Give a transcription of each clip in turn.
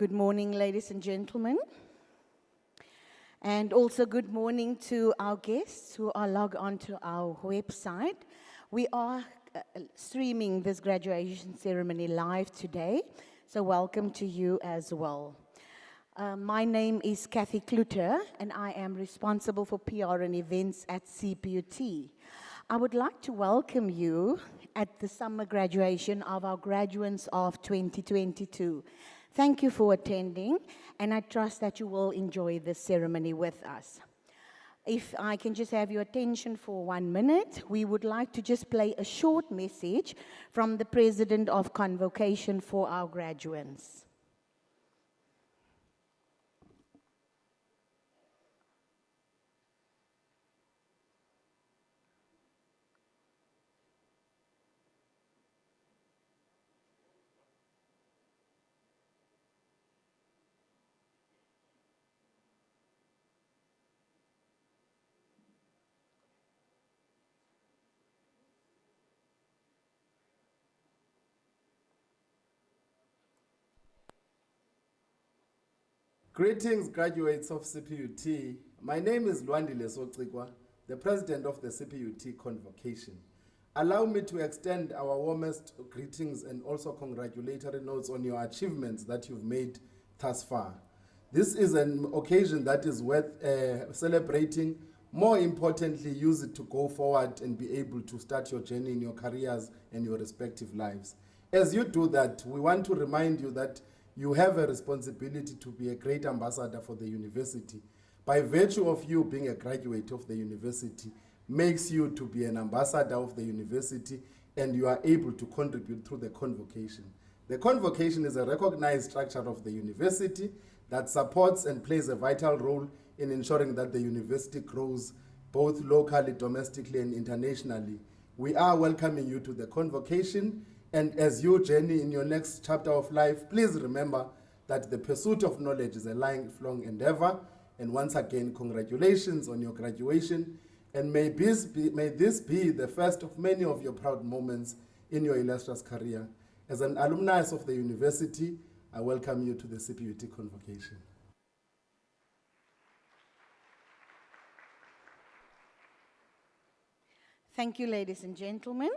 Good morning, ladies and gentlemen. And also good morning to our guests who are logged onto our website. We are streaming this graduation ceremony live today, so welcome to you as well. My name is Kathy Kluter, and I am responsible for PR and events at CPUT. I would like to welcome you at the summer graduation of our graduates of 2022. Thank you for attending, and I trust that you will enjoy this ceremony with us. If I can just have your attention for 1 minute, we would like to just play a short message from the President of Convocation for our graduates. Greetings, graduates of CPUT. My name is Lwandile Socikwa, the President of the CPUT Convocation. Allow me to extend our warmest greetings and also congratulatory notes on your achievements that you've made thus far. This is an occasion that is worth celebrating. More importantly, use it to go forward and be able to start your journey in your careers and your respective lives. As you do that, we want to remind you that you have a responsibility to be a great ambassador for the university. By virtue of you being a graduate of the university, makes you to be an ambassador of the university, and you are able to contribute through the convocation. The convocation is a recognized structure of the university that supports and plays a vital role in ensuring that the university grows both locally, domestically, and internationally. We are welcoming you to the convocation. And as you journey in your next chapter of life, please remember that the pursuit of knowledge is a lifelong endeavor. And once again, congratulations on your graduation. And may this be the first of many of your proud moments in your illustrious career. As an alumnus of the university, I welcome you to the CPUT Convocation. Thank you, ladies and gentlemen.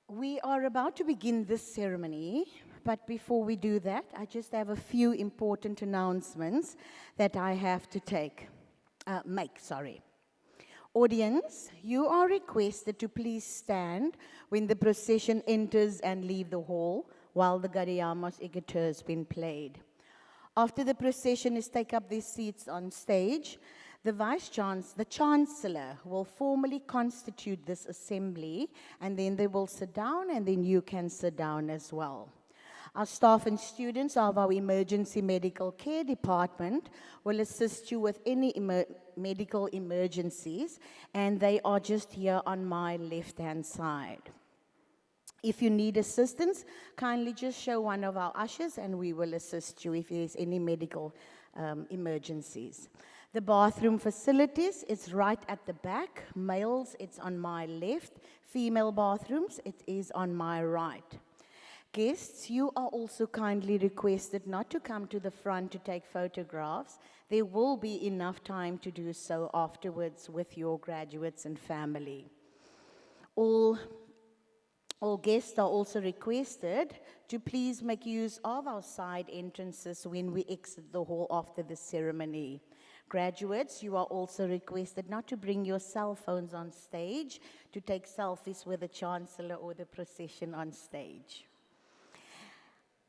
We are about to begin this ceremony, but before we do that, I just have a few important announcements that I have to make. Audience, you are requested to please stand when the procession enters and leave the hall while the Gadiamos Igatu has been played. After the procession is take up their seats on stage, the Chancellor will formally constitute this assembly, and then they will sit down, and then you can sit down as well. Our staff and students of our emergency medical care department will assist you with any medical emergencies, and they are just here on my left-hand side. If you need assistance, kindly just show one of our ushers, and we will assist you if there's any medical emergencies. The bathroom facilities is right at the back. Males, it's on my left. Female bathrooms, it is on my right. Guests, you are also kindly requested not to come to the front to take photographs. There will be enough time to do so afterwards with your graduates and family. All guests are also requested to please make use of our side entrances when we exit the hall after the ceremony. Graduates, you are also requested not to bring your cell phones on stage to take selfies with the Chancellor or the procession on stage.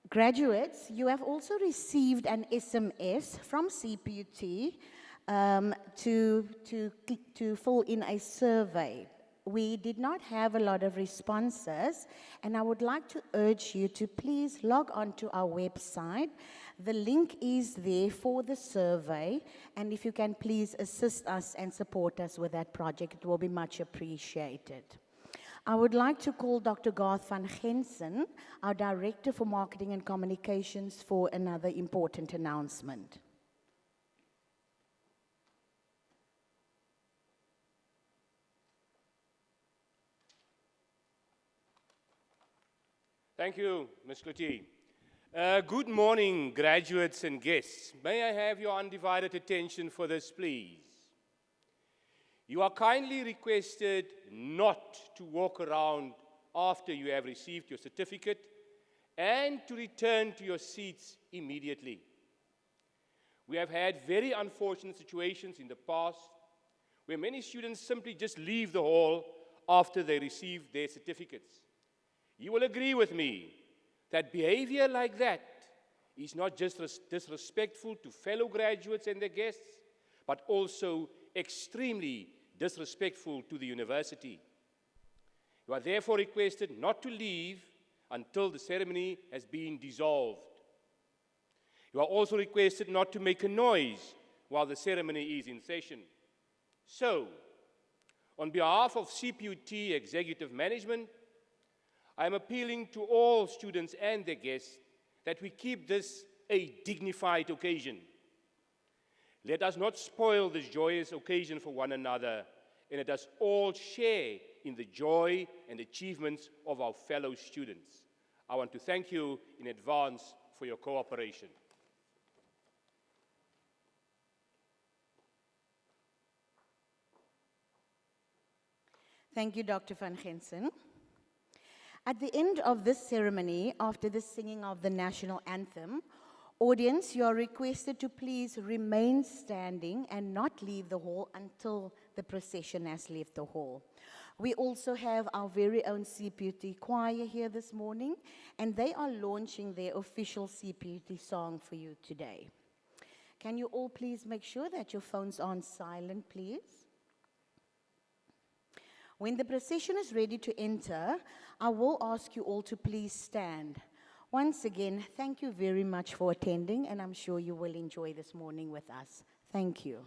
Graduates, you have also received an SMS from CPUT to fill in a survey. We did not have a lot of responses, and I would like to urge you to please log on to our website. The link is there for the survey, and if you can please assist us and support us with that project, it will be much appreciated. I would like to call Dr. Garth van Gensen, our Director for Marketing and Communications, for another important announcement. Thank you, Ms. Kluti. Good morning, graduates and guests. May I have your undivided attention for this, please? You are kindly requested not to walk around after you have received your certificate and to return to your seats immediately. We have had very unfortunate situations in the past where many students simply just leave the hall after they receive their certificates. You will agree with me that behavior like that is not just disrespectful to fellow graduates and their guests, but also extremely disrespectful to the university. You are therefore requested not to leave until the ceremony has been dissolved. You are also requested not to make a noise while the ceremony is in session. So, on behalf of CPUT Executive Management, I am appealing to all students and their guests that we keep this a dignified occasion. Let us not spoil this joyous occasion for one another, and let us all share in the joy and achievements of our fellow students. I want to thank you in advance for your cooperation. Thank you, Dr. van Gensen. At the end of this ceremony, after the singing of the national anthem, audience, you are requested to please remain standing and not leave the hall until the procession has left the hall. We also have our very own CPUT choir here this morning, and they are launching their official CPUT song for you today. Can you all please make sure that your phones are on silent, please? When the procession is ready to enter, I will ask you all to please stand. Once again, thank you very much for attending, and I'm sure you will enjoy this morning with us. Thank you.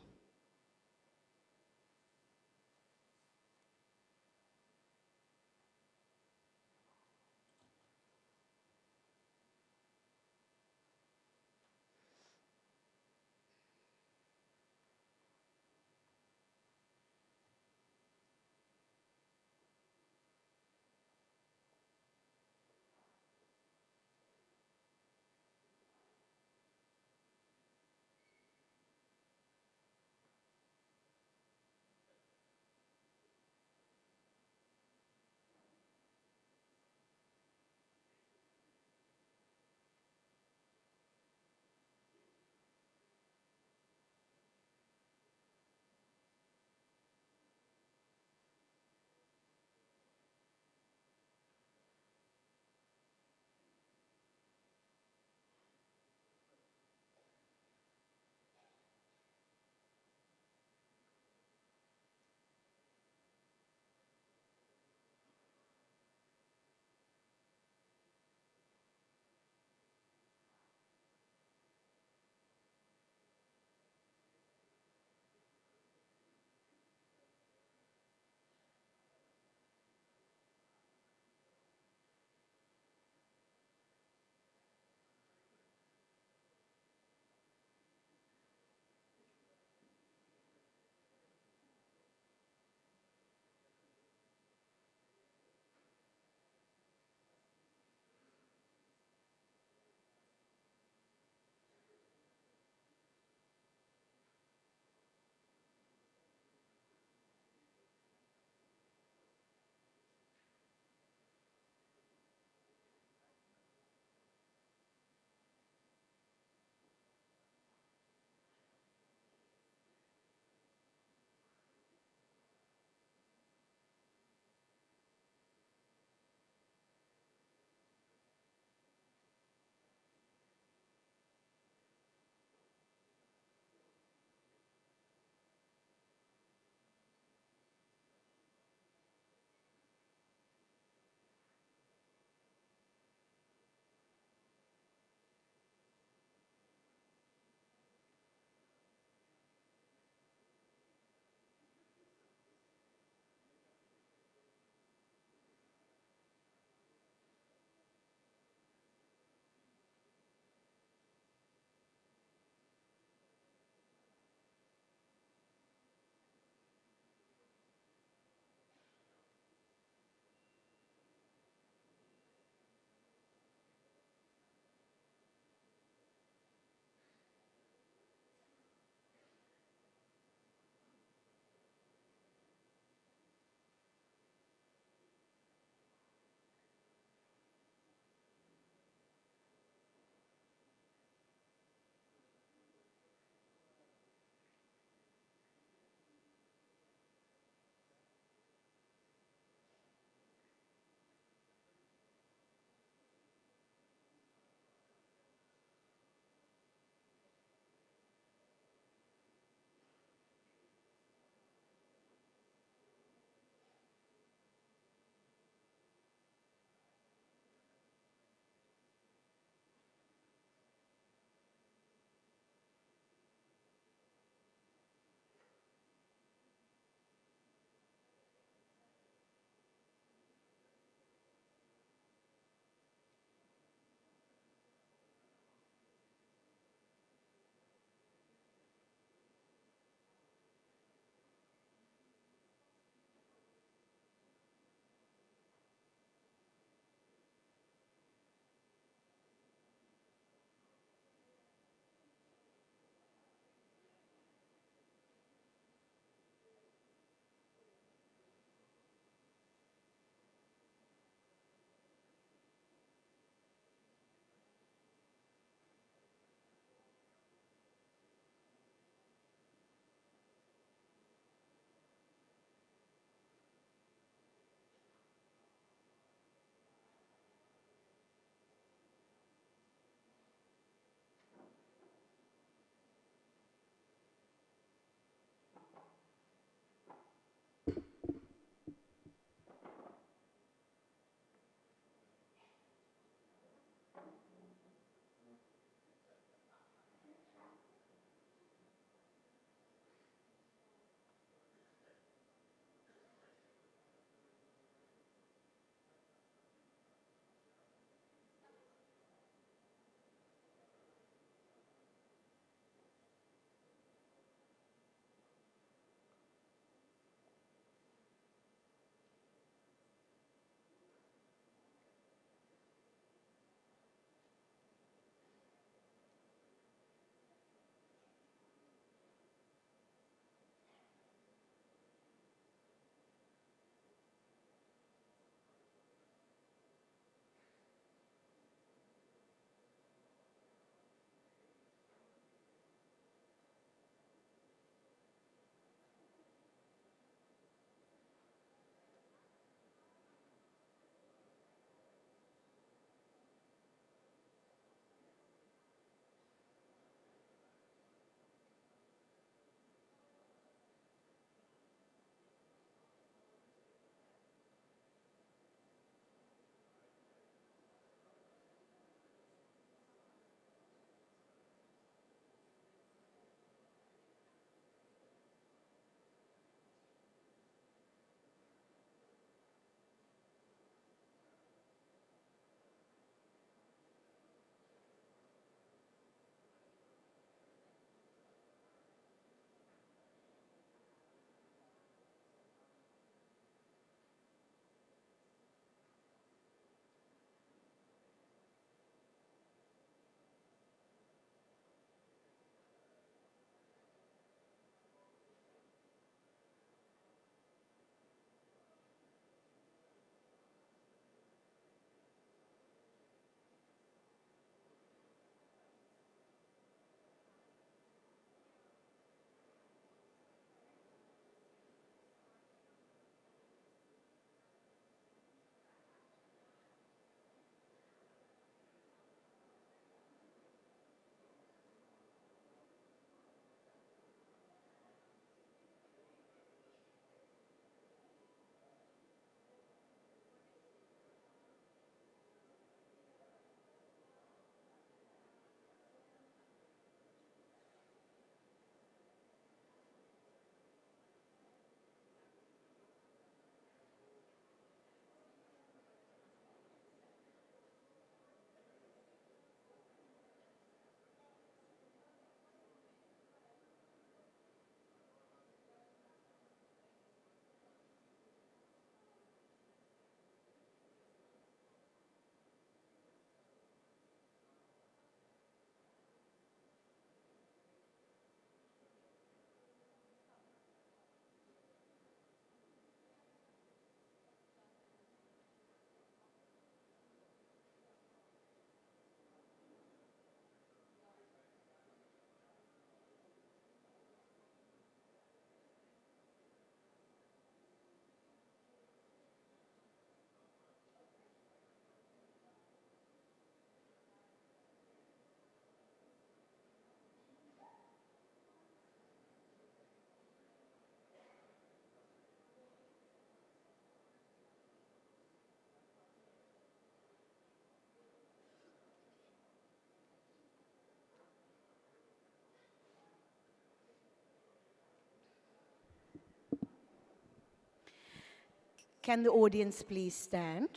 Can the audience please stand?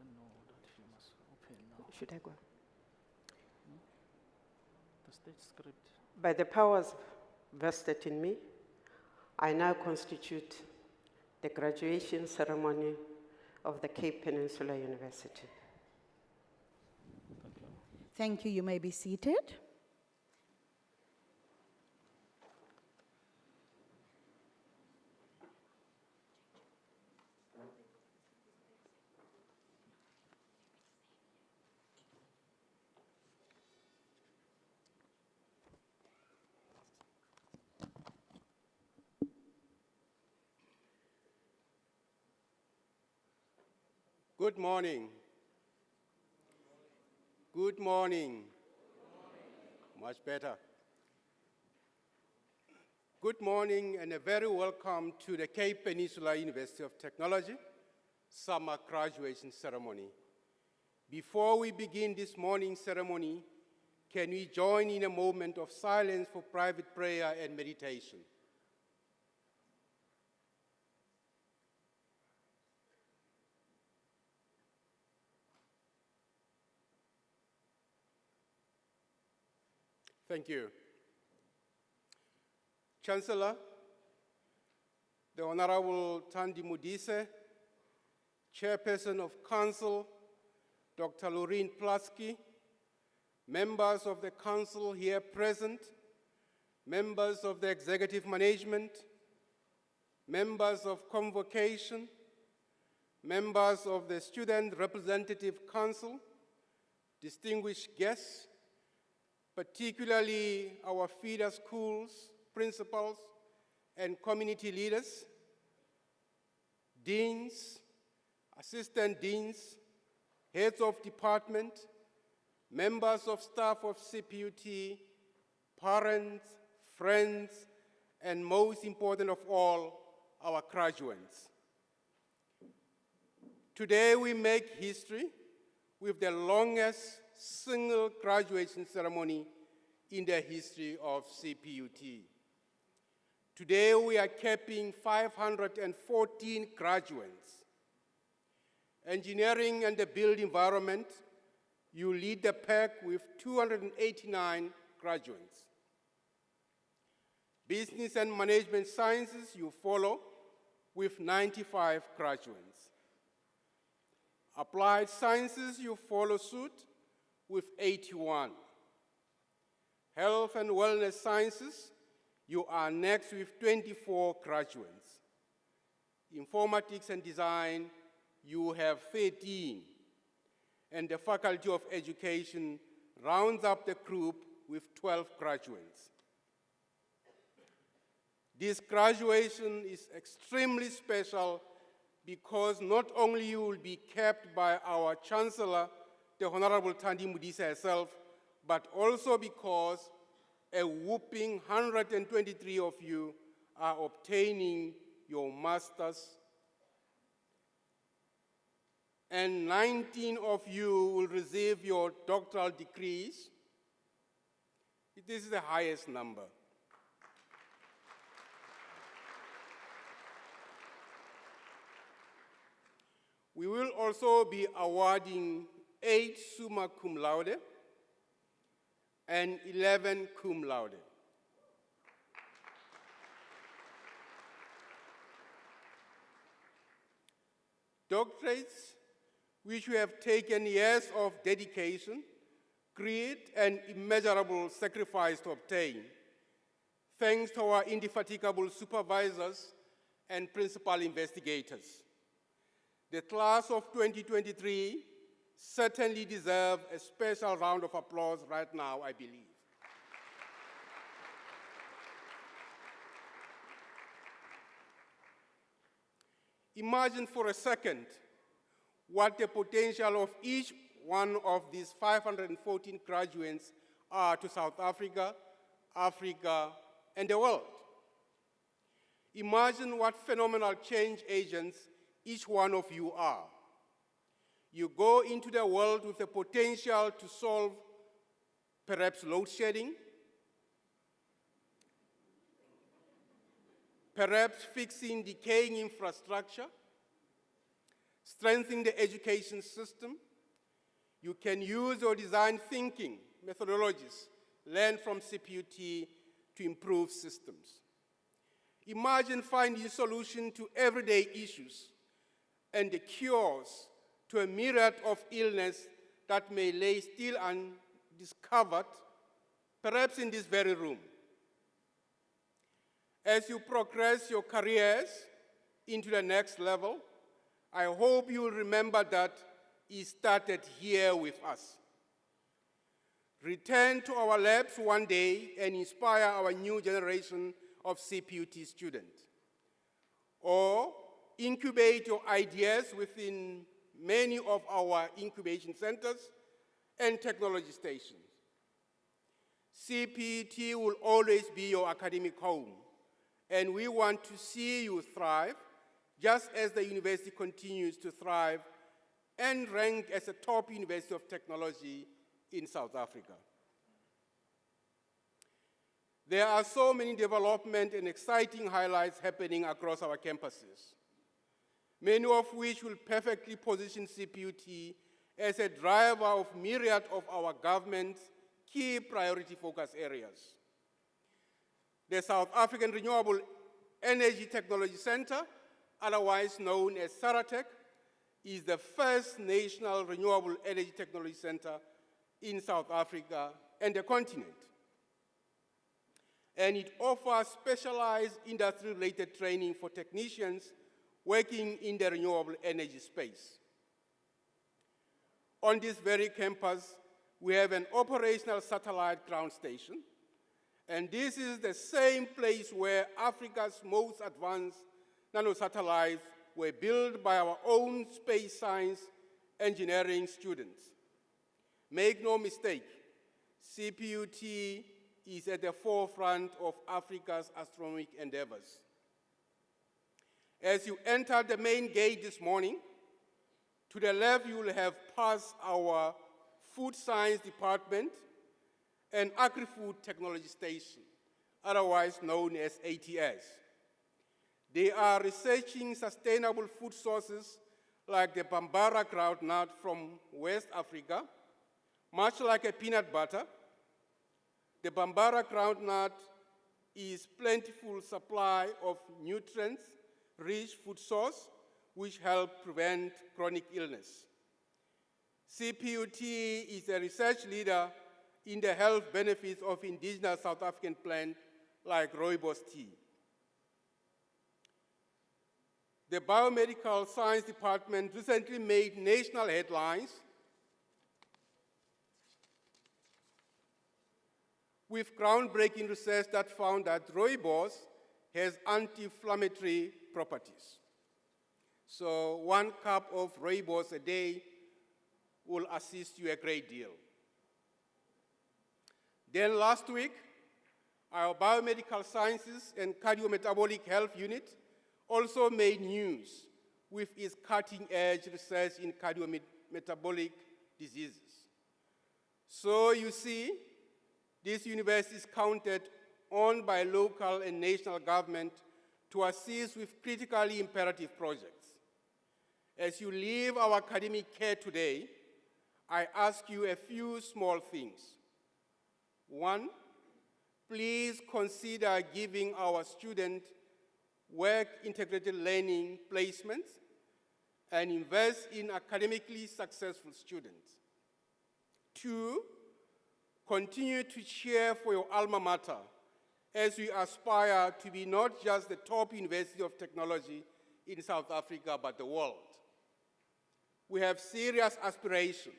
doesn't know that he must open now Should I go? the stage script. By the powers vested in me, I now constitute the graduation ceremony of the Cape Peninsula University. Thank you. Thank you. You may be seated. Good morning. Good morning. Much better. Good morning and a very welcome to the Cape Peninsula University of Technology summer graduation ceremony. Before we begin this morning's ceremony, can we join in a moment of silence for private prayer and meditation? Thank you. Chancellor, the Honorable Thandi Modise, Chairperson of Council, Dr. Loreen Plasky, members of the Council here present, members of the Executive Management, members of Convocation, members of the Student Representative Council, distinguished guests, particularly our feeder schools, principals, and community leaders, deans, assistant deans, heads of department, members of staff of CPUT, parents, friends, and most important of all, our graduates. Today we make history with the longest single graduation ceremony in the history of CPUT. Today we are capping 514 graduates. Engineering and the built environment, you lead the pack with 289 graduates. Business and management sciences, you follow with 95 graduates. Applied sciences, you follow suit with 81. Health and wellness sciences, you are next with 24 graduates. Informatics and design, you have 13. And the Faculty of Education rounds up the group with 12 graduates. This graduation is extremely special because not only you will be capped by our Chancellor, the Honorable Thandi Modise herself, but also because a whopping 123 of you are obtaining your master's, and 19 of you will receive your doctoral degrees. This is the highest number. We will also be awarding 8 summa cum laude and 11 cum laude. Doctorates, which we have taken years of dedication, grit, and immeasurable sacrifice to obtain, thanks to our indefatigable supervisors and principal investigators. The class of 2023 certainly deserve a special round of applause right now, I believe. Imagine for a second what the potential of each one of these 514 graduates are to South Africa, Africa, and the world. Imagine what phenomenal change agents each one of you are. You go into the world with the potential to solve perhaps load shedding, perhaps fixing decaying infrastructure, strengthening the education system. You can use your design thinking methodologies learned from CPUT to improve systems. Imagine finding a solution to everyday issues and the cures to a myriad of illness that may lay still undiscovered, perhaps in this very room. As you progress your careers into the next level, I hope you will remember that it started here with us. Return to our labs one day and inspire our new generation of CPUT students. Or incubate your ideas within many of our incubation centers and technology stations. CPUT will always be your academic home, and we want to see you thrive just as the university continues to thrive and rank as a top university of technology in South Africa. There are so many development and exciting highlights happening across our campuses, many of which will perfectly position CPUT as a driver of myriad of our government's key priority focus areas. The South African Renewable Energy Technology Center, otherwise known as Ceratec, is the first national renewable energy technology center in South Africa and the continent. And it offers specialized industry-related training for technicians working in the renewable energy space. On this very campus, we have an operational satellite ground station, and this is the same place where Africa's most advanced nanosatellites were built by our own space science engineering students. Make no mistake, CPUT is at the forefront of Africa's astronomic endeavors. As you enter the main gate this morning, to the left you will have passed our Food Science Department and Agri-Food Technology Station, otherwise known as ATS. They are researching sustainable food sources like the Bambara groundnut from West Africa, much like a peanut butter. The Bambara groundnut is plentiful supply of nutrients-rich food source which help prevent chronic illness. CPUT is a research leader in the health benefits of indigenous South African plants like rooibos tea. The Biomedical Science Department recently made national headlines with groundbreaking research that found that rooibos has anti-inflammatory properties. So 1 cup of rooibos a day will assist you a great deal. Then last week, our Biomedical Sciences and Cardiometabolic Health Unit also made news with its cutting-edge research in cardiometabolic diseases. So you see, this university is counted on by local and national government to assist with critically imperative projects. As you leave our academic care today, I ask you a few small things. 1, please consider giving our students work-integrated learning placements and invest in academically successful students. 2, continue to cheer for your alma mater as we aspire to be not just the top university of technology in South Africa, but the world. We have serious aspiration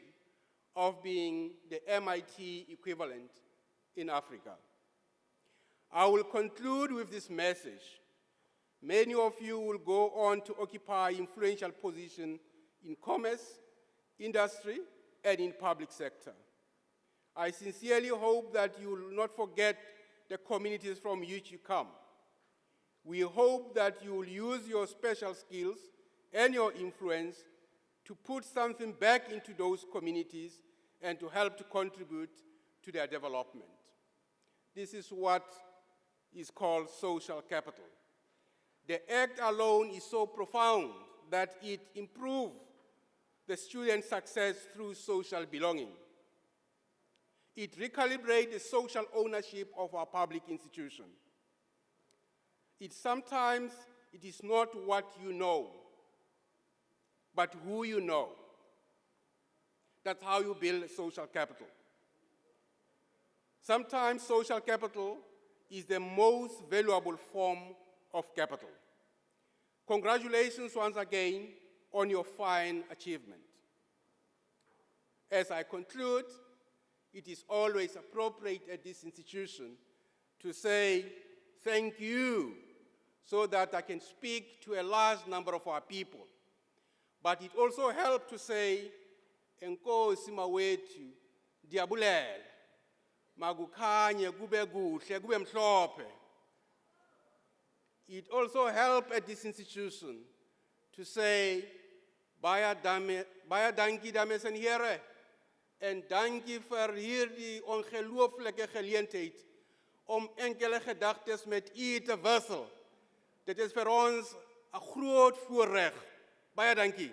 of being the MIT equivalent in Africa. I will conclude with this message. Many of you will go on to occupy influential positions in commerce, industry, and in public sector. I sincerely hope that you will not forget the communities from which you come. We hope that you will use your special skills and your influence to put something back into those communities and to help to contribute to their development. This is what is called social capital. The act alone is so profound that it improve the student success through social belonging. It recalibrates the social ownership of our public institution. Sometimes it is not what you know, but who you know. That's how you build social capital. Sometimes social capital is the most valuable form of capital. Congratulations once again on your fine achievement. As I conclude, it is always appropriate at this institution to say thank you so that I can speak to a large number of our people. But it also helps to say, Enkosi mawethu, diabulela, makukhanye kube kuhle, kube mhlophe. It also helps at this institution to say, Baie dankie dames en here, en dankie vir hierdie ongelooflike geleentheid om enkele gedagtes met u te wissel. Dit is vir ons 'n groot voorreg. Baie dankie.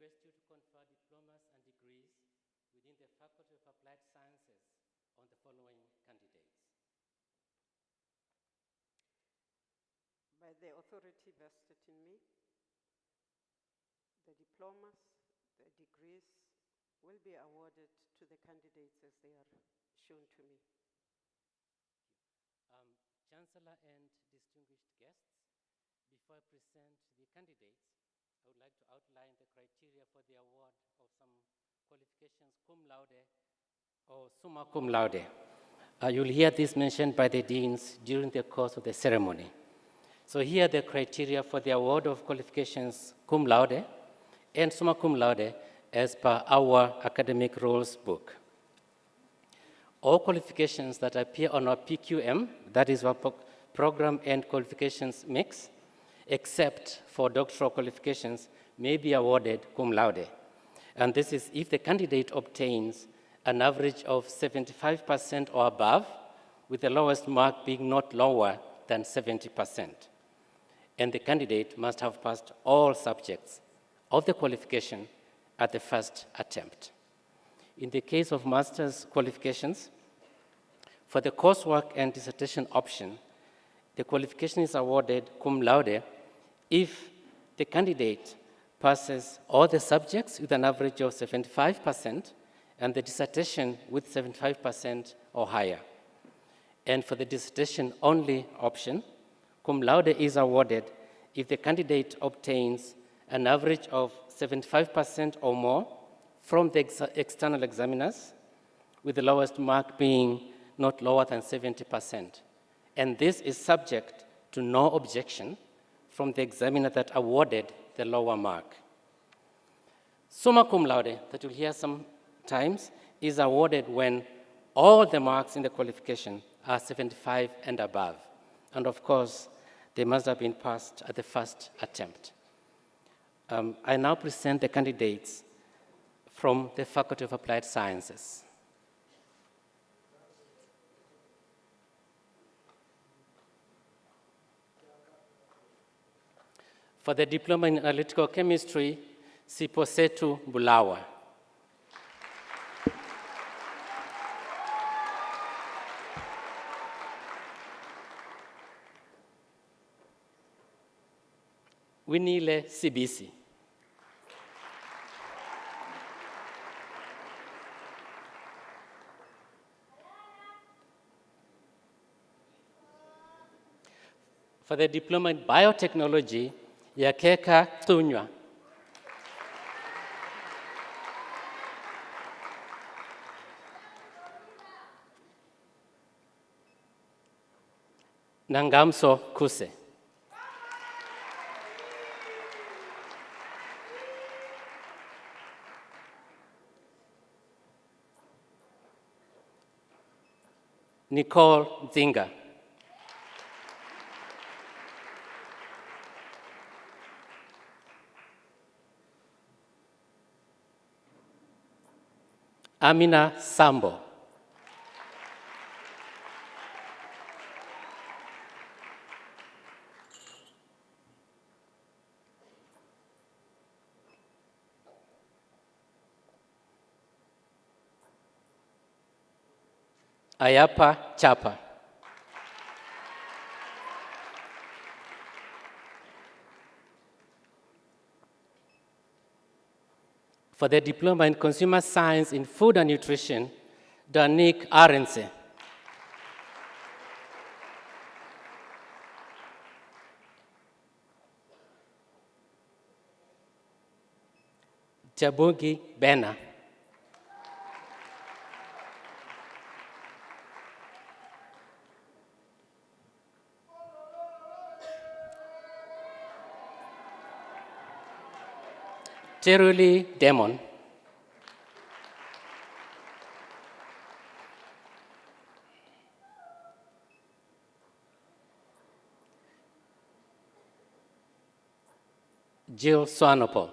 request you to confer diplomas and degrees within the Faculty of Applied Sciences on the following candidates. By the authority vested in me, the diplomas, the degrees will be awarded to the candidates as they are shown to me. Chancellor and distinguished guests, before I present the candidates, I would like to outline the criteria for the award of some qualifications cum laude or summa cum laude. You'll hear this mentioned by the deans during the course of the ceremony. So here are the criteria for the award of qualifications cum laude and summa cum laude as per our academic rules book. All qualifications that appear on our PQM, that is our program and qualifications mix, except for doctoral qualifications, may be awarded cum laude. And this is if the candidate obtains an average of 75% or above, with the lowest mark being not lower than 70%. And the candidate must have passed all subjects of the qualification at the first attempt. In the case of master's qualifications, for the coursework and dissertation option, the qualification is awarded cum laude if the candidate passes all the subjects with an average of 75% and the dissertation with 75% or higher. And for the dissertation-only option, cum laude is awarded if the candidate obtains an average of 75% or more from the external examiners, with the lowest mark being not lower than 70%. And this is subject to no objection from the examiner that awarded the lower mark. Summa cum laude, that you'll hear sometimes, is awarded when all the marks in the qualification are 75 and above. And of course, they must have been passed at the first attempt. I now present the candidates from the Faculty of Applied Sciences. For the Diploma in Analytical Chemistry, Siposetu Bulawa. Winile Sibisi. For the Diploma in Biotechnology, Yakeka Tunywa. Nangamso Kuse. Nicole Zinga. Amina Sambo. Ayapa Chapa. For the Diploma in Consumer Science in Food and Nutrition, Danik Arense. Jabugi Bena. Teruli Demon. Jill Swanepoel.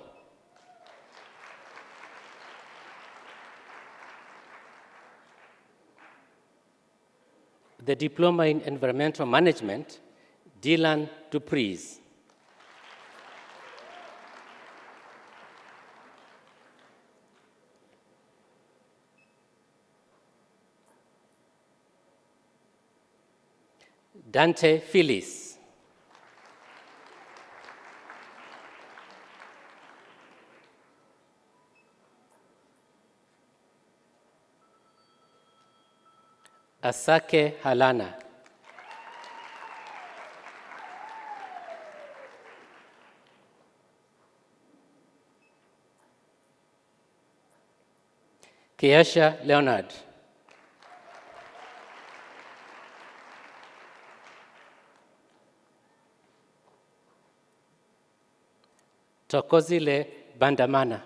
The Diploma in Environmental Management, Dylan Duprise. Dante Phyllis. Asake Halana. Kiesha Leonard. Tokozile Bandamana.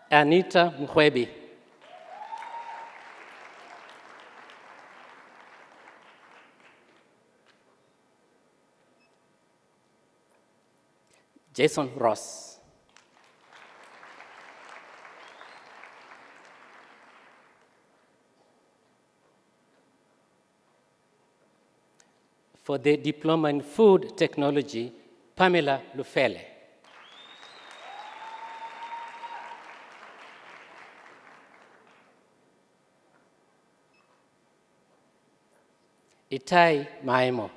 Anita Mkhwebi. Jason Ross. For the Diploma in Food Technology, Pamela Lufele. Itai Maimo.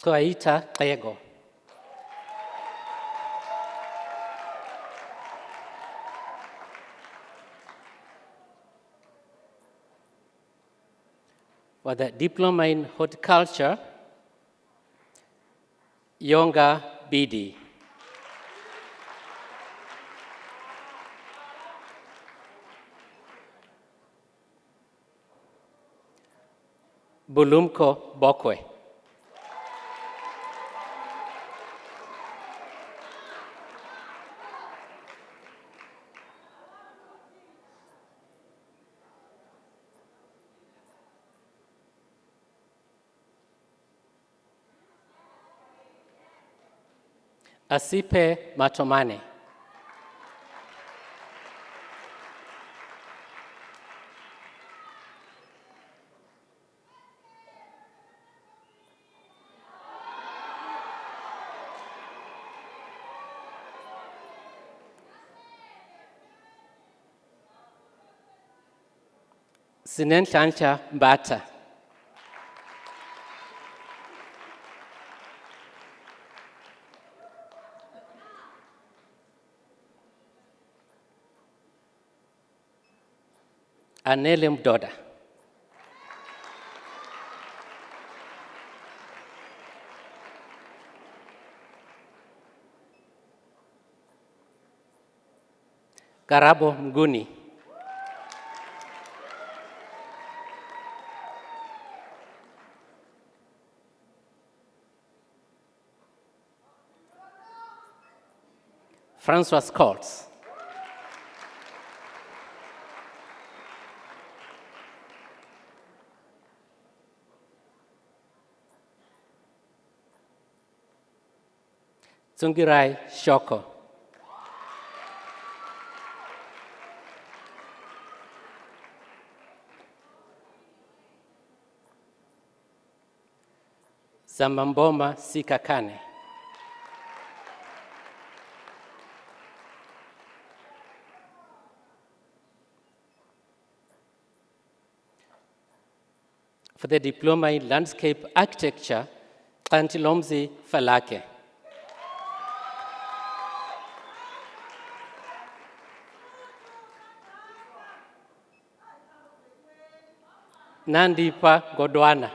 Koaita Kayego. For the Diploma in Horticulture, Yonga Bidi. Bulumko Bokwe. Asipe Matomane. Sinenhlanhla Mbata. Anele Mdoda. Karabo Mguni. Francois Courts. Tsungirai Shoko. Zamamboma Sikakane. For the Diploma in Landscape Architecture, Kantilomzi Falake. Nandipa Godwana.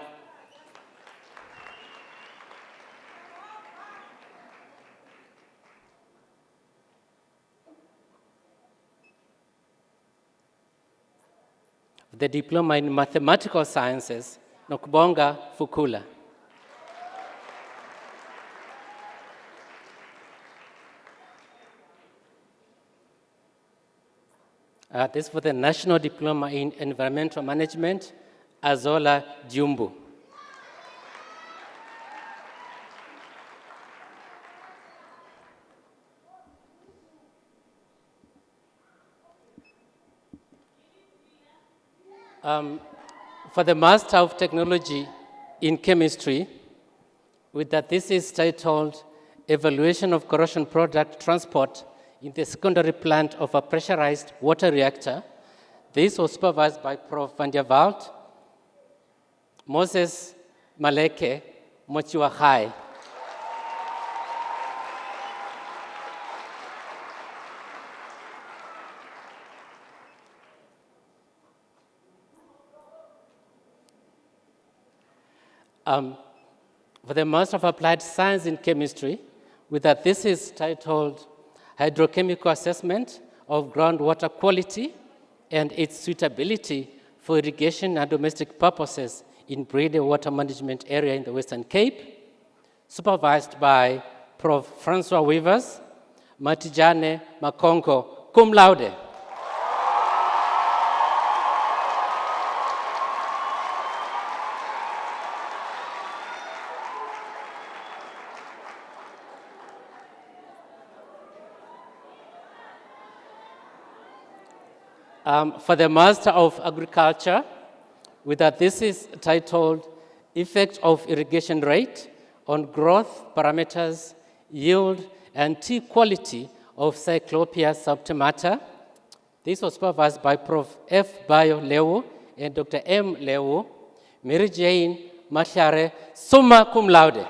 The Diploma in Mathematical Sciences, Nokubonga Fukula. This is for the National Diploma in Environmental Management, Azola Jumbu. For the Master of Technology in Chemistry, with that this is titled Evaluation of Corrosion Product Transport in the Secondary Plant of a Pressurized Water Reactor. This was supervised by Prof. Van der Walt, Moses Maleke, Mochiwa High. For the Master of Applied Science in Chemistry, with a thesis titled Hydrochemical Assessment of Groundwater Quality and its Suitability for Irrigation and Domestic Purposes in Breda Water Management Area in the Western Cape, supervised by Prof. Francois Weavers, Matijane Makongo, cum laude. For the Master of Agriculture, with a thesis titled Effect of Irrigation Rate on Growth Parameters, Yield, and Tea Quality of Cyclopia subtemata. This was supervised by Prof. F. Bayo Lewo and Dr. M. Lewo, Mary Jane Mashare, summa cum laude.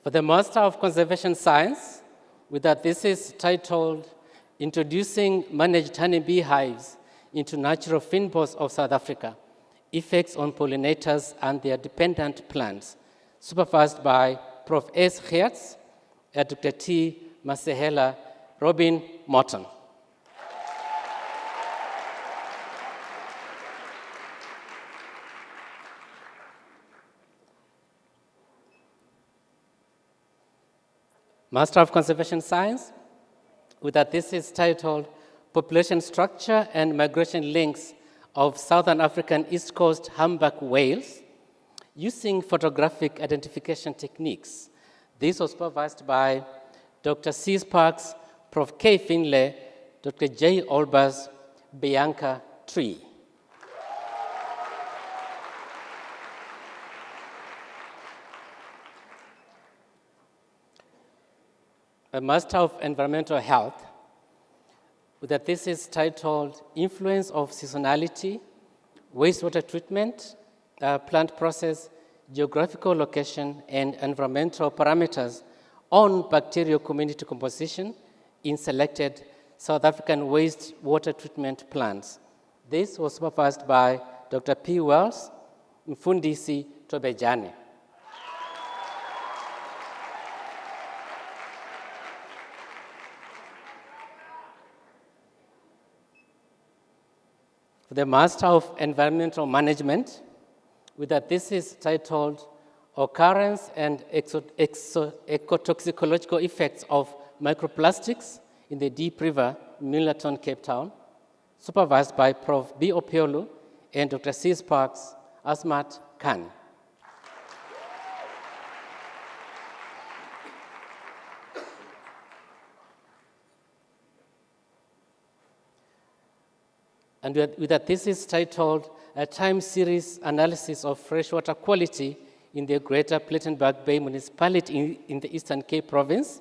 For the Master of Conservation Science, with a thesis titled Introducing Managed Honeybee Hives into Natural Fynbos of South Africa, Effects on Pollinators and Their Dependent Plants, supervised by Prof. S. Geertz and Dr. T. Masehela Robin Morton. Master of Conservation Science, with a thesis titled Population Structure and Migration Links of Southern African East Coast Humpback Whales, using photographic identification techniques. This was supervised by Dr. C. Sparks, Prof. K. Finlay, Dr. J. Olbers, Bianca Tree. A Master of Environmental Health, with a thesis titled Influence of Seasonality, Wastewater Treatment, Plant Process, Geographical Location, and Environmental Parameters on Bacterial Community Composition in Selected South African Wastewater Treatment Plants. This was supervised by Dr. P. Wells, Mfundisi Tobejane. For the Master of Environmental Management, with a thesis titled Occurrence and Ecotoxicological Effects of Microplastics in the Deep River, Milnerton, Cape Town, supervised by Prof. B. Opiolu and Dr. C. Sparks, Asmat Khan. And with a thesis titled A Time Series Analysis of Freshwater Quality in the Greater Plettenberg Bay Municipality in the Eastern Cape Province,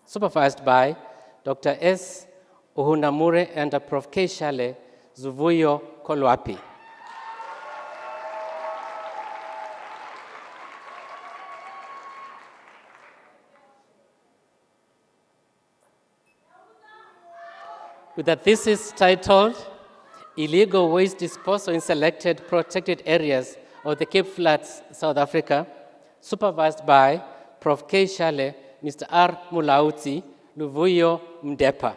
supervised by Dr. S. Ohunamure and Prof. K. Shale Zuvuyo Kolwapi. With a thesis titled Illegal Waste Disposal in Selected Protected Areas of the Cape Flats, South Africa, supervised by Prof. K. Shale, Mr. R. Mulauti, Luvuyo Mdepa.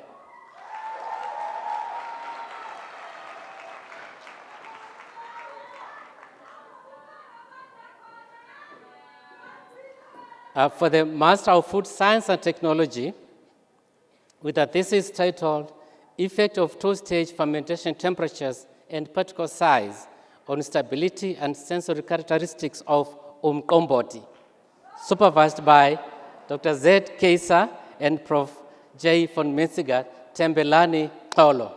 For the Master of Food Science and Technology, with a thesis titled Effect of Two-Stage Fermentation Temperatures and Particle Size on stability and sensory characteristics of umqombothi, supervised by Dr. Z. Keisa and Prof. J. von Metziger Tembelani Xolo.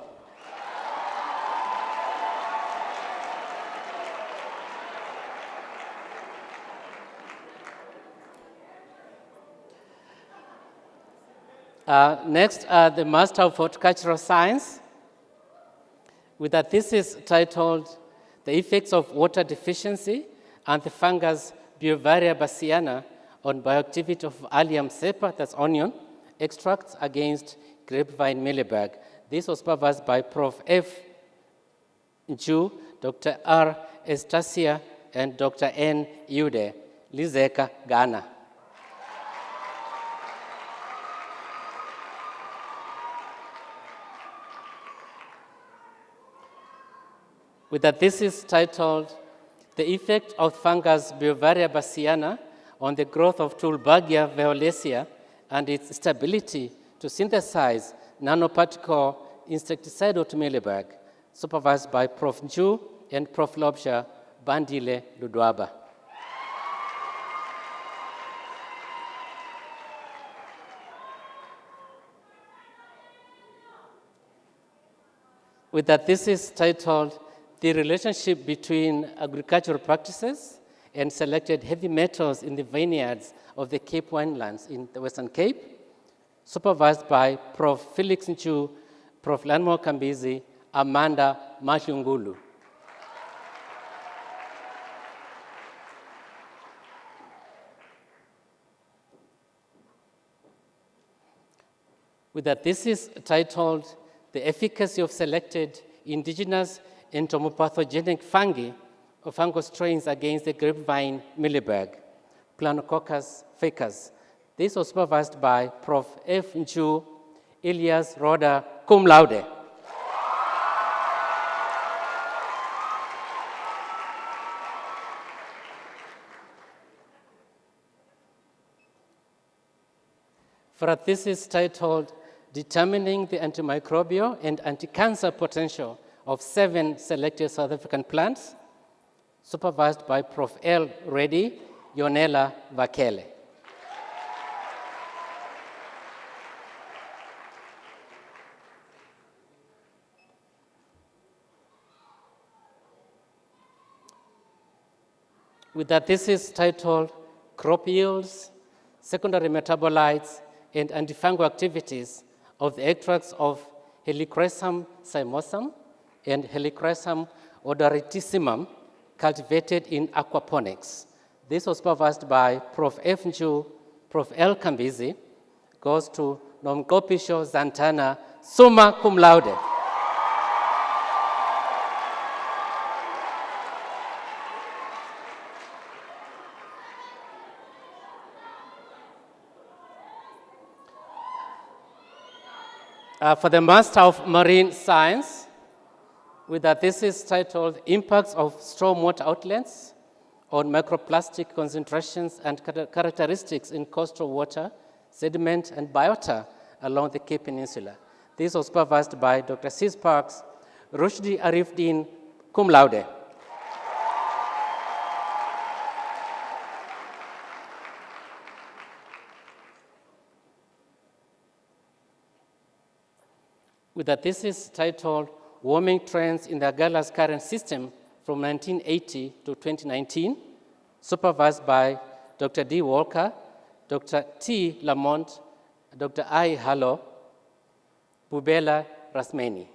Next, the Master of Horticultural Science, with a thesis titled The Effects of Water Deficiency and the Fungus Beauveria bassiana on Bioactivity of Allium cepa, that's onion, extracts against grapevine mealybug. This was supervised by Prof. F. Nju, Dr. R. Estacia, and Dr. N. Yude, Lizeka, Ghana. With a thesis titled The Effect of Fungus Beauveria bassiana on the Growth of Tulbagia violacea and its Stability to Synthesize Nanoparticle Insecticidal to Mealybug, supervised by Prof. Nju and Prof. Lobsha Bandile Ludwaba. With a thesis titled The Relationship Between Agricultural Practices and Selected Heavy Metals in the Vineyards of the Cape Winelands in the Western Cape, supervised by Prof. Felix Nchu, Prof. Lanmo Kambizi, Amanda Mashungulu. With a thesis titled The Efficacy of Selected Indigenous Entomopathogenic fungi or fungal strains against the grapevine mealybug, Planococcus ficus. This was supervised by Prof. F. Nchu, Elias Roda, cum laude. For a thesis titled Determining the Antimicrobial and Anti-Cancer Potential of 7 selected South African plants, supervised by Prof. L. Reddy, Yonela Vakele. With a thesis titled Crop Yields, Secondary Metabolites, and Antifungal Activities of the extracts of Helichrysum cymosum and Helichrysum odoratissimum cultivated in aquaponics. This was supervised by Prof. F. Nju, Prof. L. Kambizi, goes to Nomkopisho Zantana, summa cum laude. For the Master of Marine Science, with a thesis titled Impacts of Stormwater Outlets on Microplastic Concentrations and Characteristics in Coastal Water, Sediment, and Biota along the Cape Peninsula. This was supervised by Dr. C. Sparks, Rushdi Arif Din, cum laude. With a thesis titled Warming Trends in the Agulhas Current System from 1980 to 2019, supervised by Dr. D. Walker, Dr. T. Lamont, Dr. I. Hallo, Bubela Rasmeni.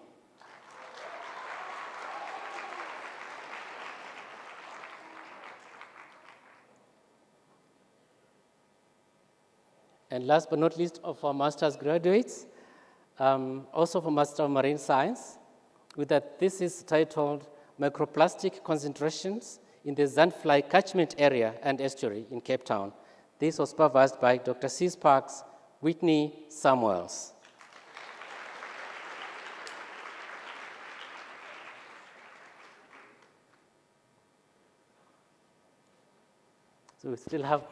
And last but not least, of our master's graduates, also for Master of Marine Science, with a thesis titled Microplastic Concentrations in the Zandvlei Catchment Area and Estuary in Cape Town. This was supervised by Dr. C. Sparks, Whitney Samuels. So we still have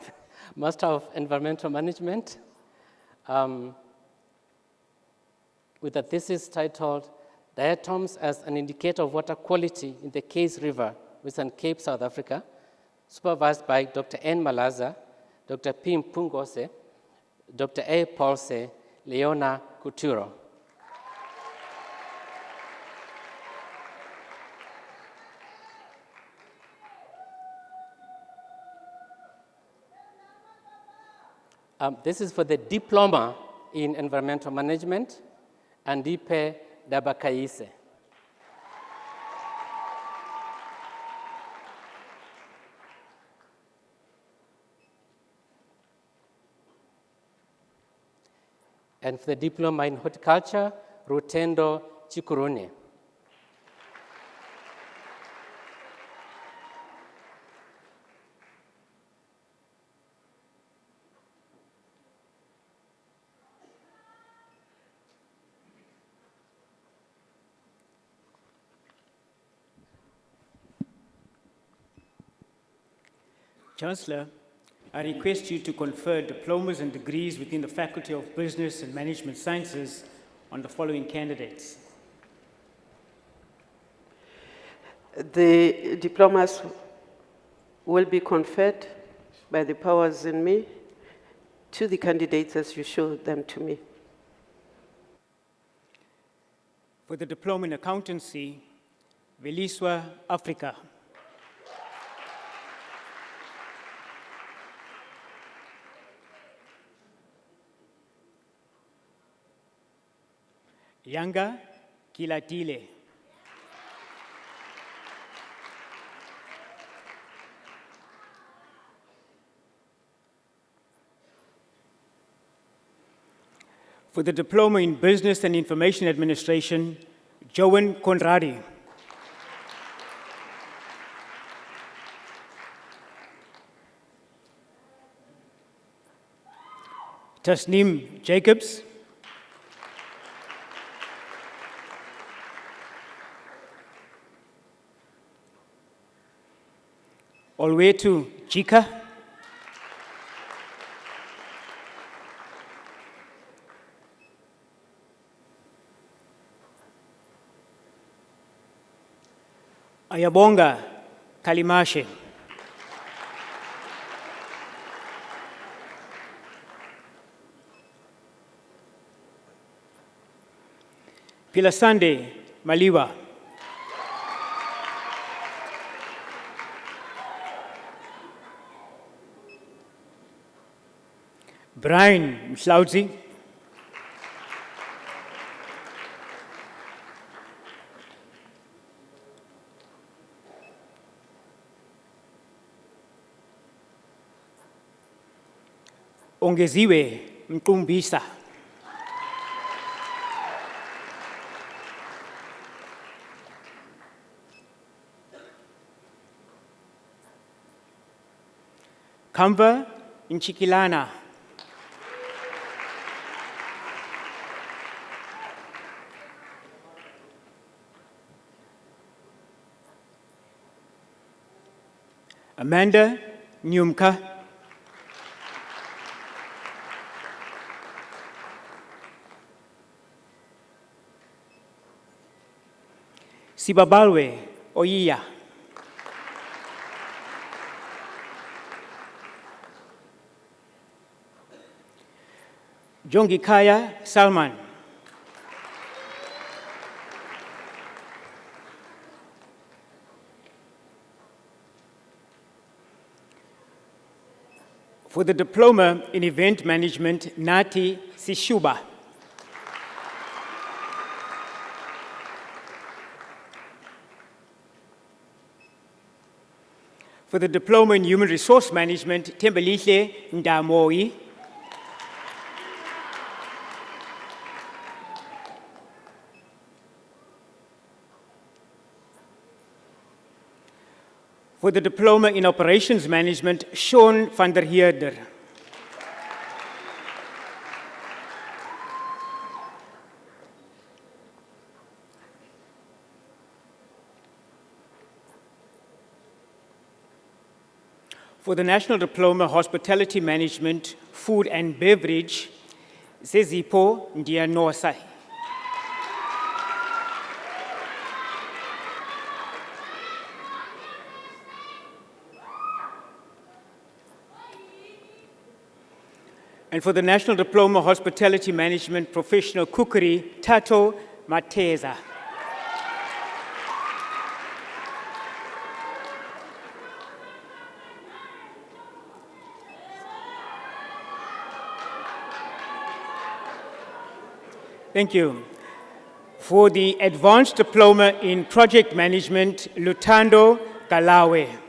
Master of Environmental Management, with a thesis titled Diatoms as an Indicator of Water Quality in the Case River Western Cape, South Africa, supervised by Dr. N. Malaza, Dr. P. Mpungose, Dr. A. Paulse, Leona Kuturo. This is for the Diploma in Environmental Management, Andipe Dabakaise. And for the Diploma in Horticulture, Rutendo Chikurune. Chancellor, I request you to confer diplomas and degrees within the Faculty of Business and Management Sciences on the following candidates. The diplomas will be conferred by the powers in me to the candidates as you show them to me. For the Diploma in Accountancy, Veliswa, Africa. Yanga Kilatile. For the Diploma in Business and Information Administration, Joan Conradi. Tasneem Jacobs. Olwetu Chika. Ayabonga Kalimashe. Pilasande Maliwa. Brian Mslaudzi. Ongeziwe Mkumbisa. Kamva Nchikilana. Amanda Nyumka. Sibabalwe Oyiya. Jongikaya Salman. For the Diploma in Event Management, Nati Sishuba. For the Diploma in Human Resource Management, Tembelihle Ndamoi. For the Diploma in Operations Management, Sean van der Heerder. For the National Diploma Hospitality Management, Food and Beverage, Zezipho Ndianosai. And for the National Diploma Hospitality Management Professional Cookery, Tato Mateza. Thank you. For the Advanced Diploma in Project Management, Lutando Galawe.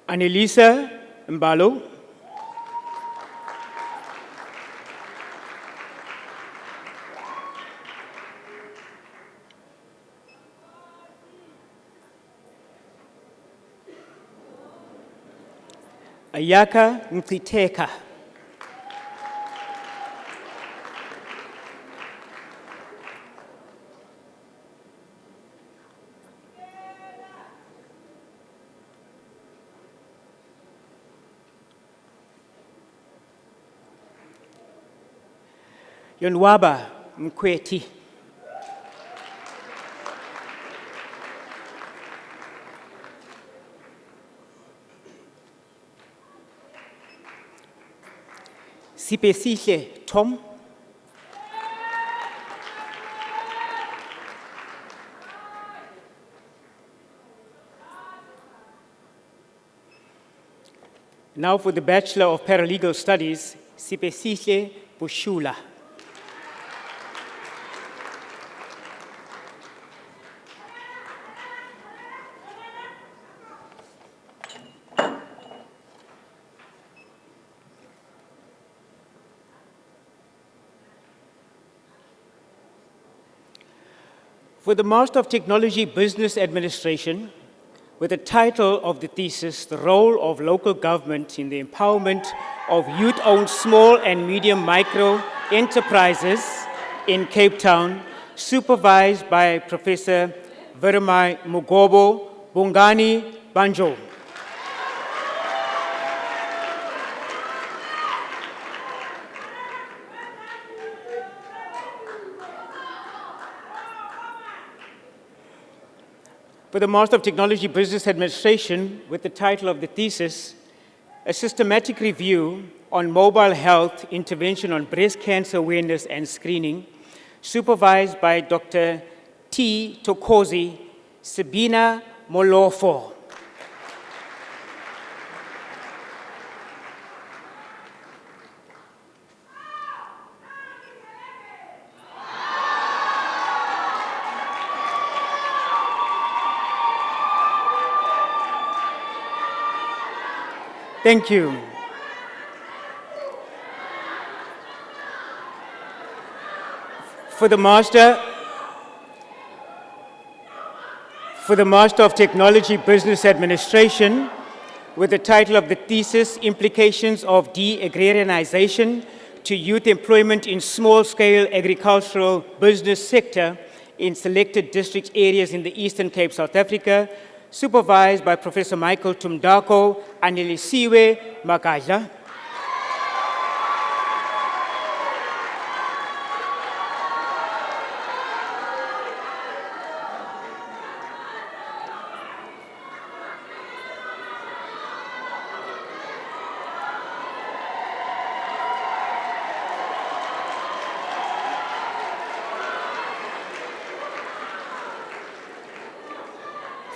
Annelisa Mbalo. Ayaka Mtiteka. Yonwaba Mkweti. Sipesihle Tom. Now for the Bachelor of Paralegal Studies, Sipesihle Bushula. For the Master of Technology Business Administration, with the title of the thesis, The Role of Local Government in the Empowerment of Youth-Owned Small and Medium Micro Enterprises in Cape Town, supervised by Professor Vermai Mugobo Bongani Banjo. For the Master of Technology Business Administration, with the title of the thesis, A Systematic Review on Mobile Health Intervention on Breast Cancer Awareness and Screening, supervised by Dr. T. Tokozi Sabina Molofo. Thank you. For the Master of Technology Business Administration, with the title of the thesis, Implications of De-Agrarianization to Youth Employment in Small-Scale Agricultural Business Sector in Selected District Areas in the Eastern Cape, South Africa, supervised by Professor Michael Tumdako Anelisiwe Makadla.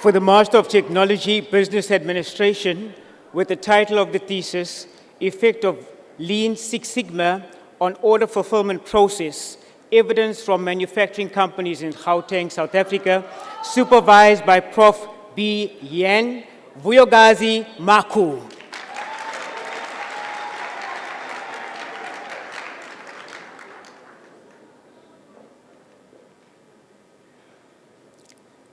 For the Master of Technology Business Administration, with the title of the thesis, Effect of Lean Six Sigma on Order Fulfillment Process, Evidence from Manufacturing Companies in Gauteng, South Africa, supervised by Prof. B. Yen Vuyogazi Maku.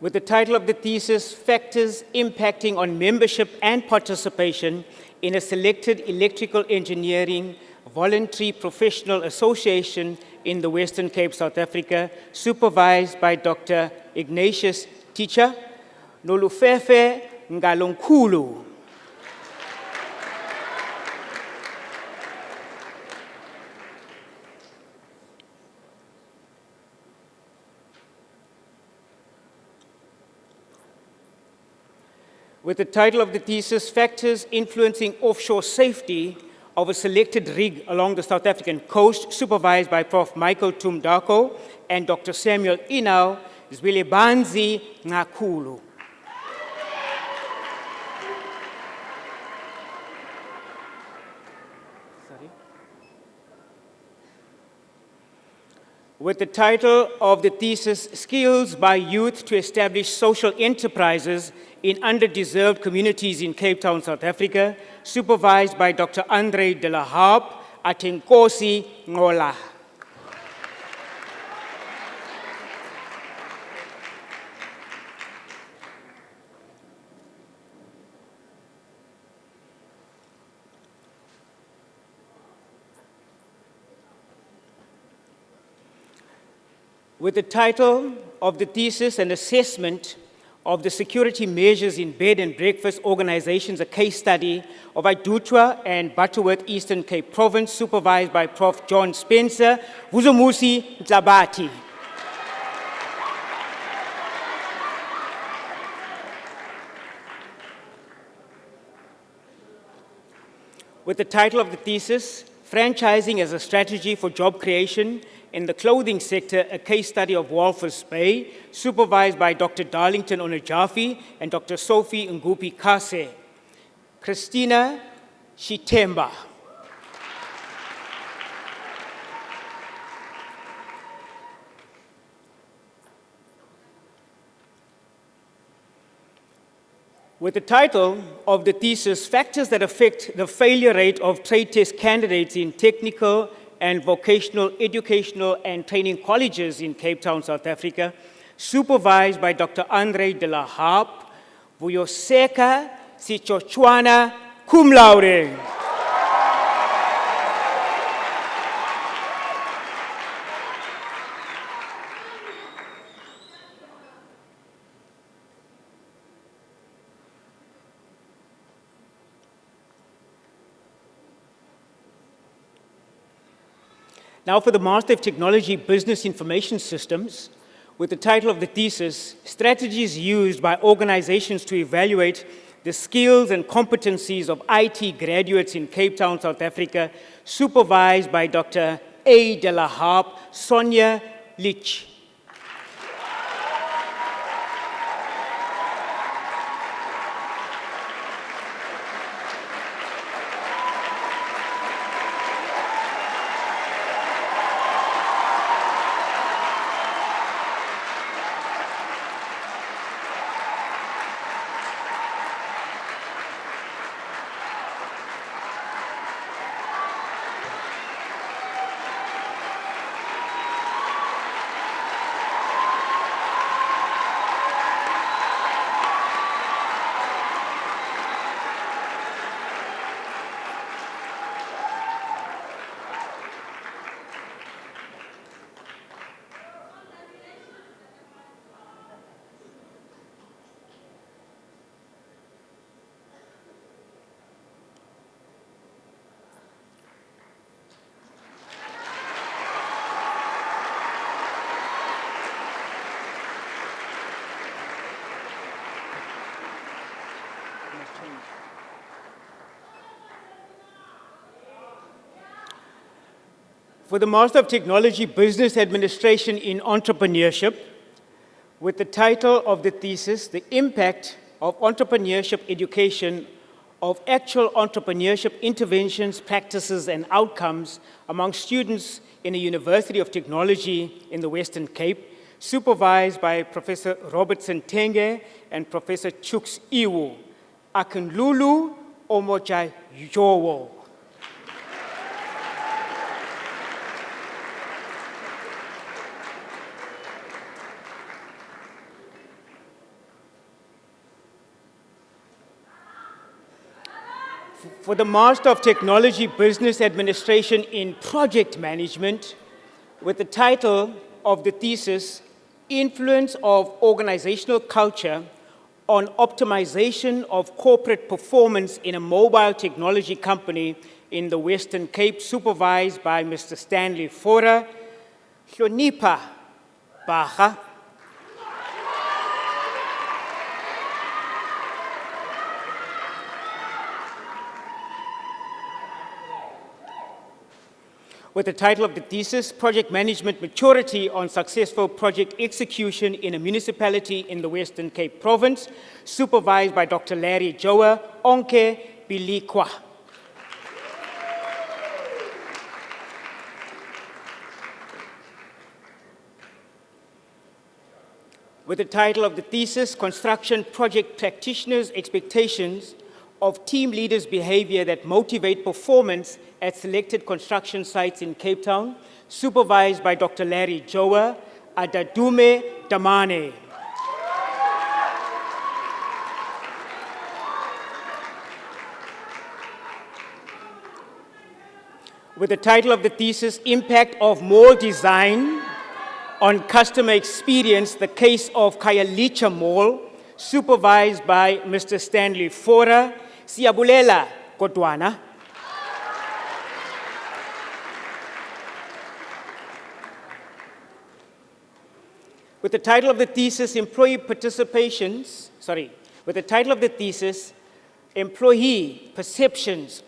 With the title of the thesis, Factors Impacting on Membership and Participation in a Selected Electrical Engineering Voluntary Professional Association in the Western Cape, South Africa, supervised by Dr. Ignatius Teacher, Nolufefe Ngalonkhulu. with the title of the thesis, Factors Influencing Offshore Safety of a Selected Rig Along the South African Coast, supervised by Prof. Michael Tumdako and Dr. Samuel Inau, Zwelebanzi Ngakulu. With the title of the thesis, Skills by Youth to Establish Social Enterprises in Underdeserved Communities in Cape Town, South Africa, supervised by Dr. Andre de la Harpe Atenkosi Ngola. With the title of the thesis, An Assessment of the Security Measures in Bed and Breakfast Organizations, a case study of Idutwa and Butterworth, Eastern Cape Province, supervised by Prof. John Spencer, Vuzumusi Ntlabati. With the title of the thesis, Franchising as a Strategy for Job Creation in the Clothing Sector, a case study of Walvis Bay, supervised by Dr. Darlington Onajafi and Dr. Sophie Ngupi Kase. Christina Shitemba. With the title of the thesis, Factors that Affect the Failure Rate of Trade Test Candidates in Technical and Vocational Educational and Training Colleges in Cape Town, South Africa, supervised by Dr. Andre de la Harpe, Vuyoseka Sichochwana, cum laude. Now for the Master of Technology Business Information Systems, with the title of the thesis, Strategies Used by Organizations to Evaluate the Skills and Competencies of IT Graduates in Cape Town, South Africa, supervised by Dr. A. de la Harpe, Sonia Lich. For the Master of Technology Business Administration in Entrepreneurship, with the title of the thesis, The Impact of Entrepreneurship Education of Actual Entrepreneurship Interventions, Practices, and Outcomes among Students in a University of Technology in the Western Cape, supervised by Professor Robertson Tenge and Professor Chuks Iwu, Akinlulu Omoja Jowo. For the Master of Technology Business Administration in Project Management, with the title of the thesis, Influence of Organizational Culture on Optimization of Corporate Performance in a Mobile Technology Company in the Western Cape, supervised by Mr. Stanley Fora, Hlonipa Baha. with the title of the thesis, Project Management Maturity on Successful Project Execution in a Municipality in the Western Cape Province, supervised by Dr. Larry Joa Onke Bilikwa. With the title of the thesis, Construction Project Practitioners' Expectations of Team Leaders' Behavior that Motivate Performance at Selected Construction Sites in Cape Town, supervised by Dr. Larry Joa Adadume Damane. With the title of the thesis, Impact of Mall Design on Customer Experience, the Case of Khayelitsha Mall, supervised by Mr. Stanley Fora, Siyabulela Kodwana. With the title of the thesis, Employee Perceptions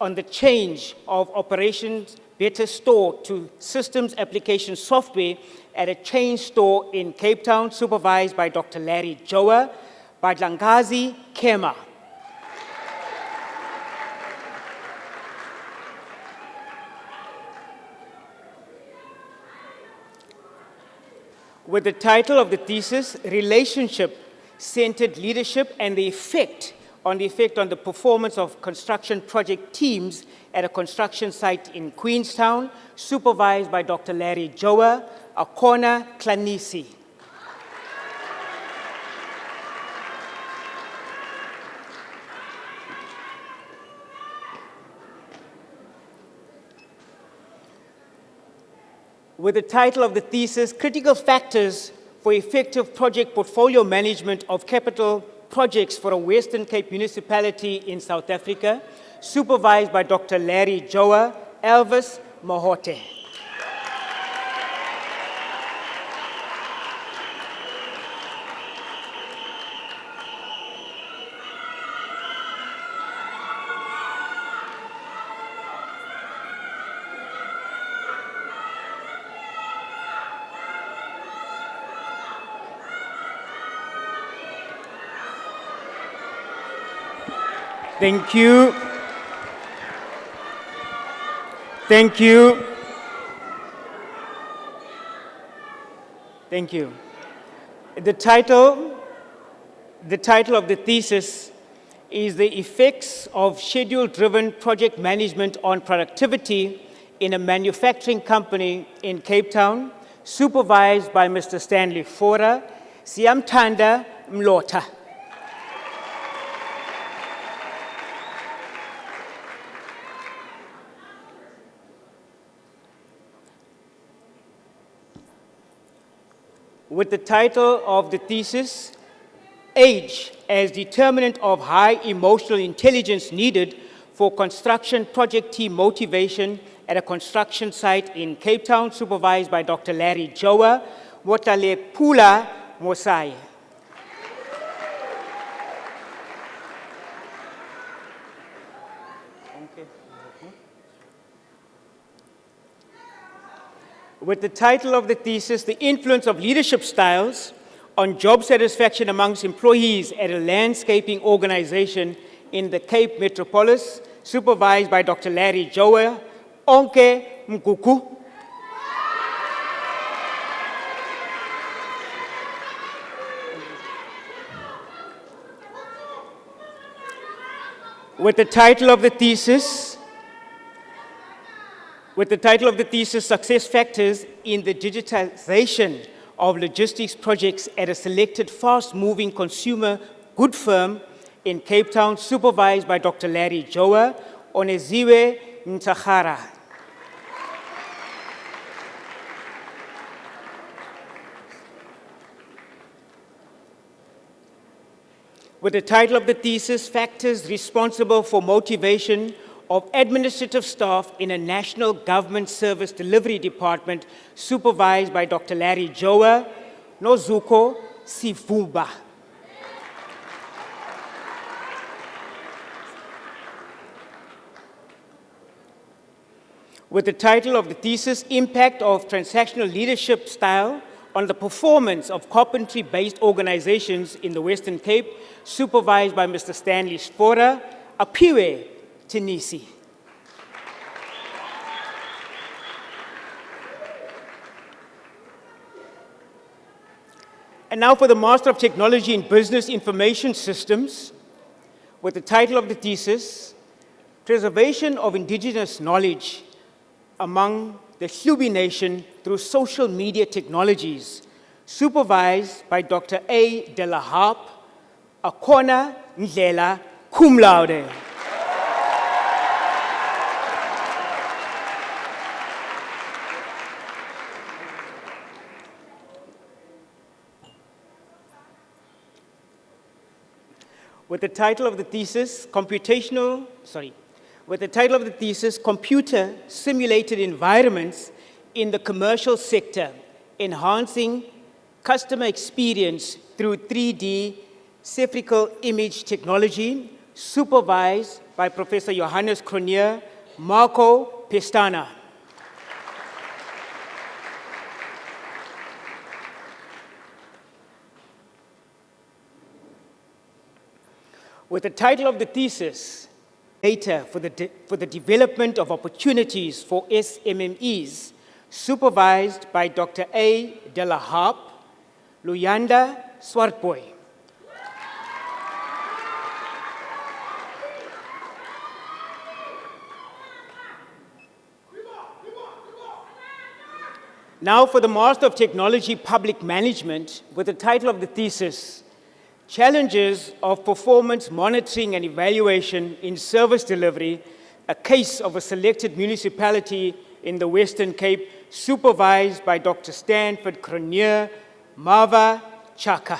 on the Change of Operations Better Store to Systems Application Software at a chain store in Cape Town, supervised by Dr. Larry Joa Badlangazi Kema. With the title of the thesis, Relationship-Centered Leadership and the effect on the performance of construction project teams at a construction site in Queenstown, supervised by Dr. Larry Joa Akona Klanisi. With the title of the thesis, Critical Factors for Effective Project Portfolio Management of Capital Projects for a Western Cape Municipality in South Africa, supervised by Dr. Larry Joa Elvis Mahote. Thank you. Thank you. Thank you. The title of the thesis is The Effects of Schedule-Driven Project Management on Productivity in a Manufacturing Company in Cape Town, supervised by Mr. Stanley Fora, Siyamthanda Mlotha. With the title of the thesis, Age as Determinant of High Emotional Intelligence Needed for Construction Project Team Motivation at a Construction Site in Cape Town, supervised by Dr. Larry Joa Wotalepula Mosai. With the title of the thesis, The Influence of Leadership Styles on Job Satisfaction Amongst Employees at a Landscaping Organization in the Cape Metropolis, supervised by Dr. Larry Joa Onke Mkuku. With the title of the thesis, Success Factors in the Digitization of Logistics Projects at a Selected Fast-Moving Consumer Good Firm in Cape Town, supervised by Dr. Larry Joa Oneziwe Ntahara. With the title of the thesis, Factors Responsible for Motivation of Administrative Staff in a National Government Service Delivery Department, supervised by Dr. Larry Joa Nozuko Sifuba. with the title of the thesis, Impact of Transactional Leadership Style on the Performance of Carpentry-Based Organizations in the Western Cape, supervised by Mr. Stanley Spora, Apiwe Tenisi. And now for the Master of Technology in Business Information Systems, with the title of the thesis, Preservation of Indigenous Knowledge among the Hlubi Nation through Social Media Technologies, supervised by Dr. A. De La Harp, Akona Ndlela, cum laude. With the title of the thesis, Computer Simulated Environments in the Commercial Sector, Enhancing Customer Experience through 3D Cephalic Image Technology, supervised by Professor Johannes Cronje, Marco Pestana. With the title of the thesis, Data for the Development of Opportunities for SMMEs, supervised by Dr. A. De La Harp, Luyanda Swartboy. Now for the Master of Technology Public Management, with the title of the thesis, Challenges of Performance Monitoring and Evaluation in Service Delivery, a case of a selected municipality in the Western Cape, supervised by Dr. Stanford Cronje, Mava Chaka.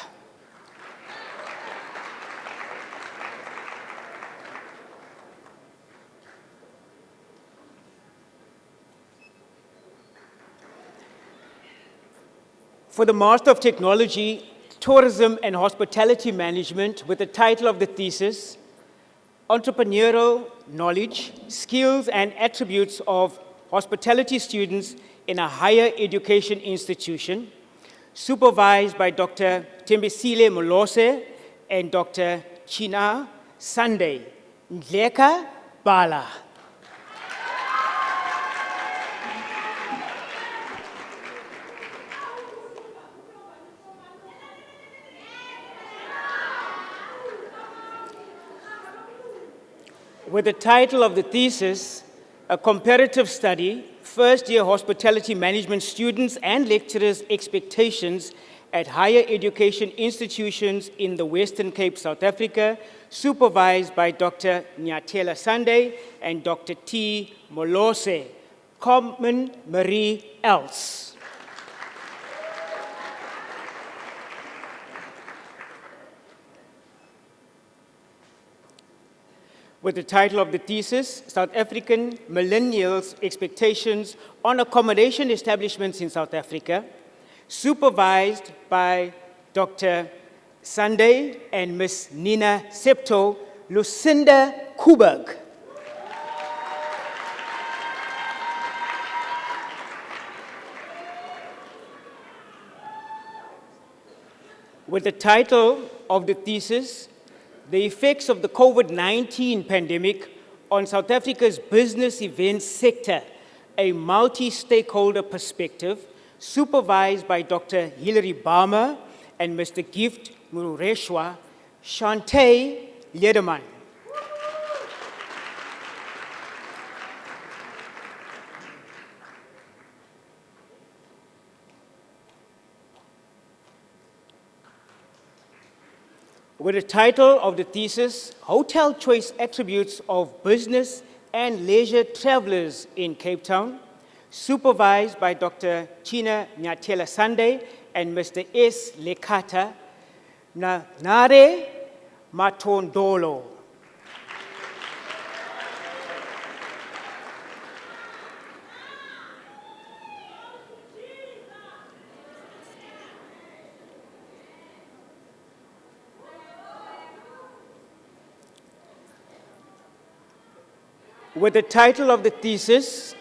For the Master of Technology, Tourism and Hospitality Management, with the title of the thesis, Entrepreneurial Knowledge, Skills and Attributes of Hospitality Students in a Higher Education Institution, supervised by Dr. Tembisile Molose and Dr. China Sunday Ndleka Bala. With the title of the thesis, A Comparative Study, First-Year Hospitality Management Students and Lecturers' Expectations at Higher Education Institutions in the Western Cape, South Africa, supervised by Dr. Nyathela Sunday and Dr. T. Molose, Common Marie Else. With the title of the thesis, South African Millennials' Expectations on Accommodation Establishments in South Africa, supervised by Dr. Sunday and Ms. Nina Septo, Lucinda Kuberg. With the title of the thesis, The Effects of the COVID-19 Pandemic on South Africa's Business Events Sector, a Multi-Stakeholder Perspective, supervised by Dr. Hilary Barmer and Mr. Gift Mureshwa, Shantae Lederman. With the title of the thesis, Hotel Choice Attributes of Business and Leisure Travelers in Cape Town, supervised by Dr. China Nyathela Sunday and Mr. S. Lekata Nare Matondolo. With the title of the thesis,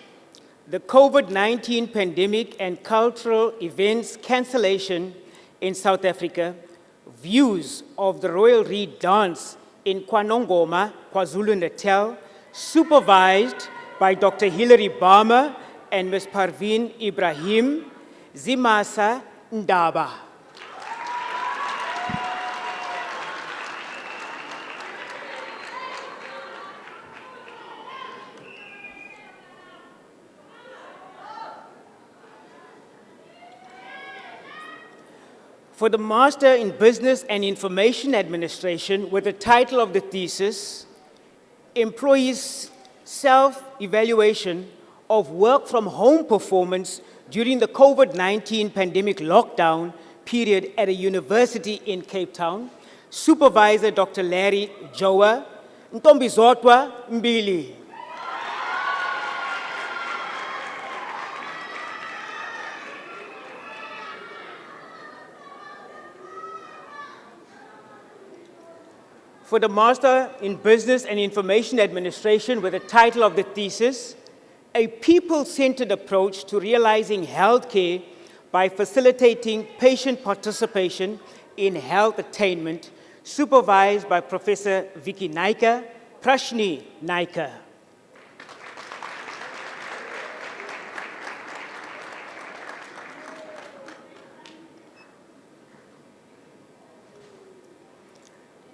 the COVID-19 pandemic and cultural events cancellation in South Africa, views of the Royal Reed dance in KwaNongoma, KwaZulu-Natal, supervised by Dr. Hilary Barmer and Ms. Parveen Ibrahim, Zimasa Ndaba. For the Master in Business and Information Administration with the title of the thesis, Employees' Self-Evaluation of Work from Home Performance during the COVID-19 pandemic lockdown period at a university in Cape Town, Supervisor Dr. Larry Joa, Ntombizotwa Mbili. For the Master in Business and Information Administration with the title of the thesis, A People-Centered Approach to Realizing Healthcare by Facilitating Patient Participation in Health Attainment, supervised by Professor Vicky Naika, Prashni Naika.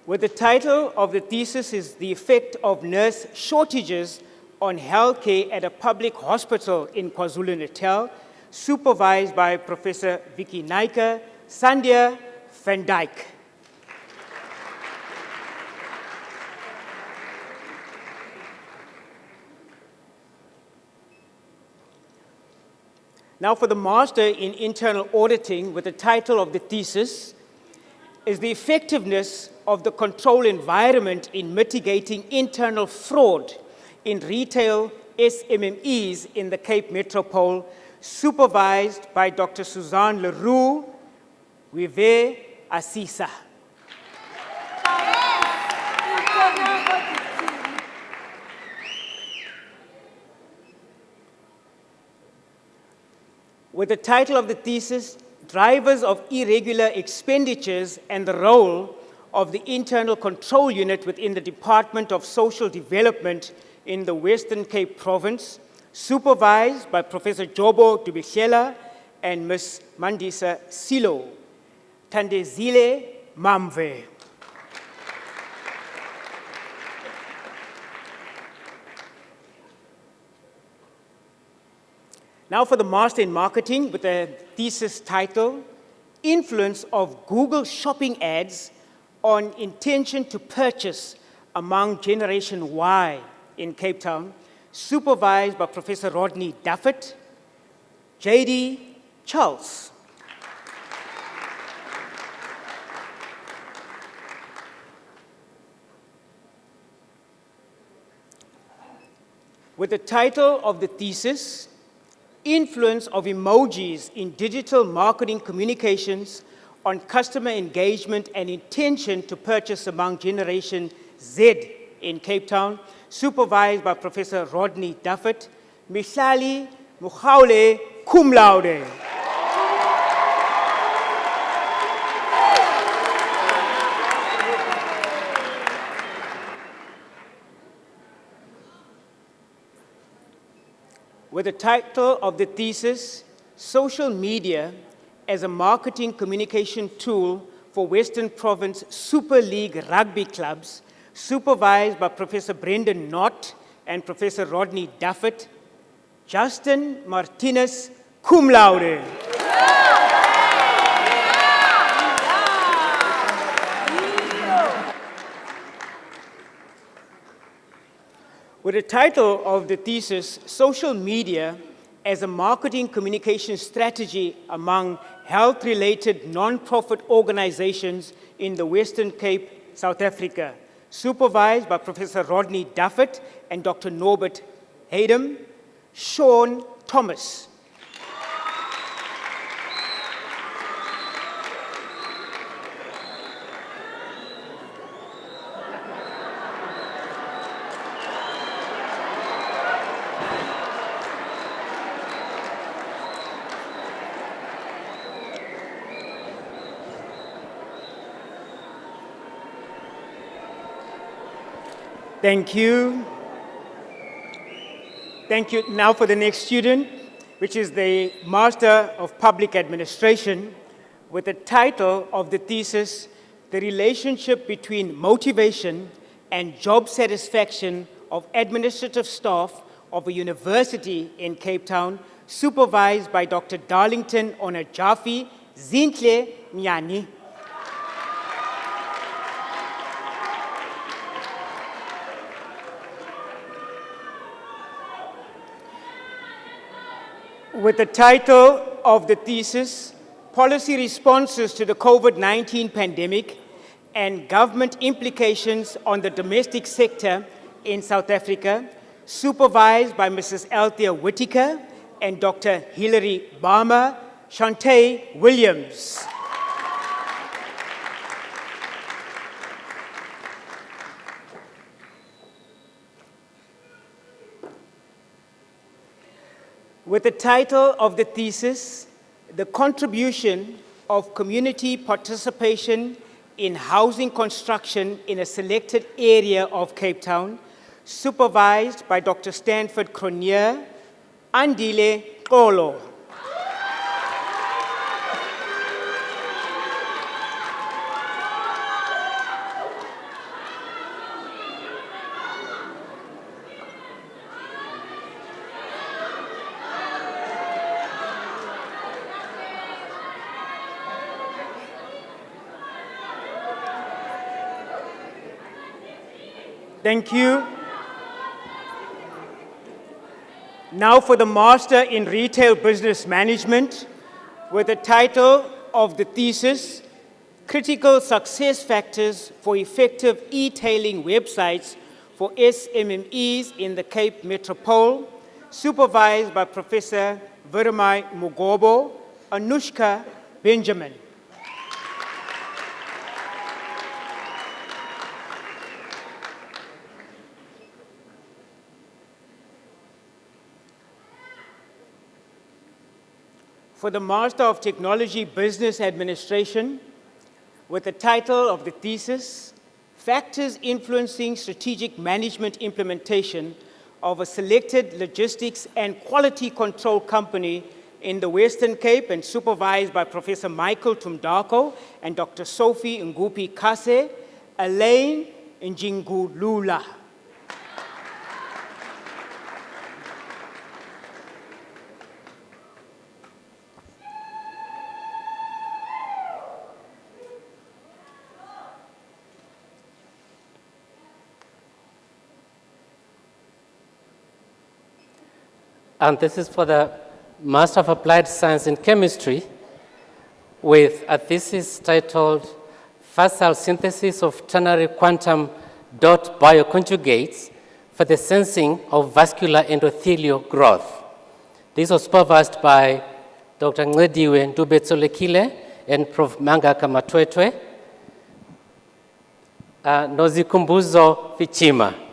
With the title of the thesis is The Effect of Nurse Shortages on Healthcare at a Public Hospital in KwaZulu-Natal, supervised by Professor Vicky Naika, Sandhya van Dyk. Now for the Master in Internal Auditing with the title of the thesis is The Effectiveness of the Control Environment in Mitigating Internal Fraud in Retail SMMEs in the Cape Metropole, supervised by Dr. Suzanne Leroux, Wive Asisa. With the title of the thesis, Drivers of Irregular Expenditures and the Role of the Internal Control Unit within the Department of Social Development in the Western Cape Province, supervised by Professor Jobo Dubishela and Ms. Mandisa Silo. Tandezile Mamve. Now for the Master in Marketing with the thesis title, Influence of Google Shopping Ads on Intention to Purchase among Generation Y in Cape Town, supervised by Professor Rodney Duffett, J.D. Charles. With the title of the thesis, Influence of Emojis in Digital Marketing Communications on Customer Engagement and Intention to Purchase among Generation Z in Cape Town, supervised by Professor Rodney Duffett, Mihlali Mukhaule, cum laude. With the title of the thesis, Social Media as a Marketing Communication Tool for Western Province Super League Rugby Clubs, supervised by Professor Brendan Knott and Professor Rodney Duffett, Justin Martinez, cum laude. With the title of the thesis, Social Media as a Marketing Communication Strategy Among Health-Related Non-Profit Organizations in the Western Cape, South Africa, supervised by Professor Rodney Duffett and Dr. Norbert Haydem, Sean Thomas. Thank you. Thank you. Now for the next student, which is the Master of Public Administration, with the title of the thesis, The Relationship Between Motivation and Job Satisfaction of Administrative Staff of a University in Cape Town, supervised by Dr. Darlington Onajafi Zintle Nyani. With the title of the thesis, Policy Responses to the COVID-19 Pandemic and Government Implications on the Domestic Sector in South Africa, supervised by Mrs. Althea Whittaker and Dr. Hilary Barmer, Shantae Williams. With the title of the thesis, The Contribution of Community Participation in Housing Construction in a Selected Area of Cape Town, supervised by Dr. Stanford Cronier, Andile Kolo. Thank you. Now for the Master in Retail Business Management, with the title of the thesis, Critical Success Factors for Effective E-tailing Websites for SMMEs in the Cape Metropole, supervised by Professor Viramai Mugobo, Anushka Benjamin. For the Master of Technology Business Administration, with the title of the thesis, Factors Influencing Strategic Management Implementation of a Selected Logistics and Quality Control Company in the Western Cape, and supervised by Professor Michael Tumdako and Dr. Sophie Ngupi Kase, Elaine Njingulula. And this is for the Master of Applied Science in Chemistry with a thesis titled Facile Synthesis of Ternary Quantum Dot Bioconjugates for the Sensing of Vascular Endothelial Growth. This was supervised by Dr. Ngediwe Ndubetsolekile and Prof. Manga Kamatwetwe, Nozikumbuzo Fichima.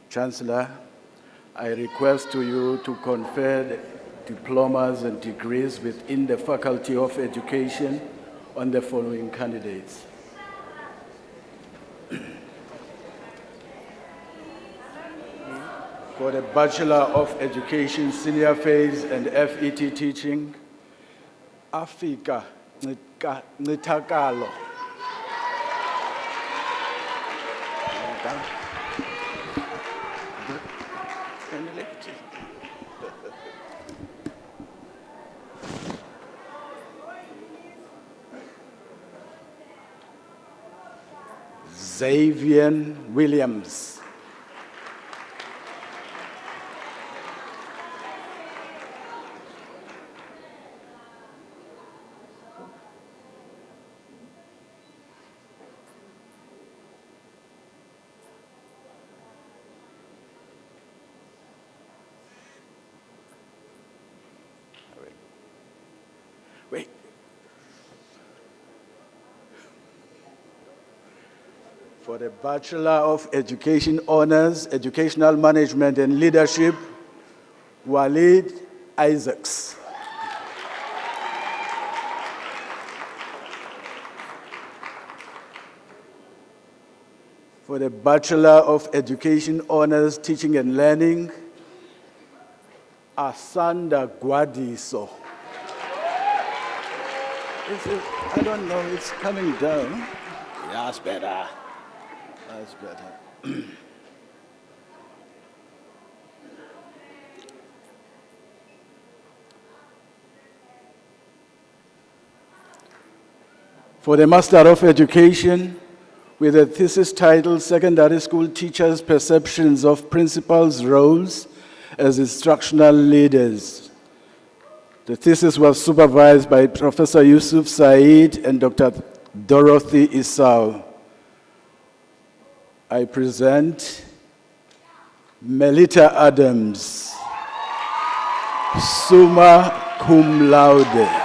Chancellor, I request to you to confer diplomas and degrees within the Faculty of Education on the following candidates. For the Bachelor of Education, Senior Phase and FET Teaching, Afika Nitakalo. Xavier Williams. Wait. For the Bachelor of Education Honors, Educational Management and Leadership, Walid Isaacs. For the Bachelor of Education Honors, Teaching and Learning, Asanda Guadiso. I don't know, it's coming down. Yeah, that's better. That's better. For the Master of Education, with a thesis titled Secondary School Teachers' Perceptions of Principals' Roles as Instructional Leaders. The thesis was supervised by Professor Yusuf Said and Dr. Dorothy Isau. I present Melita Adams, summa cum laude.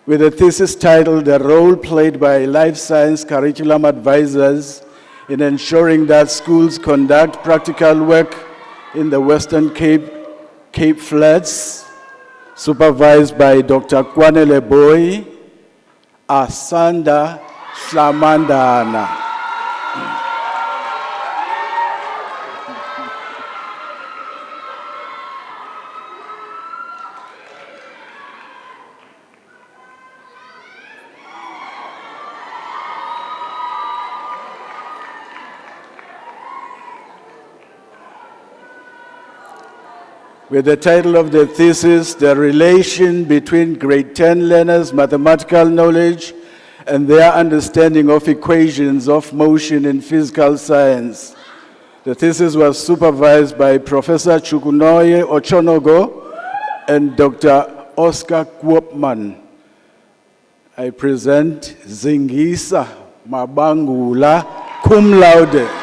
With a thesis titled The Role Played by Life Science Curriculum Advisors in Ensuring that Schools Conduct Practical Work in the Western Cape Flats, supervised by Dr. Kwanele Boy, Asanda Shlamandana. With the title of the thesis, The Relation Between Grade 10 Learners' Mathematical Knowledge and Their Understanding of Equations of Motion in Physical Science. The thesis was supervised by Professor Chukunoye Ochonogo and Dr. Oscar Kwopman. I present Zingisa Mabangula, cum laude.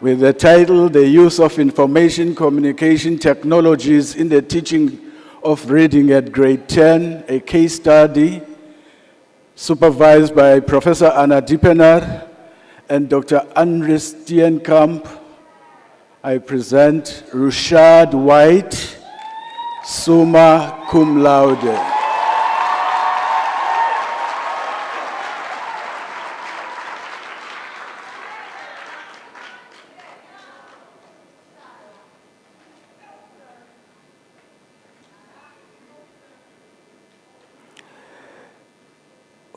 With the title, The Use of Information Communication Technologies in the Teaching of Reading at Grade 10, a case study, supervised by Professor Anna Diepener and Dr. Andres Steenkamp. I present Rushad White, summa cum laude.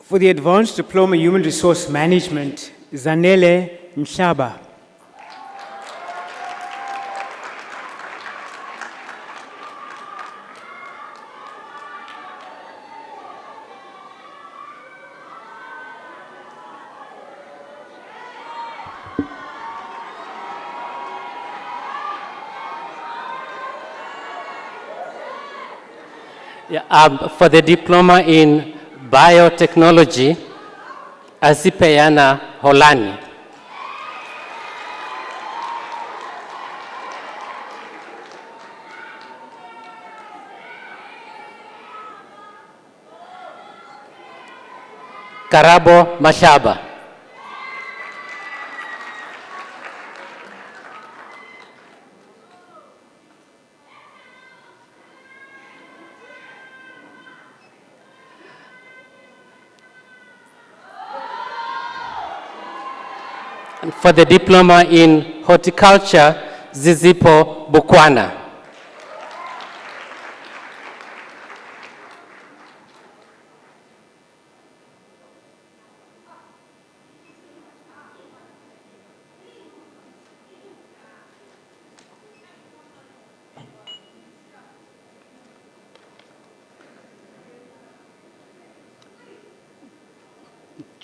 For the Advanced Diploma Human Resource Management, Zanele Mshaba. Yeah, for the diploma in biotechnology, Azipeyana Holani. Karabo Mashaba. And for the diploma in horticulture, Zizipo Bukwana.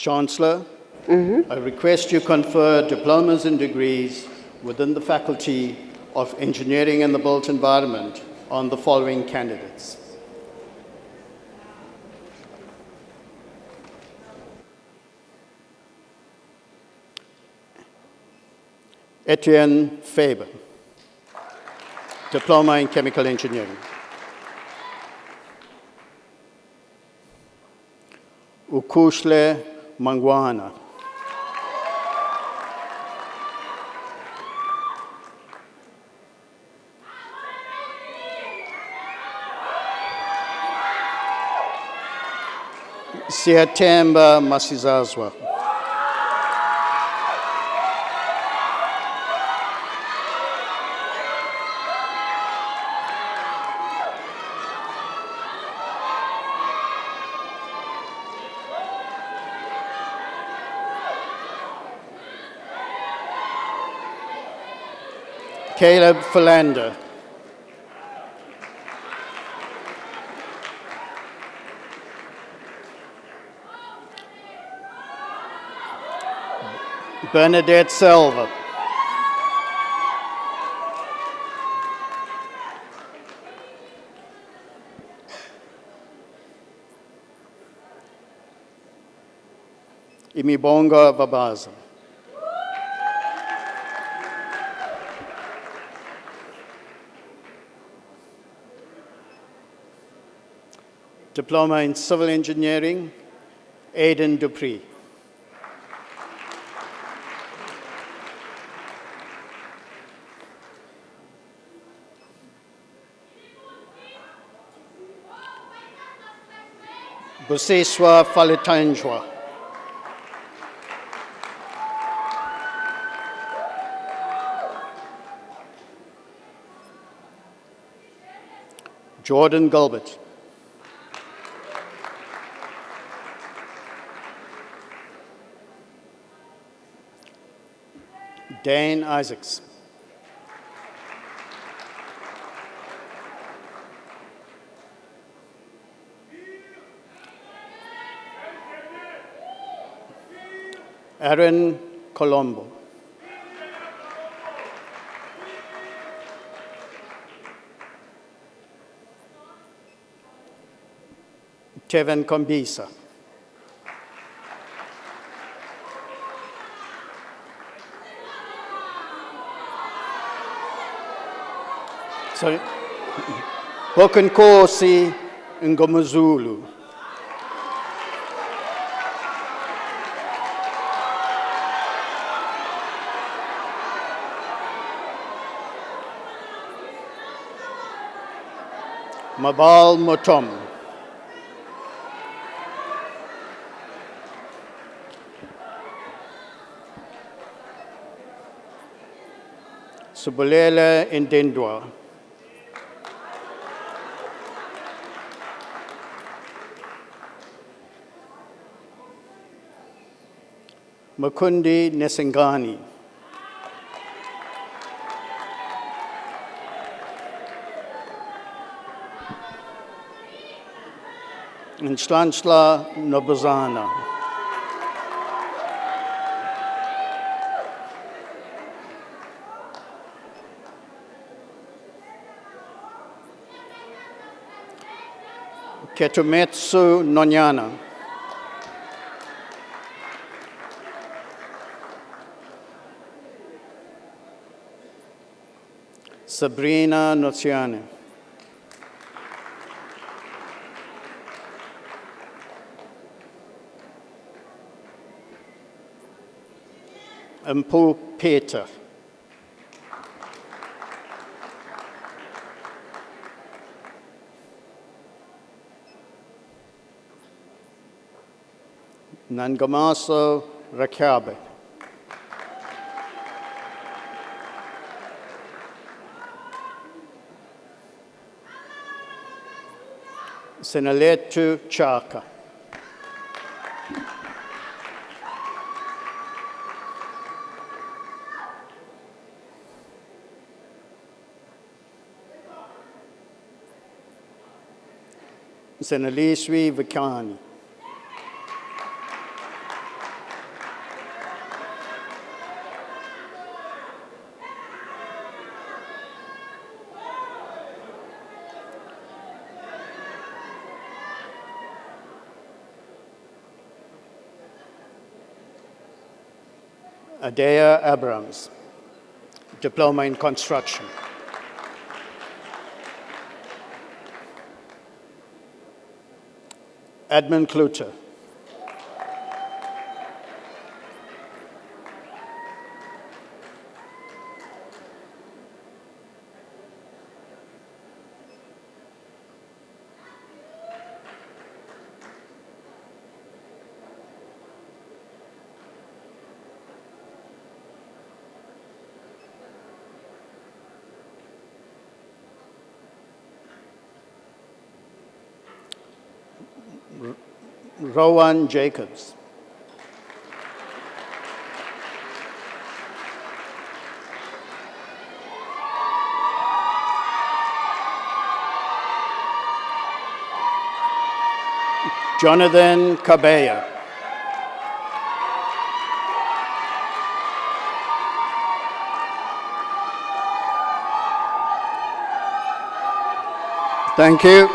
Chancellor, I request you confer diplomas and degrees within the Faculty of Engineering and the Built Environment on the following candidates. Etienne Faber, Diploma in Chemical Engineering. Ukushle Mangwana, Siatemba Masizazwa, Caleb Philander, Bernadette Silva, Imibonga Babaza, Diploma in Civil Engineering, Aidan Dupree. Buseswa Falitanjwa, Jordan Gilbert, Dane Isaacs, Aaron Colombo, Tevin Kombisa, sorry, Bokenkosi Ngomazulu, Mabal Motom, Subulela Indendwa, Makundi Nesengani, Nslansla Nobuzana, Ketumetsu Nonyana, Sabrina Noziane, Mpu Peter, Nangamaso Rakabe, Senaletu Chaka, Senaliswi Vikani, Adea Abrams, Diploma in Construction. Edmund Kluter. Rowan Jacobs. Jonathan Cabella. Thank you.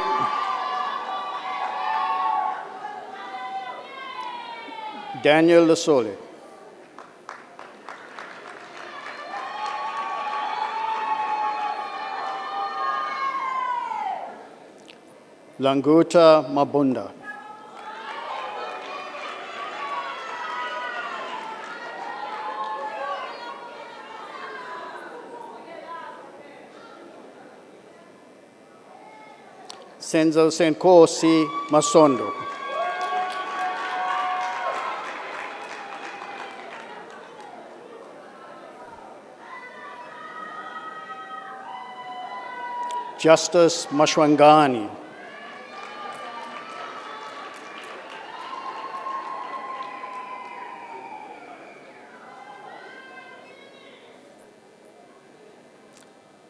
Daniel Lasole. Languta Mabunda. Senzo Senkosi Masondo. Justice Mashwangani.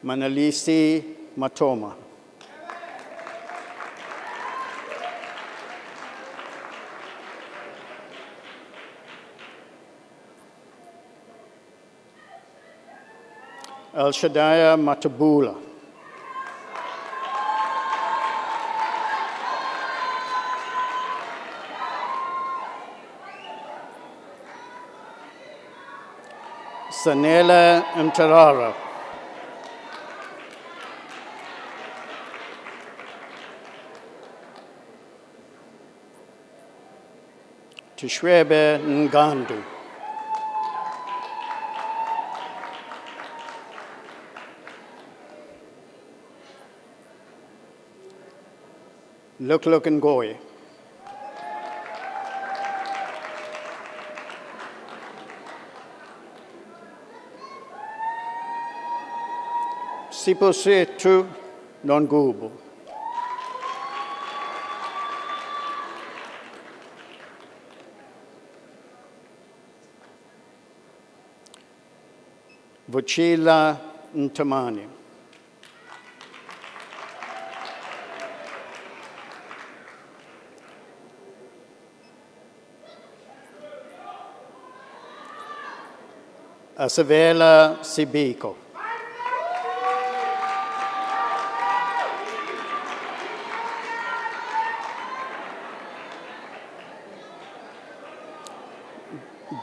Manalisi Matoma. El Shaddai Matabula. Sanela Mtarara. Tishwebe Ngandu. Look and Goy. Siposetu Nongubu. Vuchila Ntamani. Asavela Sibiko.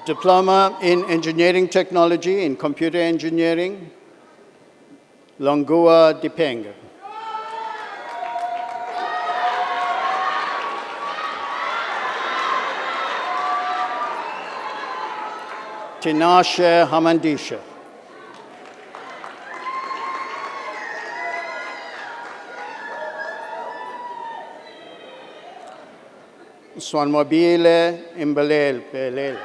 Diploma in Engineering Technology in Computer Engineering, Longua Dipenga. Tinashe Hamandisha. Swanmobile Imbelel Pelele.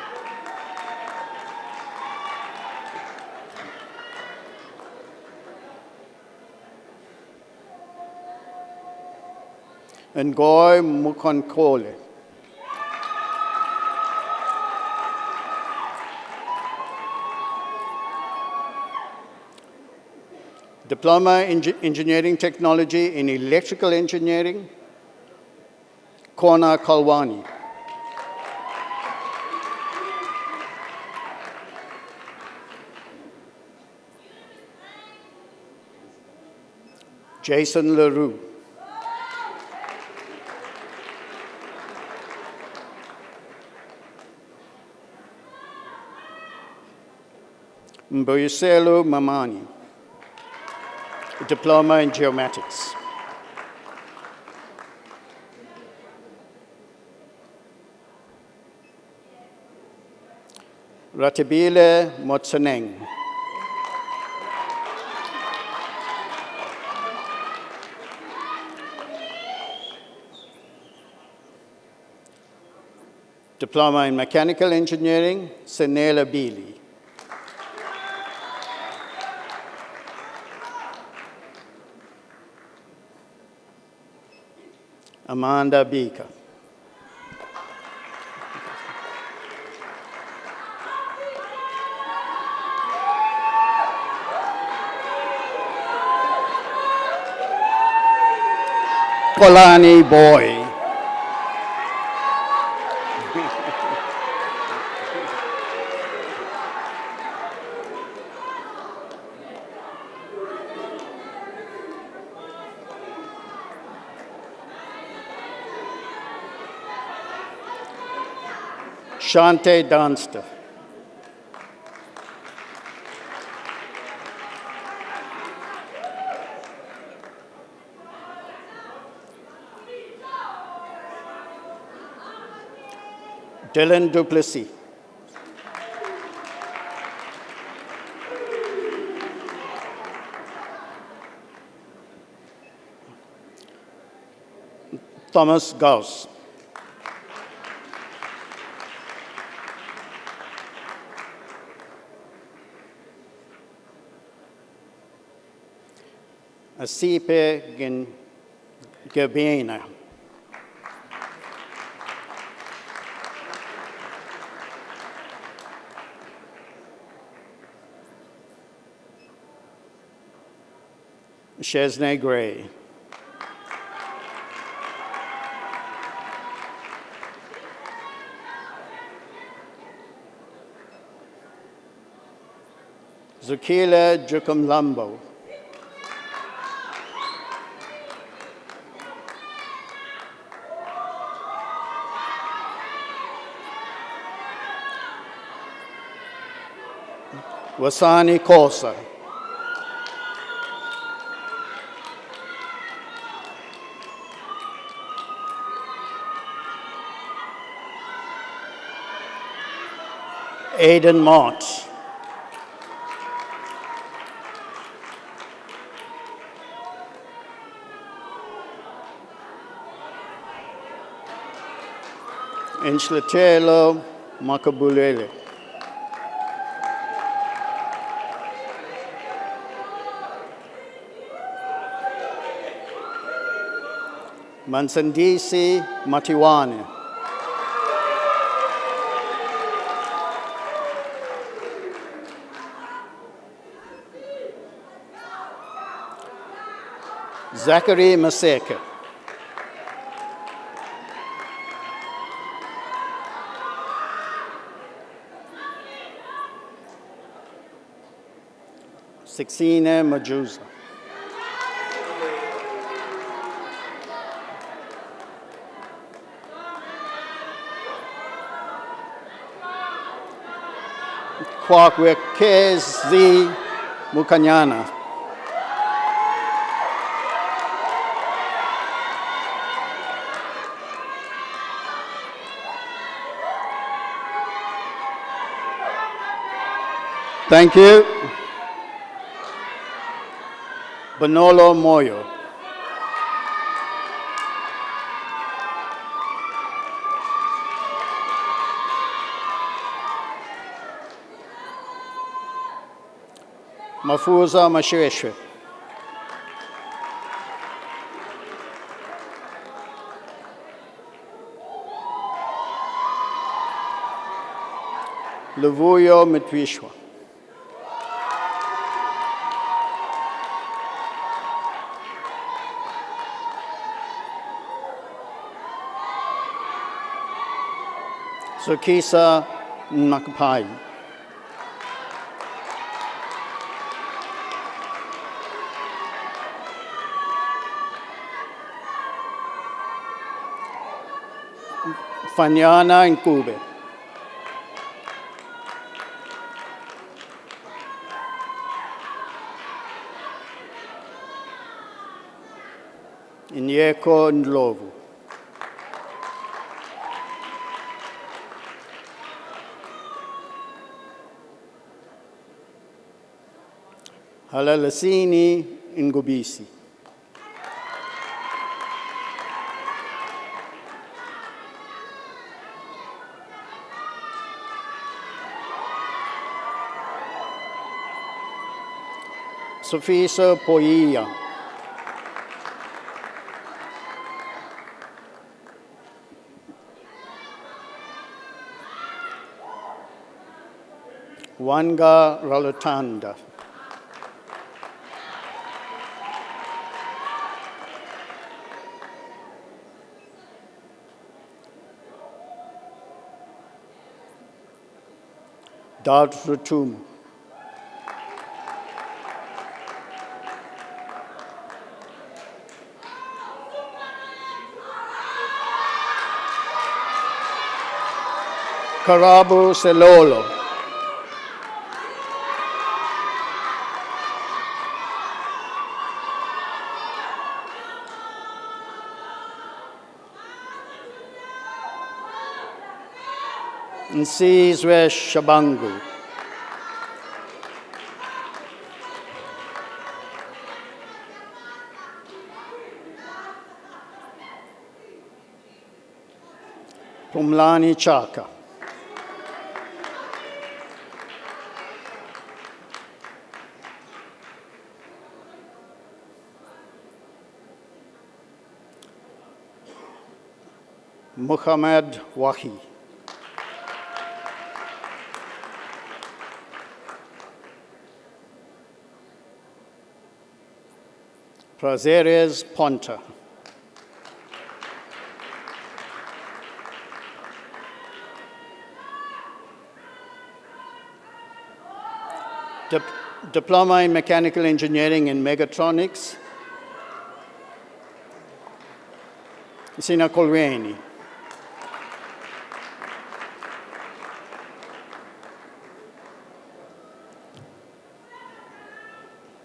Ngoy Mukonkole. Diploma in Engineering Technology in Electrical Engineering, Kona Kalwani. Jason LaRue. Mbuyiselo Mamani, Diploma in Geomatics. Ratibile Motsaneng, Diploma in Mechanical Engineering, Senela Bili. Amanda Beaker. Kolani Boy. Shante Dunster. Dylan Duplessis. Thomas Gauss. Asipe Gabina. Chesney Gray. Zukila Jukumlambo. Wasani Kosa. Aidan Mott. Enchlatelo Makabulele. Mansandisi Matiwane. Zachary Maseka. Sixina Majusa. Kwakwekezi Mukanyana. Thank you. Bonolo Moyo. Mafuza Mashweshwe. Luvuyo Mitwishwa. Sukisa Nakapai. Fanyana Nkube. Inyeko Ndlovu. Halalasini Ngubisi. Sofisa Poia. Wanga Ralutanda. Dart Rutum. Karabu Selolo. Nsizwe Shabangu. Pumlani Chaka. Muhammad Wahi. Prazeres Ponta. Diploma in Mechanical Engineering and Mechatronics. Sina Kolweni.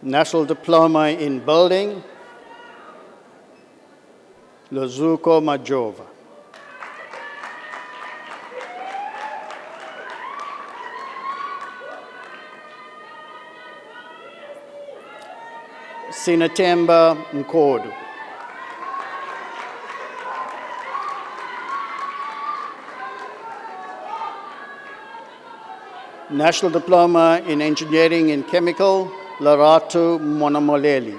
National Diploma in Building, Lozuko Majova. Sinatemba Nkodu. National Diploma in Engineering and Chemical, Laratu Monamoleli.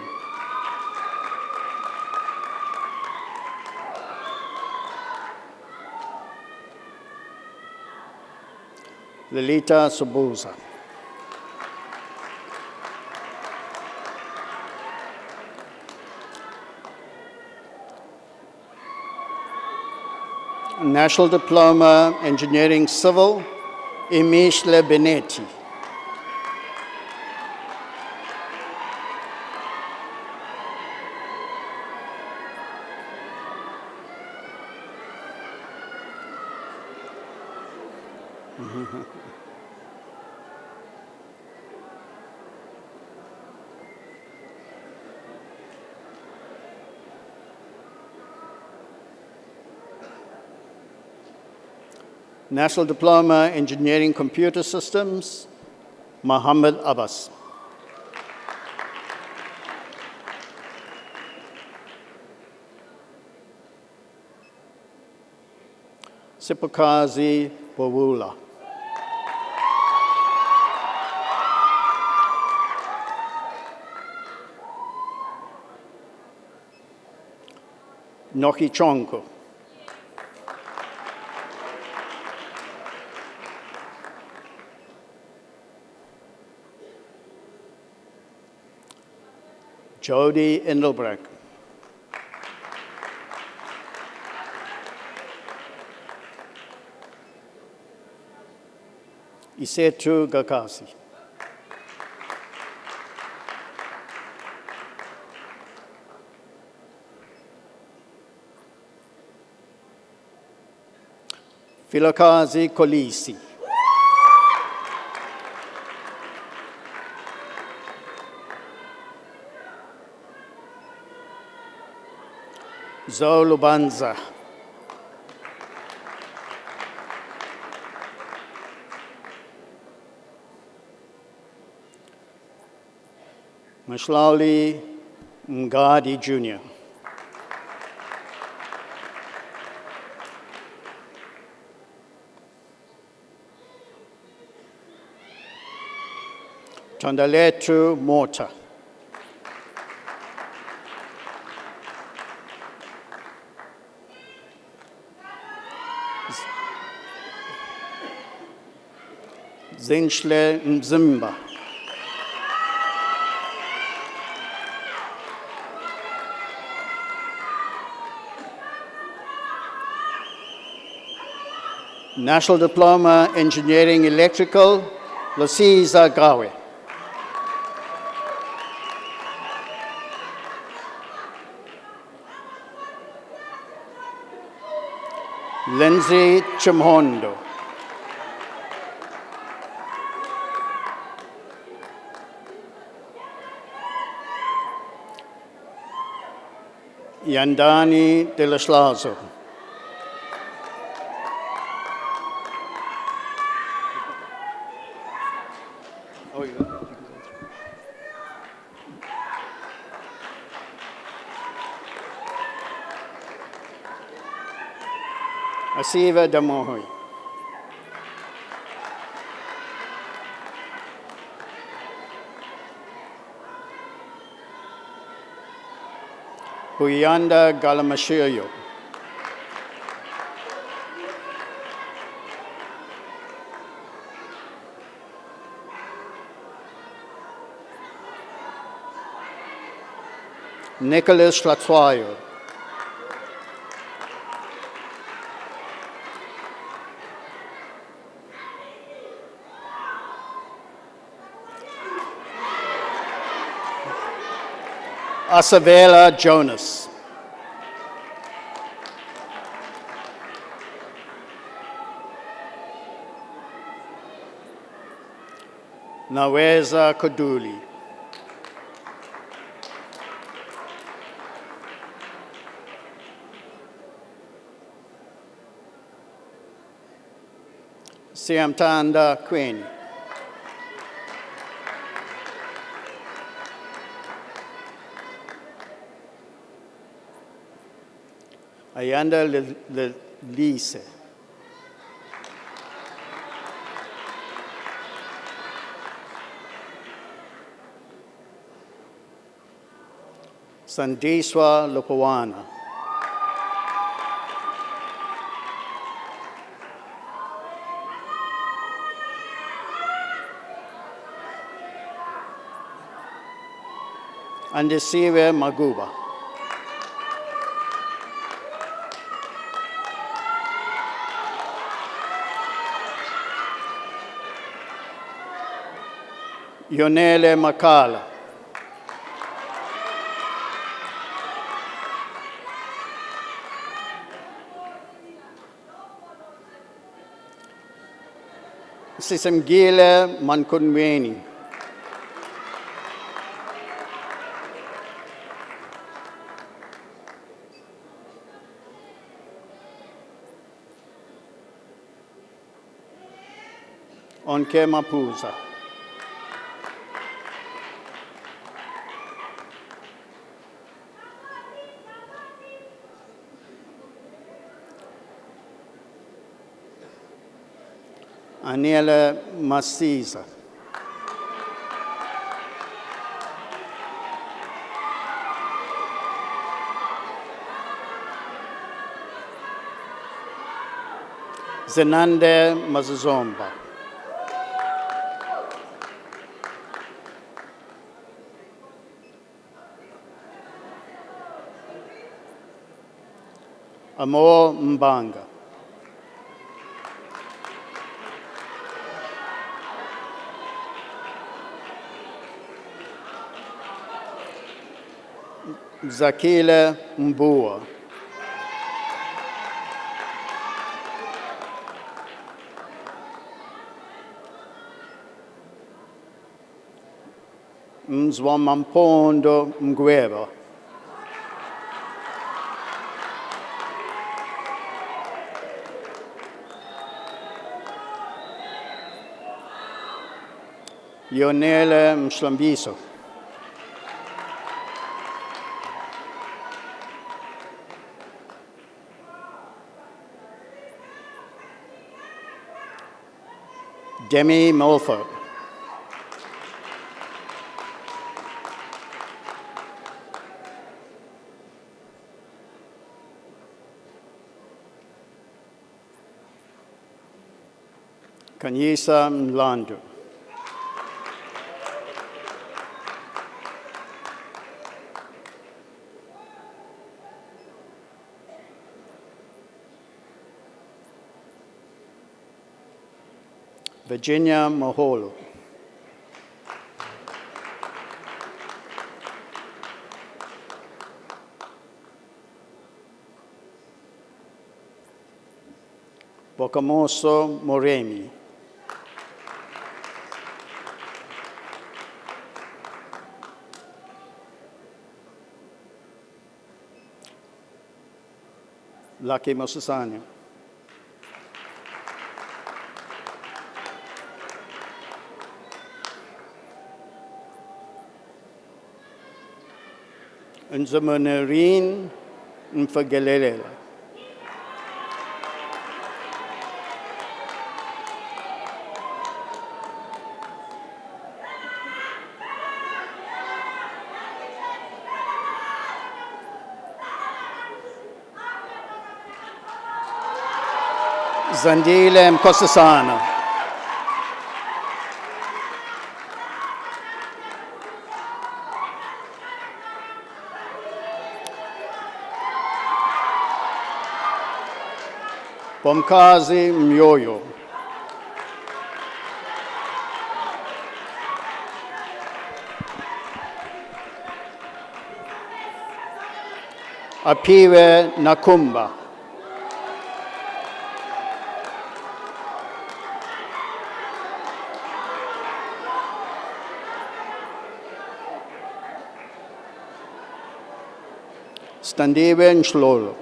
Lilita Subuza. National Diploma Engineering Civil, Emishle Benetti. National Diploma Engineering Computer Systems, Muhammad Abbas. Sipukazi Bawula. Noki Chonko. Jody Endelbrecht. Isetu Gakasi. Filokazi Kolisi. Zolubanza. Mashlauli Mgadi Jr. Tondaletu Mota. Zinshle Nzimba. National Diploma Engineering Electrical, Losiza Gawe. Lindsay Chimhondo. Yandani de la Schlazo. Asiva Damohoy. Huyanda Galamashiyo. Nicholas Schlatwayo. Asavela Jonas. Naweza Koduli. Siamtanda Queen. Ayanda Lise. Sandiswa Lopawana. Andesiwe Maguba. Yonele Makala. Sisemgile Mankunweni. Onke Mapuza. Aniela Masiza. Zenande Mazazomba. Amor Mbanga. Zakila Mbua. Mzwamampondo Mgweba. Yonele Mslambiso. Demi Mulford. Kanyisa Mlandu. Virginia Maholo. Bokamoso Moremi. Lucky Mosasani. Nzamanerin Mfagelelela. Zandile Mkosasana. Bomkazi Myoyo. Apiwe Nakumba. Standiwe Nhlolo.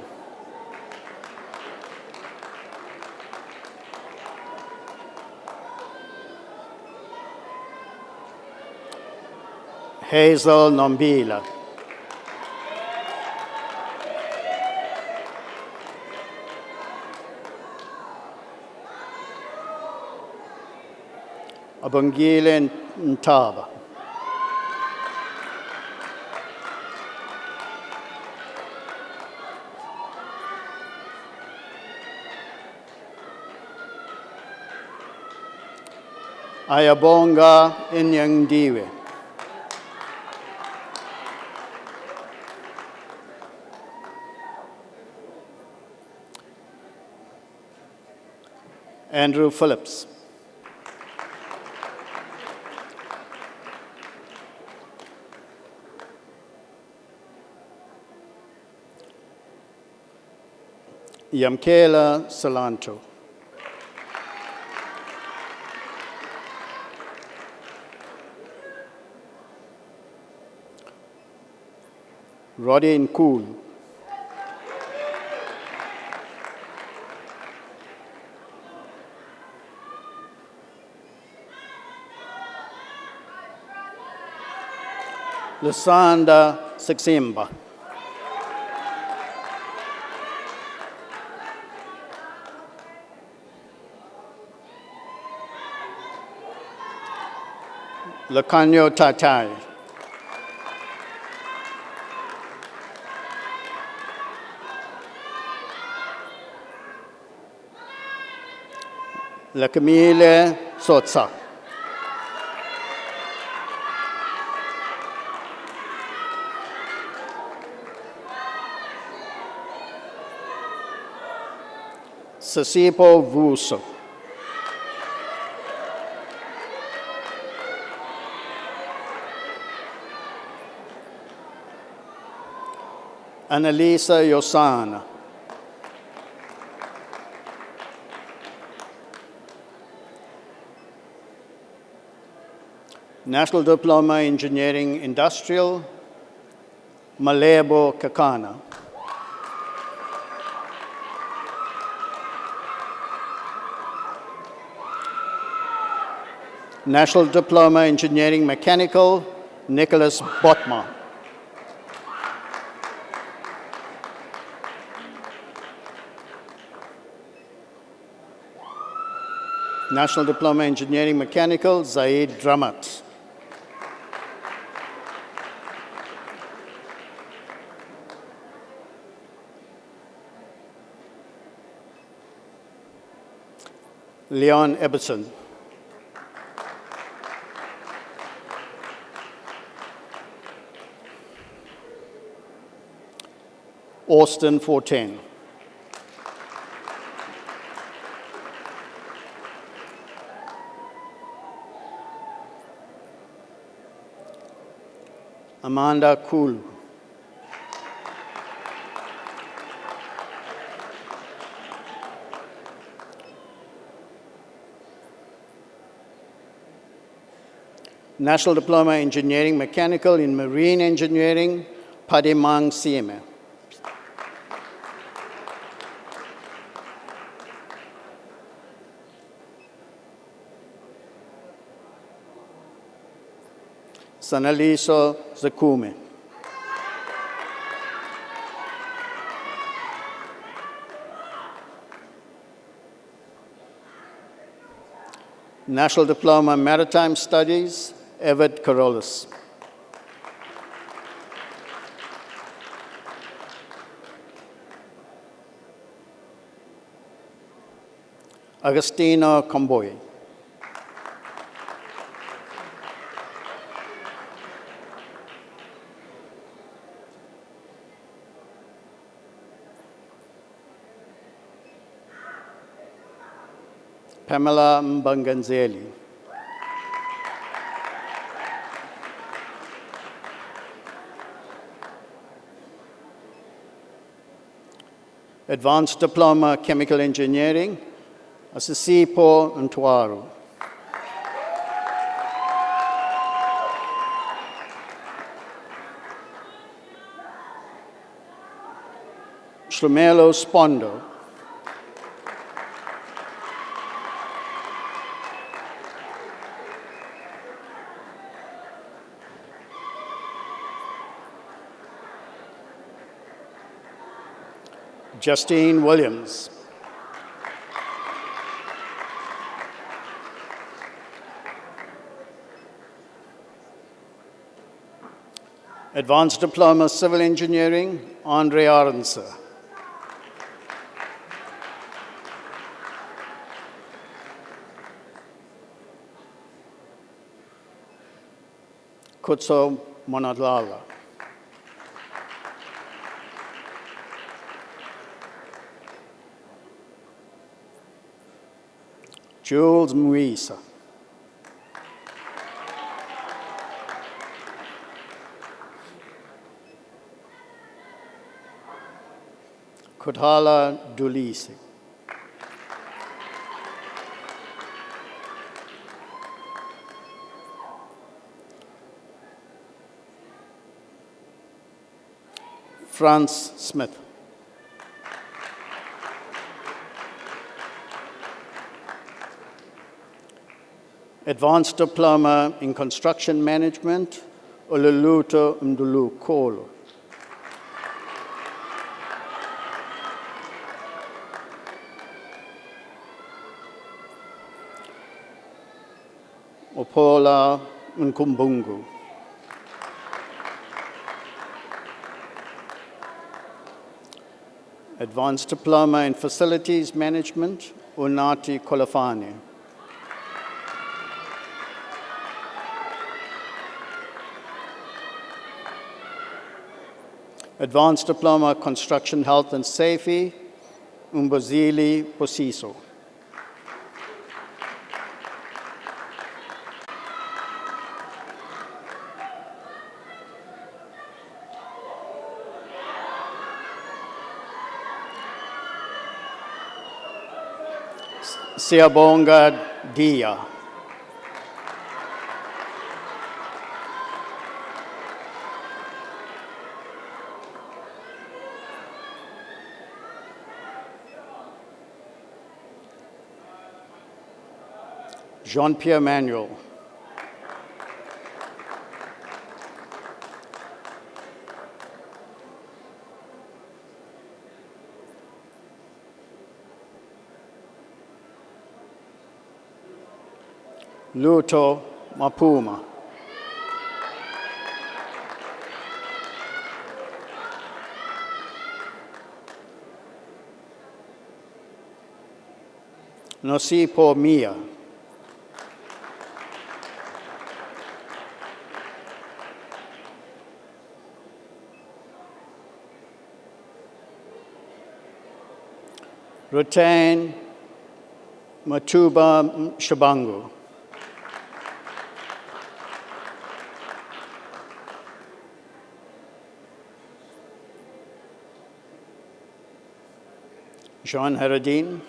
Hazel Nombila. Abangile Ntaba. Ayabonga Inyangdiwe. Andrew Phillips. Yamkela Salanto. Roddy Nkulu. Lusanda Saximba. Lakanyo Tatai. Lakamile Sotsa. Sasipo Vuso. Annalisa Yosana. National Diploma Engineering Industrial, Malebo Kakana. National Diploma Engineering Mechanical, Nicholas Botma. National Diploma Engineering Mechanical, Zaid Dramat. Leon Eberson. Austin Fortin. Amanda Kulu. National Diploma Engineering Mechanical in Marine Engineering, Padimang Sieme. Sanaliso Zakume. National Diploma Maritime Studies, Everett Carolus. Agostino Comboy. Pamela Mbanganzeli. Advanced Diploma Chemical Engineering, Asisipo Ntwaru. Shlumelo Spondo. Justine Williams. Advanced Diploma Civil Engineering, Andre Aronsa. Kutso Monadlala. Jules Muisa. Kuthala Dulisi. Franz Smith. Advanced Diploma in Construction Management, Oluluto Mdulu Kolo. Opola Nkumbungu. Advanced Diploma in Facilities Management, Unati Kolafani. Advanced Diploma Construction Health and Safety, Umbozili Posiso. Siabonga Dia. Jean-Pierre Manuel. Luto Mapuma. Nosipo Mia. Rutan Matuba Shabangu. Jean Haradine.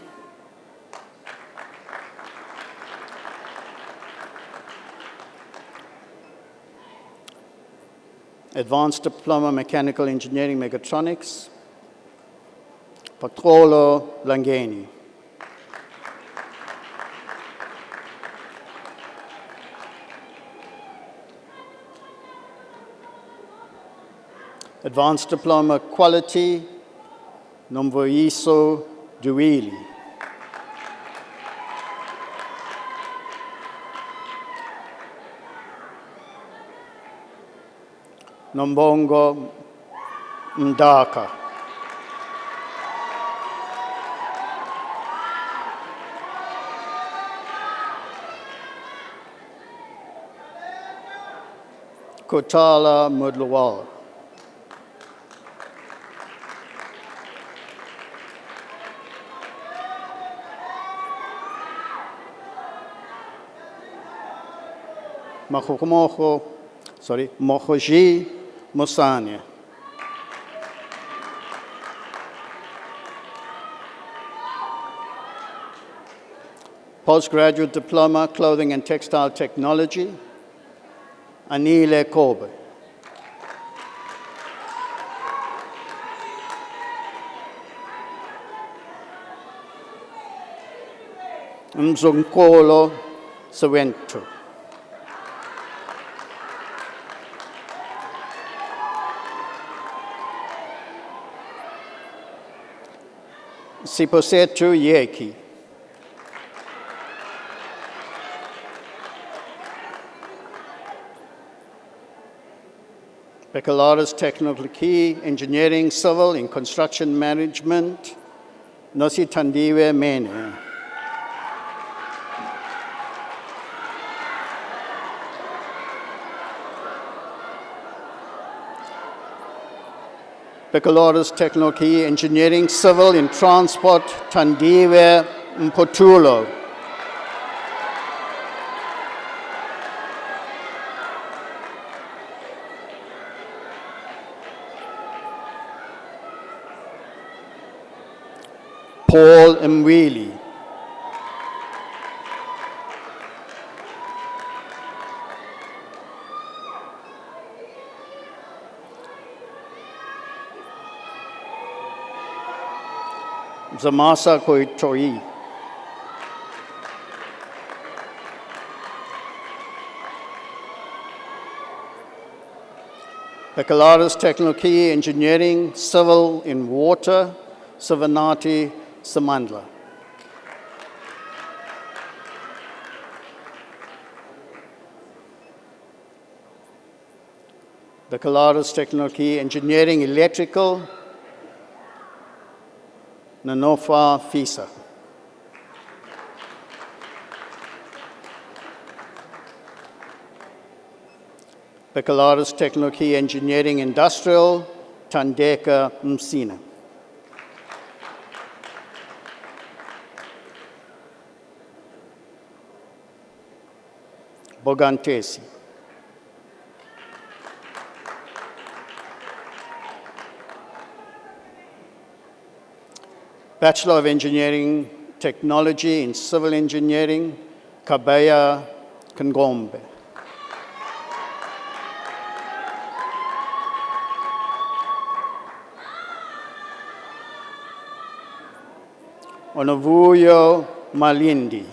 Advanced Diploma Mechanical Engineering Mechatronics, Patrolo Langeni. Advanced Diploma Quality, Nomvoiso Duili. Nombongo Mdaka. Kotala Mudlawal. Mohoji Musanya. Postgraduate Diploma, Clothing and Textile Technology, Anile Kobe. Mzongkolo Sawento. Siposetu Yeki. Baccalaureate Technology, Engineering, Civil and Construction Management, Nosi Tandiwe Mene. Baccalaureate Technology, Engineering, Civil and Transport, Tandiwe Mpotulo. Paul Mwili. Zamasa Koitoi. Baccalaureate Technology, Engineering, Civil in Water, Savanati Samandla. Baccalaureate Technology, Engineering, Electrical, Nanofa Fisa. Baccalaureate Technology, Engineering, Industrial, Tandeka Msina. Bogantesi. Bachelor of Engineering Technology in Civil Engineering, Kabaya Kangombe. Onovuyo Malindi.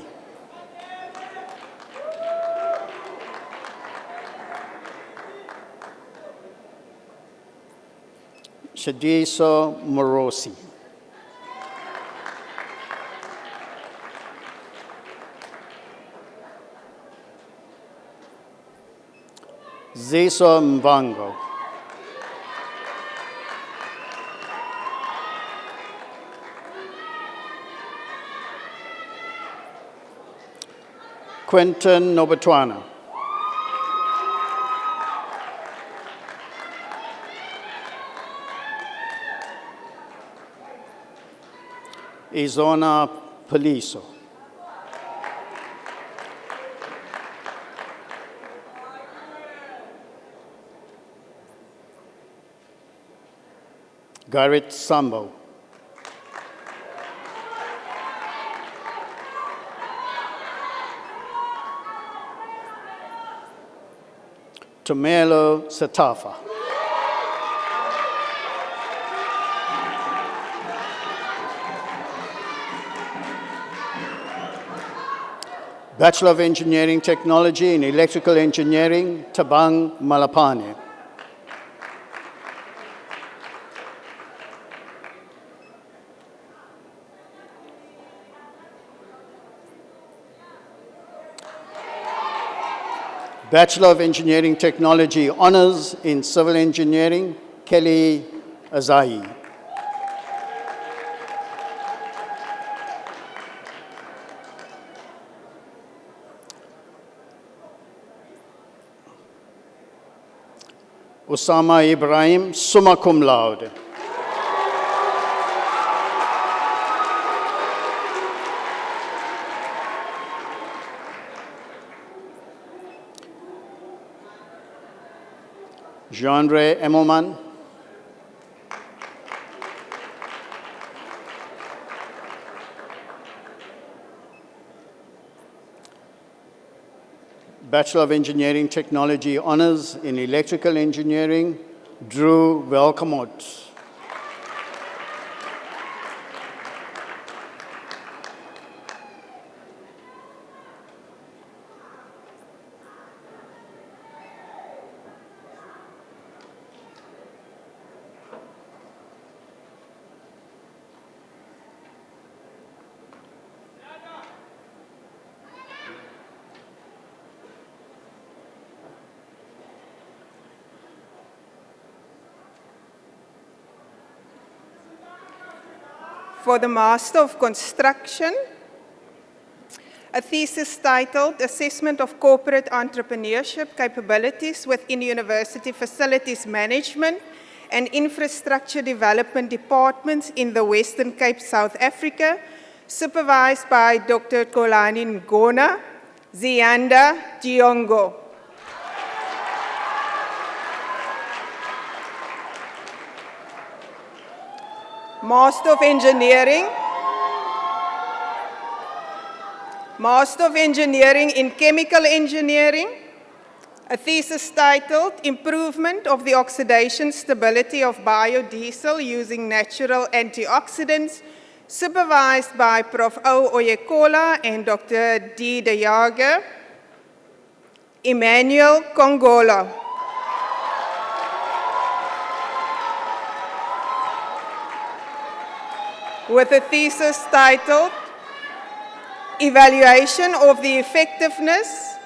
Shadiso Morosi. Ziso Mvango. Quentin Nobatwana. Izona Poliso. Garrett Sambo. Tomelo Satafa. Bachelor of Engineering Technology in Electrical Engineering, Tabang Malapane. Bachelor of Engineering Technology Honours in Civil Engineering, Kelly Azai. Osama Ibrahim, summa cum laude. Jean-Ray Emmelman. Bachelor of Engineering Technology Honours in Electrical Engineering, Drew Welcomot. For the Master of Construction, a thesis titled Assessment of Corporate Entrepreneurship Capabilities within University Facilities Management and Infrastructure Development Departments in the Western Cape, South Africa, supervised by Dr. Kolani Ngona, Zianda Diongo. Master of Engineering in Chemical Engineering, a thesis titled Improvement of the Oxidation Stability of Biodiesel Using Natural Antioxidants, supervised by Prof. O. Oyekola and Dr. D. De Jager. Emmanuel Kongola. With a thesis titled Evaluation of the Effectiveness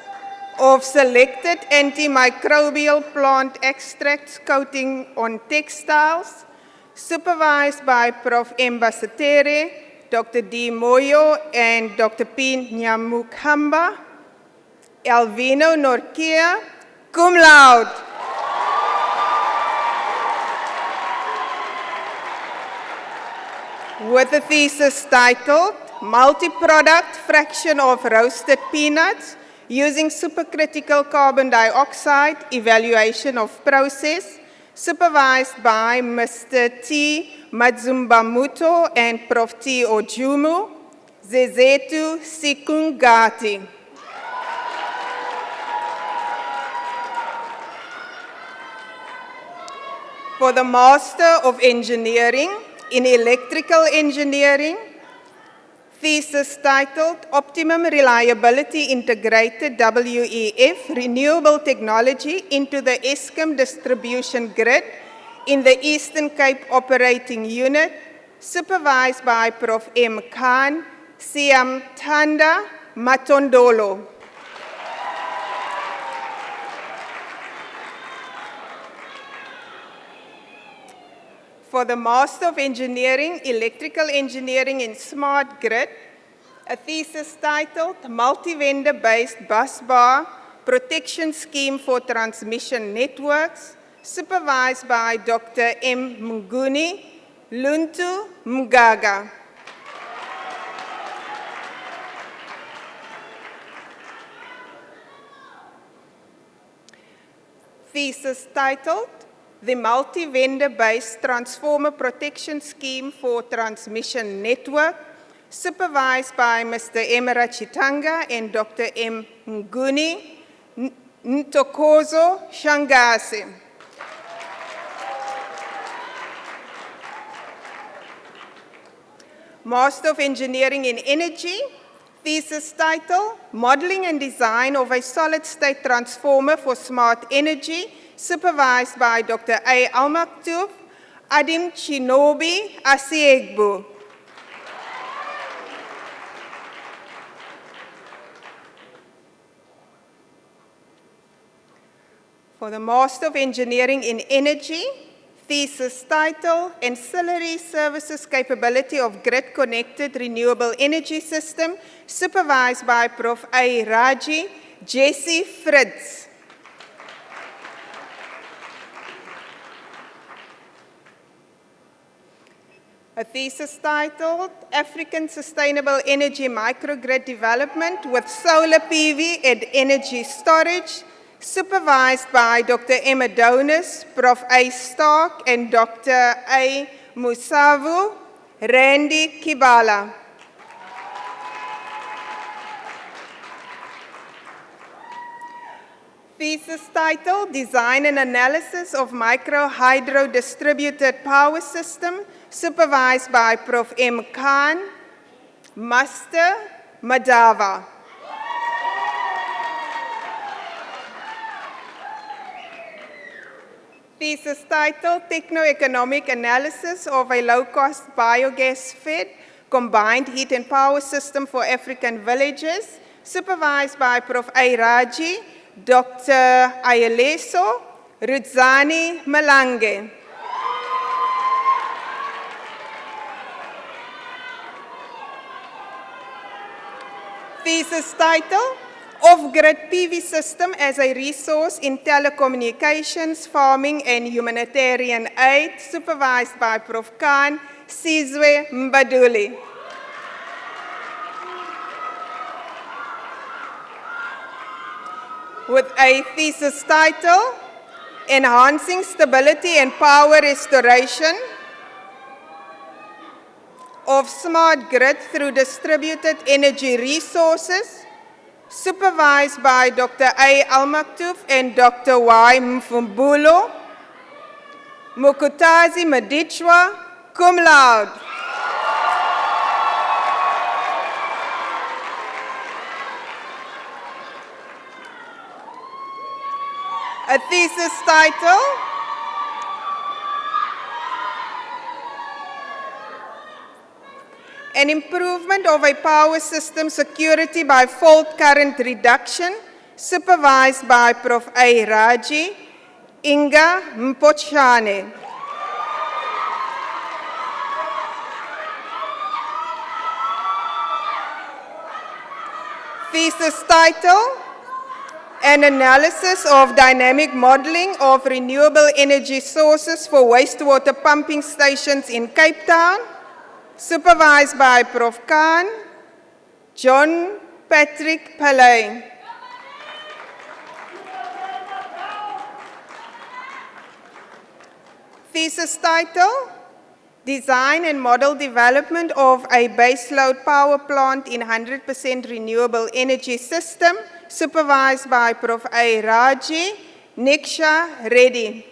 of Selected Antimicrobial Plant Extracts Coating on Textiles, supervised by Prof. M. Basatere, Dr. D. Moyo, and Dr. P. Nyamukhamba. Elvino Norkia, cum laude. With a thesis titled Multi-Product Fraction of Roasted Peanuts Using Supercritical Carbon Dioxide Evaluation of Process, supervised by Mr. T. Madzumbamuto and Prof. T. Ojumu, Zezetu Sikungati. For the Master of Engineering in Electrical Engineering, thesis titled Optimum Reliability Integrated WEF Renewable Technology into the Eskom Distribution Grid in the Eastern Cape Operating Unit, supervised by Prof. M. Khan, Siam Tanda Matondolo. For the Master of Engineering, Electrical Engineering in Smart Grid, a thesis titled Multi-Vendor-Based Busbar Protection Scheme for Transmission Networks, supervised by Dr. M. Mnguni Luntu Mgaga. Thesis titled The Multi-Vendor-Based Transformer Protection Scheme for Transmission Network, supervised by Mr. M. Rachitanga and Dr. M. Mnguni Ntokozo Shangazi. Master of Engineering in Energy, thesis title, Modeling and Design of a Solid-State Transformer for Smart Energy, supervised by Dr. A. Almaktouf, Adim Chinobi Asiegbu. For the Master of Engineering in Energy, thesis title, Ancillary Services Capability of Grid-Connected Renewable Energy System, supervised by Prof. A. Raji, Jesse Fritz. A thesis titled, African Sustainable Energy Microgrid Development with Solar PV and Energy Storage, supervised by Dr. M. Adonis, Prof. A. Stark, and Dr. A. Musavu, Randy Kibala. Thesis title, Design and Analysis of Micro-Hydro Distributed Power System, supervised by Prof. M. Khan, Master Madava. Thesis title, Techno-Economic Analysis of a Low-Cost Biogas-Fed Combined Heat and Power System for African Villages, supervised by Prof. A. Raji, Dr. Ayeleso Rudzani Malange. Thesis title, Off-Grid PV System as a Resource in Telecommunications, Farming and Humanitarian Aid, supervised by Prof. Khan Sizwe Mbaduli. With a thesis title, Enhancing Stability and Power Restoration of Smart Grid through Distributed Energy Resources, supervised by Dr. A. Almaktouf and Dr. Y. Mfumbulo, Mukutazi Madichwa, cum laude. A thesis title, An Improvement of a Power System Security by Fault Current Reduction, supervised by Prof. A. Raji, Inga Mpochane. Thesis title, An Analysis of Dynamic Modeling of Renewable Energy Sources for Wastewater Pumping Stations in Cape Town, supervised by Prof. Khan, John Patrick Pillay. Thesis title, Design and Model Development of a Baseload Power Plant in 100% Renewable Energy System, supervised by Prof. A. Raji, Niksha Reddy.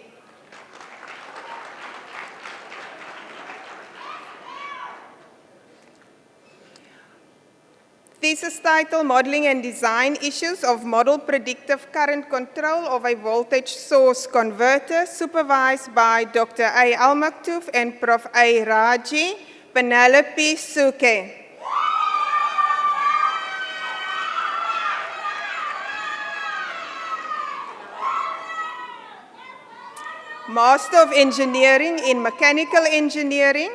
Thesis title, Modeling and Design Issues of Model Predictive Current Control of a Voltage Source Converter, supervised by Dr. A. Almaktouf and Prof. A. Raji, Penelope Suke. Master of Engineering in Mechanical Engineering.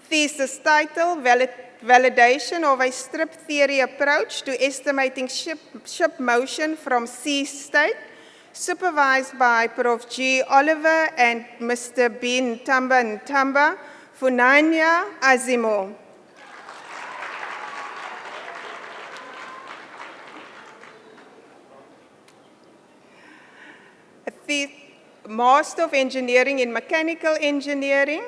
Thesis title, Validation of a Strip Theory Approach to Estimating Ship Motion from Sea State. Supervised by Prof. G. Oliver and Mr. B. Ntamba Funanya Azimo. The Master of Engineering in Mechanical Engineering.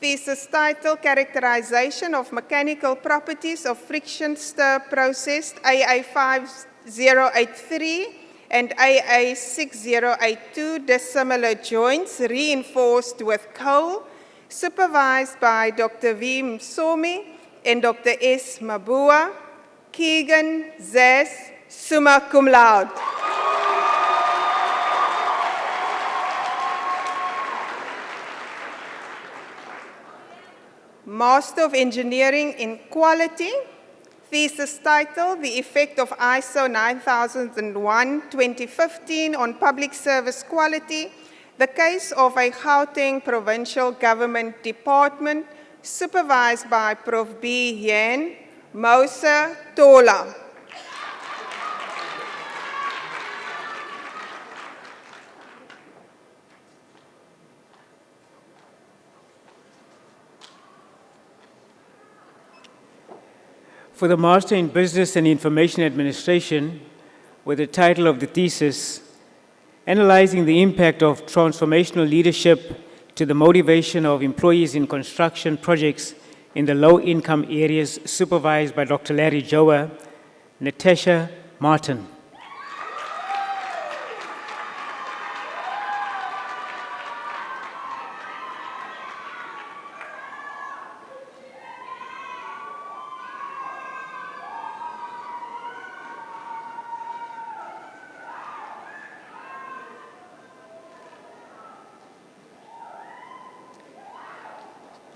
Thesis title, Characterization of Mechanical Properties of Friction Stir Processed AA 5083 and AA 6082 dissimilar joints reinforced with coal, supervised by Dr. V. Msomi and Dr. S. Mabua, Keegan Zes, summa cum laude. Master of Engineering in Quality. Thesis title, The Effect of ISO 9001-2015 on Public Service Quality, the case of a Gauteng Provincial Government Department, supervised by Prof. B. Yan, Mosa Tola. For the Master in Business and Information Administration, with the title of the thesis, Analyzing the Impact of Transformational Leadership to the Motivation of Employees in Construction Projects in the Low-Income Areas, supervised by Dr. Larry Joa, Natasha Martin.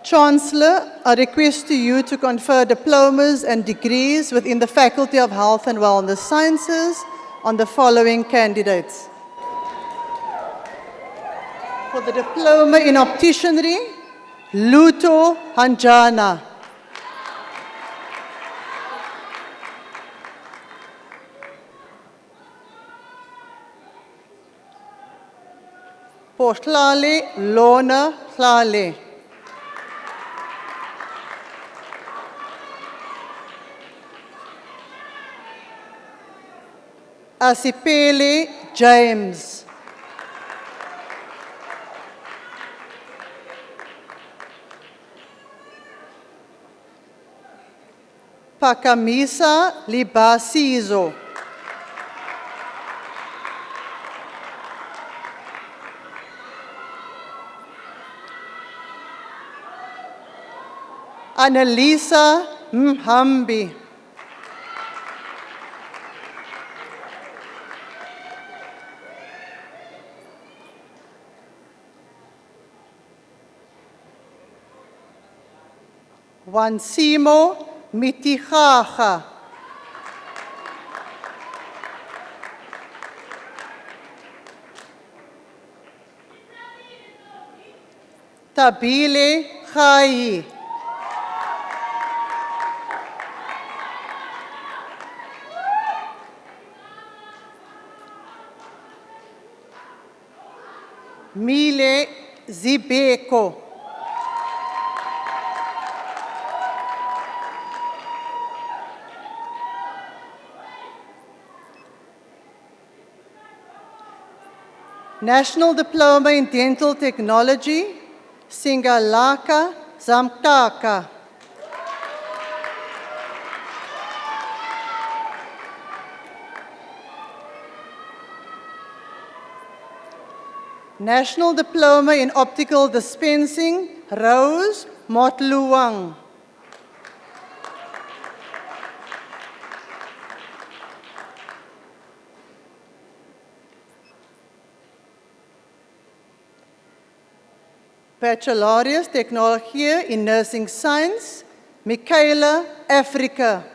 Chancellor, I request to you to confer diplomas and degrees within the Faculty of Health and Wellness Sciences on the following candidates. For the diploma in opticianry, Luto Hanjana. Potlale Lona Tlale. Asipele James. Pakamisa Libasizo. Annalisa Mhambi. Wansimo Mitijaja. Tabile Khai. Mile Zibeko. National Diploma in Dental Technology, Singalaka Zamtaka. National Diploma in Optical Dispensing, Rose Motluang. Baccalaureate Technology in Nursing Science, Michaela, Africa.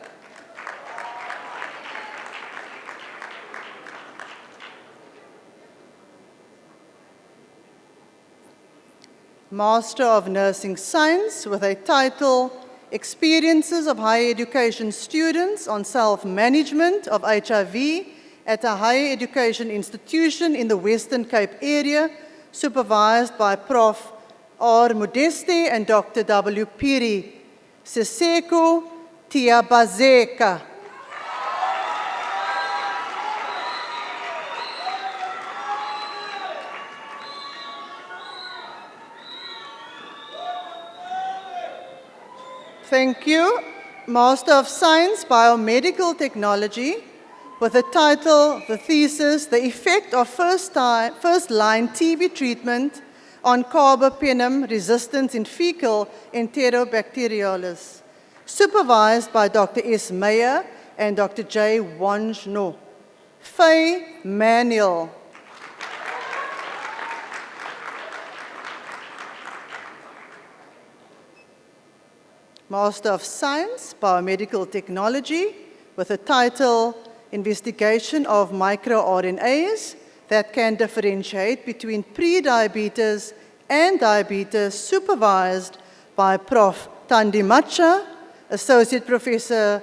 Master of Nursing Science with a title, Experiences of Higher Education Students on Self-Management of HIV at a Higher Education Institution in the Western Cape area, supervised by Prof. R. Modeste and Dr. W. Piri. Siseko Tiabazeka. Thank you. Master of Science, Biomedical Technology, with the title, the thesis, The Effect of First-Line TB Treatment on Carbapenem Resistance in Fecal Enterobacterialis, supervised by Dr. S. Meyer and Dr. J. Wanjno. Faye Manuel. Master of Science, Biomedical Technology, with the title, Investigation of microRNAs that can differentiate between pre-diabetes and diabetes, supervised by Prof. Tandi Macha, Associate Professor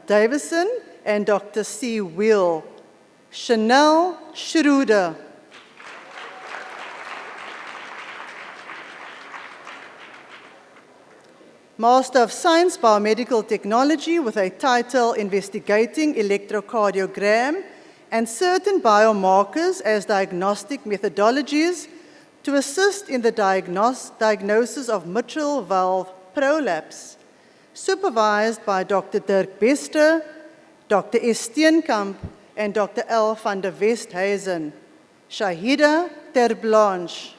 Davison, and Dr. C. Will. Chanel Schroeder. Master of Science, Biomedical Technology, with a title, Investigating Electrocardiogram and Certain Biomarkers as Diagnostic Methodologies to Assist in the Diagnosis of Mitral Valve Prolapse, supervised by Dr. Dirk Bester, Dr. S. Steenkamp, and Dr. L. van der Westhuizen. Shahida Terblanche.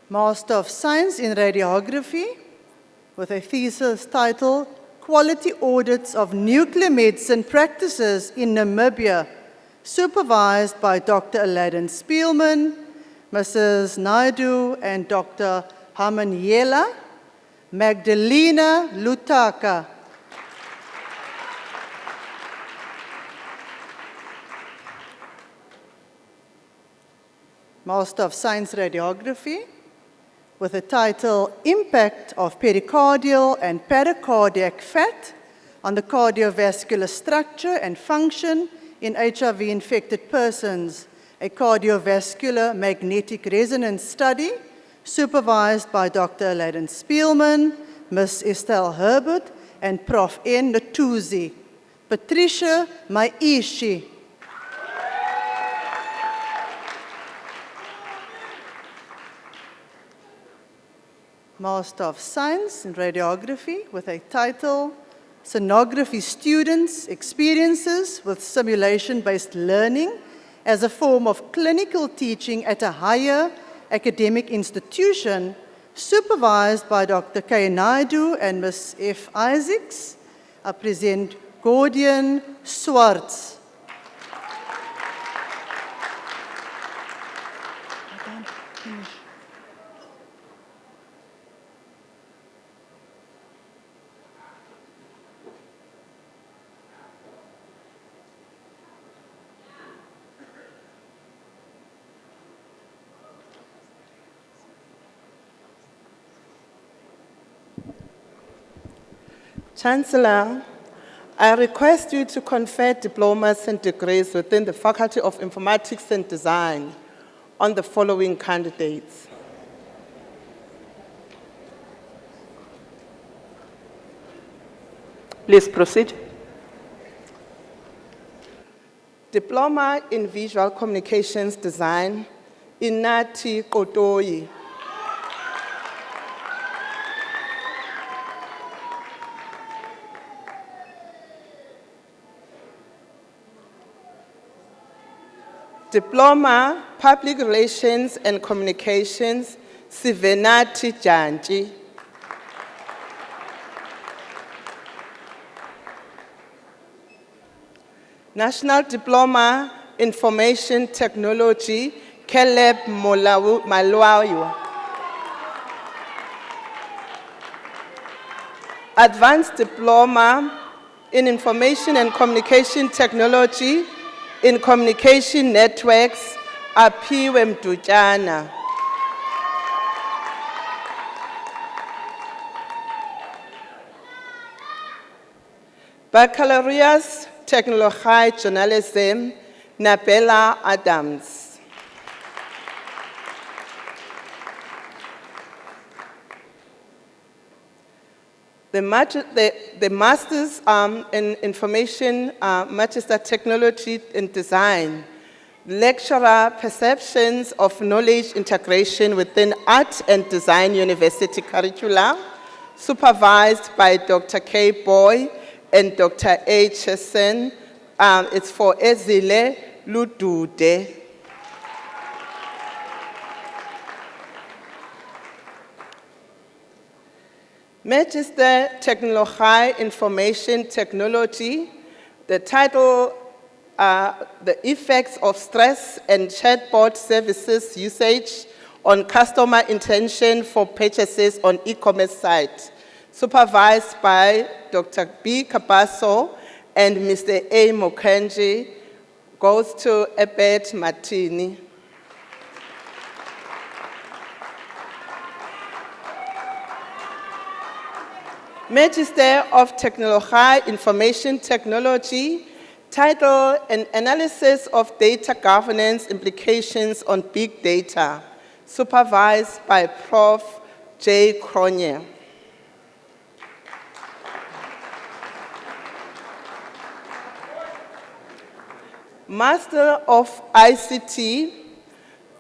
Master of Science in Radiography, with a thesis titled, Quality Audits of Nuclear Medicine Practices in Namibia, supervised by Dr. Aladdin Spielman, Mrs. Naidu, and Dr. Hamaniela. Magdalena Lutaka. Master of Science Radiography, with the title, Impact of Pericardial and Pericardiac Fat on the Cardiovascular Structure and Function in HIV-infected persons, a cardiovascular magnetic resonance study, supervised by Dr. Aladdin Spielman, Ms. Estelle Herbert, and Prof. N. Natuzi. Patricia Maishi. Master of Science in Radiography, with a title, Sonography Students' Experiences with Simulation-Based Learning as a Form of Clinical Teaching at a Higher Academic Institution, supervised by Dr. K. Naidu and Ms. F. Isaacs. I present Gordian Swartz. Chancellor, I request you to confer diplomas and degrees within the Faculty of Informatics and Design on the following candidates. Please proceed. Diploma in Visual Communications Design, Inati Kotoyi. Diploma, Public Relations and Communications, Sivenati Janji. National Diploma, Information Technology, Caleb Malwayo. Advanced Diploma, in information and communication technology, in communication networks, Aphiwe Mdutyana. Baccalaureus Technology Journalism, Nabella Adams. The Masters in Information Magister Technology and Design, Lecturer Perceptions of Knowledge Integration within Art and Design University Curricula, supervised by Dr. K. Boy and Dr. A. Chesen. It's for Ezile Ludude. Magister Technology Information Technology, the title, The Effects of Stress and Chatbot Services Usage on Customer Intention for Purchases on E-commerce Site, supervised by Dr. B. Kapaso and Mr. A. Mokenji, goes to Ebet Martini. Magister of Technology, Information Technology, title, An Analysis of Data Governance Implications on Big Data, supervised by Prof. J. Cronje. Master of ICT,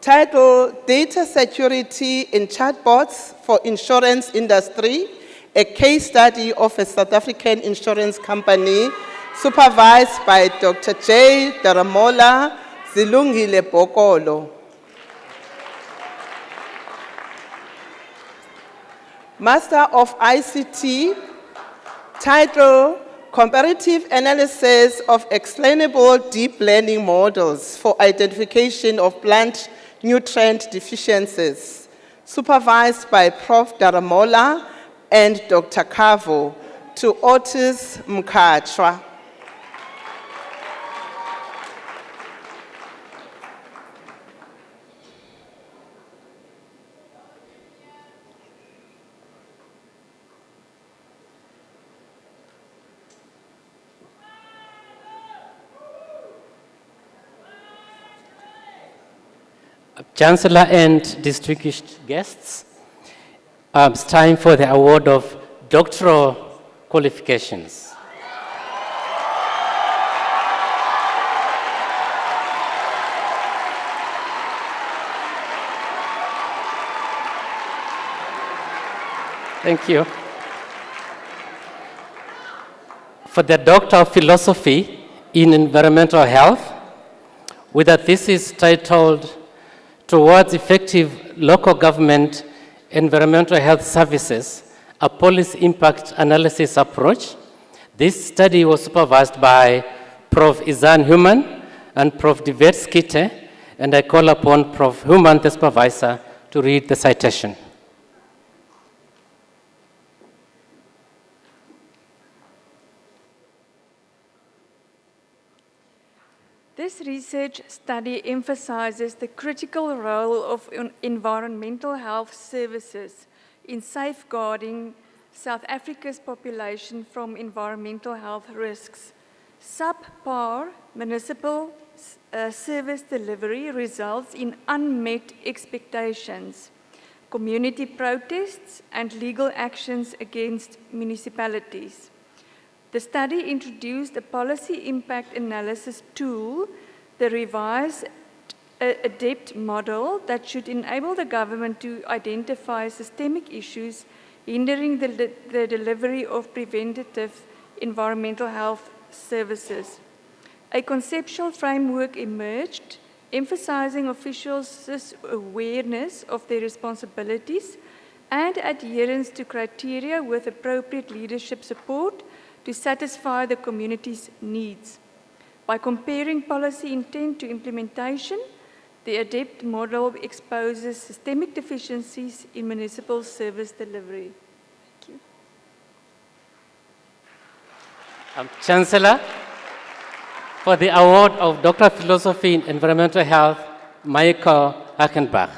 title, Data Security in Chatbots for Insurance Industry, a case study of a South African insurance company, supervised by Dr. J. Daramola Zilungile Bokolo. Master of ICT, title, Comparative Analysis of Explainable Deep Learning Models for Identification of Plant Nutrient Deficiencies, supervised by Prof. Daramola and Dr. Kavo, to Otis Mkachwa. Chancellor and distinguished guests, it's time for the award of doctoral qualifications. Thank you. For the Doctor of Philosophy in Environmental Health, with a thesis titled Towards Effective Local Government Environmental Health Services, a Policy Impact Analysis Approach. This study was supervised by Prof. Izan Human and Prof. Divet Skite, and I call upon Prof. Human, the supervisor, to read the citation. This research study emphasizes the critical role of environmental health services in safeguarding South Africa's population from environmental health risks. Subpar municipal service delivery results in unmet expectations, community protests, and legal actions against municipalities. The study introduced a policy impact analysis tool, the revised ADEPT model, that should enable the government to identify systemic issues hindering the delivery of preventative environmental health services. A conceptual framework emerged, emphasizing officials' awareness of their responsibilities and adherence to criteria with appropriate leadership support to satisfy the community's needs. By comparing policy intent to implementation, the ADEPT model exposes systemic deficiencies in municipal service delivery. Thank you. Chancellor, for the award of Doctor of Philosophy in Environmental Health, Michael Hackenbach.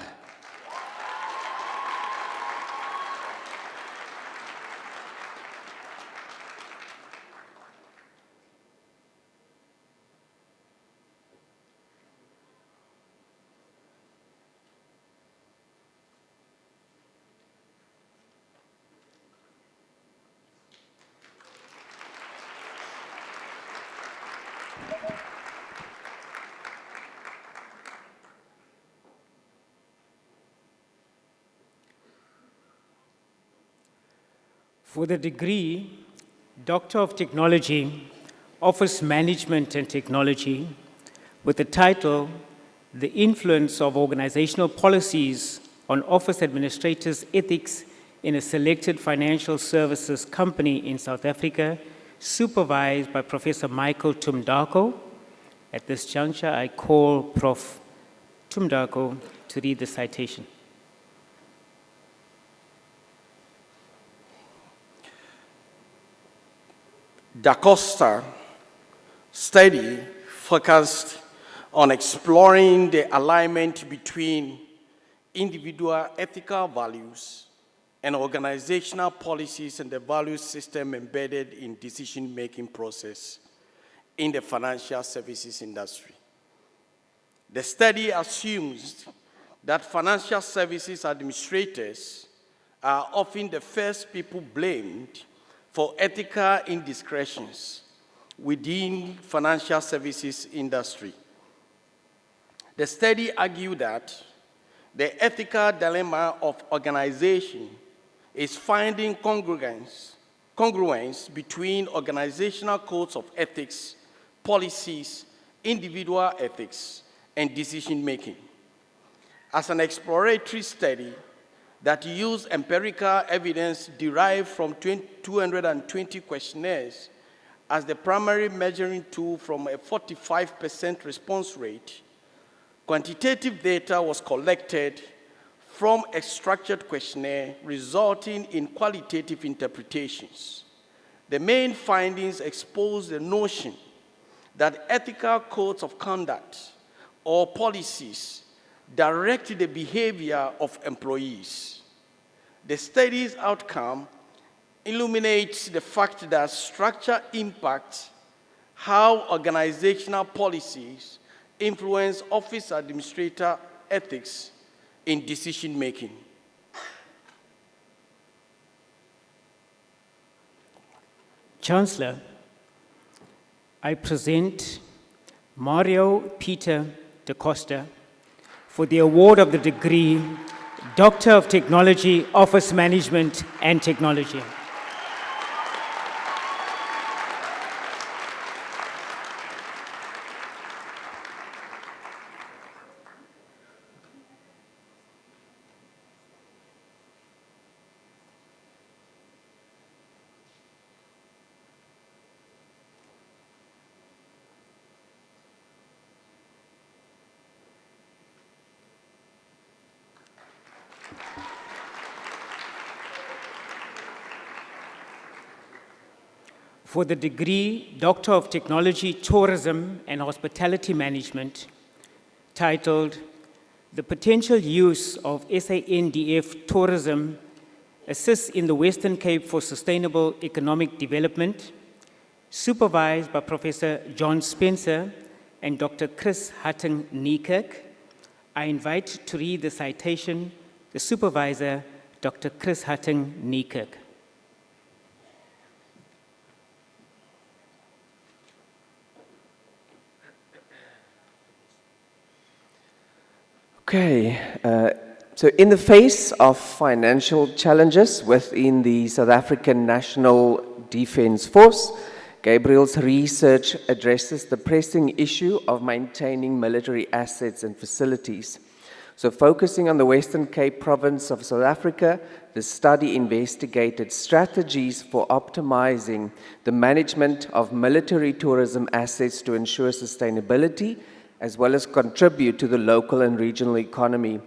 For the degree, Doctor of Technology, Office Management and Technology, with the title, The Influence of Organizational Policies on Office Administrators' Ethics in a Selected Financial Services Company in South Africa, supervised by Professor Michael Tumdako. At this juncture, I call Prof. Tumdako to read the citation. Da Costa study focused on exploring the alignment between individual ethical values and organizational policies and the value system embedded in decision-making process in the financial services industry. The study assumes that financial services administrators are often the first people blamed for ethical indiscretions within financial services industry. The study argued that the ethical dilemma of organization is finding congruence between organizational codes of ethics, policies, individual ethics, and decision-making. As an exploratory study that used empirical evidence derived from 220 questionnaires as the primary measuring tool from a 45% response rate, quantitative data was collected from a structured questionnaire resulting in qualitative interpretations. The main findings expose the notion that ethical codes of conduct or policies direct the behavior of employees. The study's outcome illuminates the fact that structure impacts how organizational policies influence office administrator ethics in decision-making. Chancellor, I present Mario Peter da Costa for the award of the degree Doctor of Technology, Office Management and Technology. For the degree Doctor of Technology, Tourism and Hospitality Management, titled The Potential Use of SANDF Tourism Assists in the Western Cape for Sustainable Economic Development, supervised by Professor John Spencer and Dr. Chris Hutton-Niekirk. I invite to read the citation the supervisor, Dr. Chris Hutton-Niekirk. Okay, so in the face of financial challenges within the South African National Defence Force, Gabriel's research addresses the pressing issue of maintaining military assets and facilities. So focusing on the Western Cape province of South Africa, the study investigated strategies for optimizing the management of military tourism assets to ensure sustainability, as well as contribute to the local and regional economy.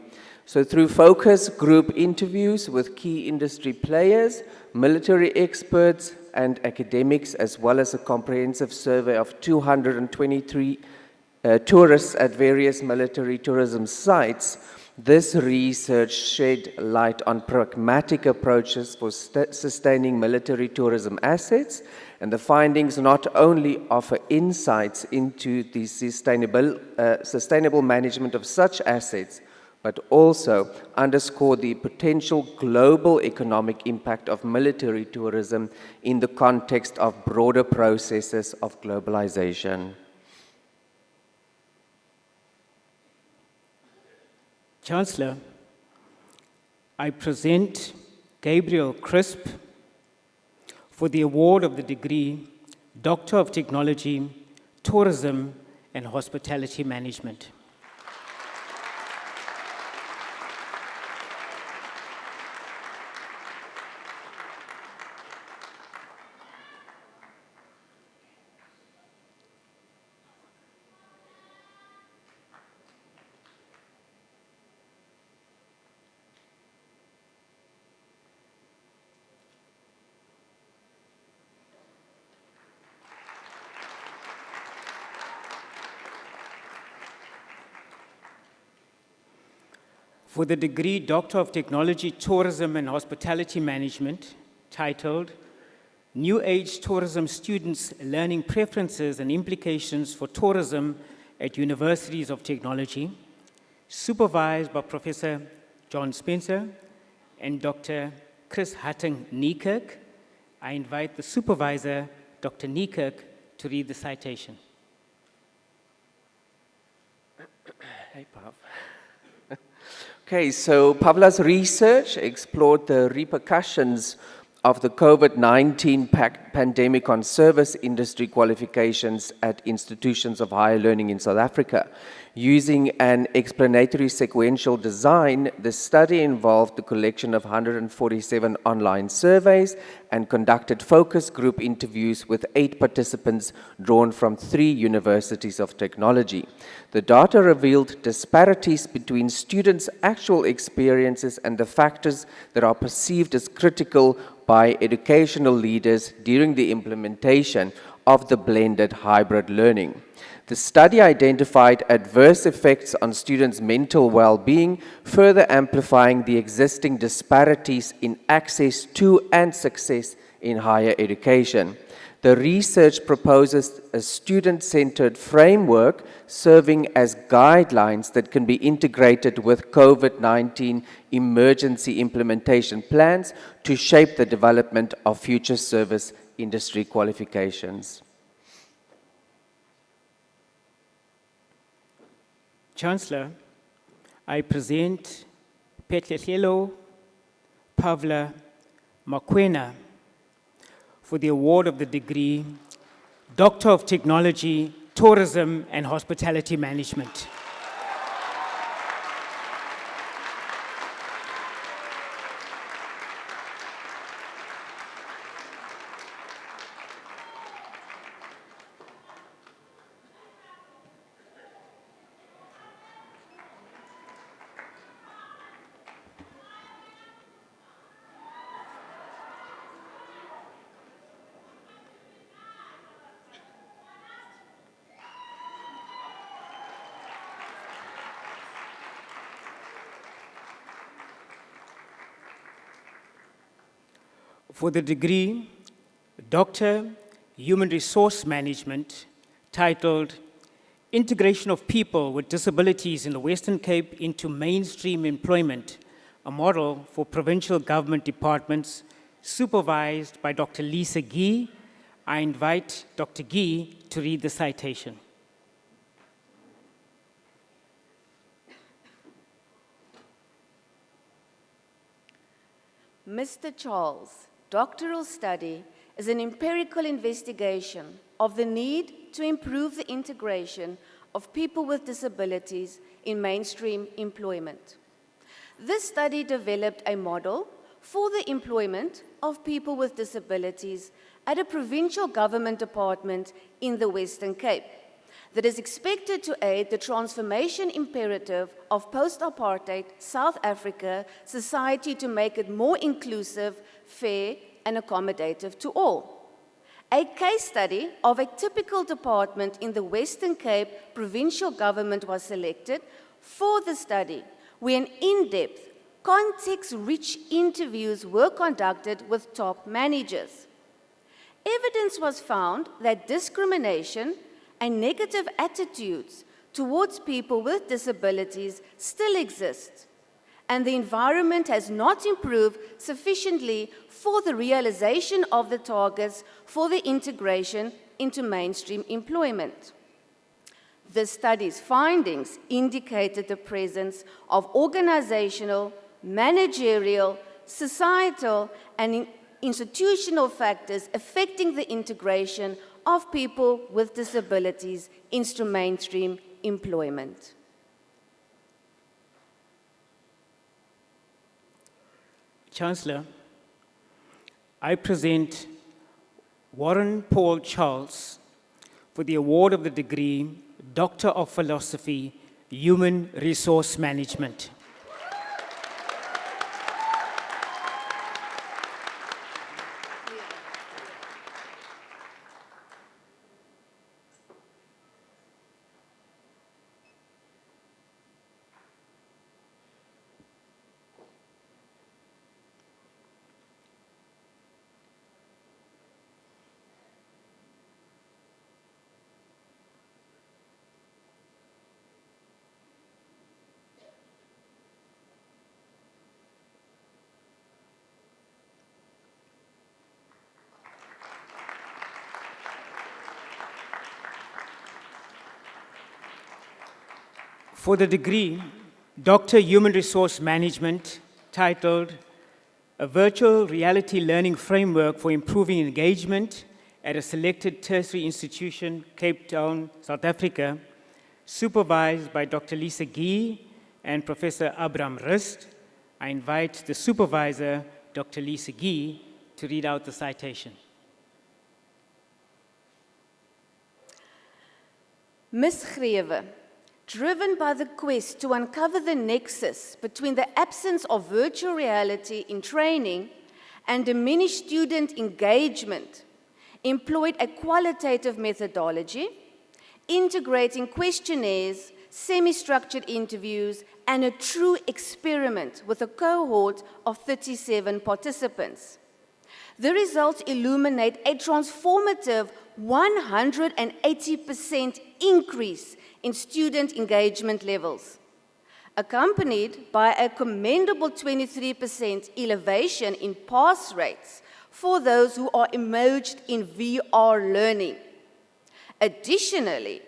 So through focus group interviews with key industry players, military experts, and academics, as well as a comprehensive survey of 223 tourists at various military tourism sites, this research shed light on pragmatic approaches for sustaining military tourism assets, and the findings not only offer insights into the sustainable management of such assets, but also underscore the potential global economic impact of military tourism in the context of broader processes of globalization. Chancellor, I present Gabriel Crisp for the award of the degree Doctor of Technology, Tourism and Hospitality Management. For the degree Doctor of Technology, Tourism and Hospitality Management, titled New Age Tourism Students' Learning Preferences and Implications for Tourism at Universities of Technology, supervised by Professor John Spencer and Dr. Chris Hatting-Niekirk, I invite the supervisor, Dr. Niekirk, to read the citation. Hey, Pav. Okay, so Pavla's research explored the repercussions of the COVID-19 pandemic on service industry qualifications at institutions of higher learning in South Africa. Using an explanatory sequential design, the study involved the collection of 147 online surveys and conducted focus group interviews with 8 participants drawn from 3 universities of technology. The data revealed disparities between students' actual experiences and the factors that are perceived as critical by educational leaders during the implementation of the blended hybrid learning. The study identified adverse effects on students' mental well-being, further amplifying the existing disparities in access to and success in higher education. The research proposes a student-centered framework serving as guidelines that can be integrated with COVID-19 emergency implementation plans to shape the development of future service industry qualifications. Chancellor, I present Petlehlelo Pavla Makwena for the award of the degree Doctor of Technology, Tourism and Hospitality Management. For the degree Doctor, Human Resource Management, titled Integration of People with Disabilities in the Western Cape into Mainstream Employment, a Model for Provincial Government Departments, supervised by Dr. Lisa Gee. I invite Dr. Gee to read the citation. Mr. Charles' doctoral study is an empirical investigation of the need to improve the integration of people with disabilities in mainstream employment. This study developed a model for the employment of people with disabilities at a provincial government department in the Western Cape that is expected to aid the transformation imperative of post-apartheid South Africa society to make it more inclusive, fair, and accommodative to all. A case study of a typical department in the Western Cape provincial government was selected for the study, where an in-depth, context-rich interviews were conducted with top managers. Evidence was found that discrimination and negative attitudes towards people with disabilities still exist, and the environment has not improved sufficiently for the realization of the targets for the integration into mainstream employment. The study's findings indicated the presence of organizational, managerial, societal, and institutional factors affecting the integration of people with disabilities into mainstream employment. Chancellor, I present Warren Paul Charles for the award of the degree Doctor of Philosophy, Human Resource Management. For the degree, Doctor Human Resource Management, titled A Virtual Reality Learning Framework for Improving Engagement at a Selected Tertiary Institution, Cape Town, South Africa, supervised by Dr. Lisa Gee and Professor Abram Rist. I invite the supervisor, Dr. Lisa Gee, to read out the citation. Ms. Grewe, driven by the quest to uncover the nexus between the absence of virtual reality in training and diminished student engagement, employed a qualitative methodology, integrating questionnaires, semi-structured interviews, and a true experiment with a cohort of 37 participants. The results illuminate a transformative 180% increase in student engagement levels, accompanied by a commendable 23% elevation in pass rates for those who are immersed in VR learning. Additionally,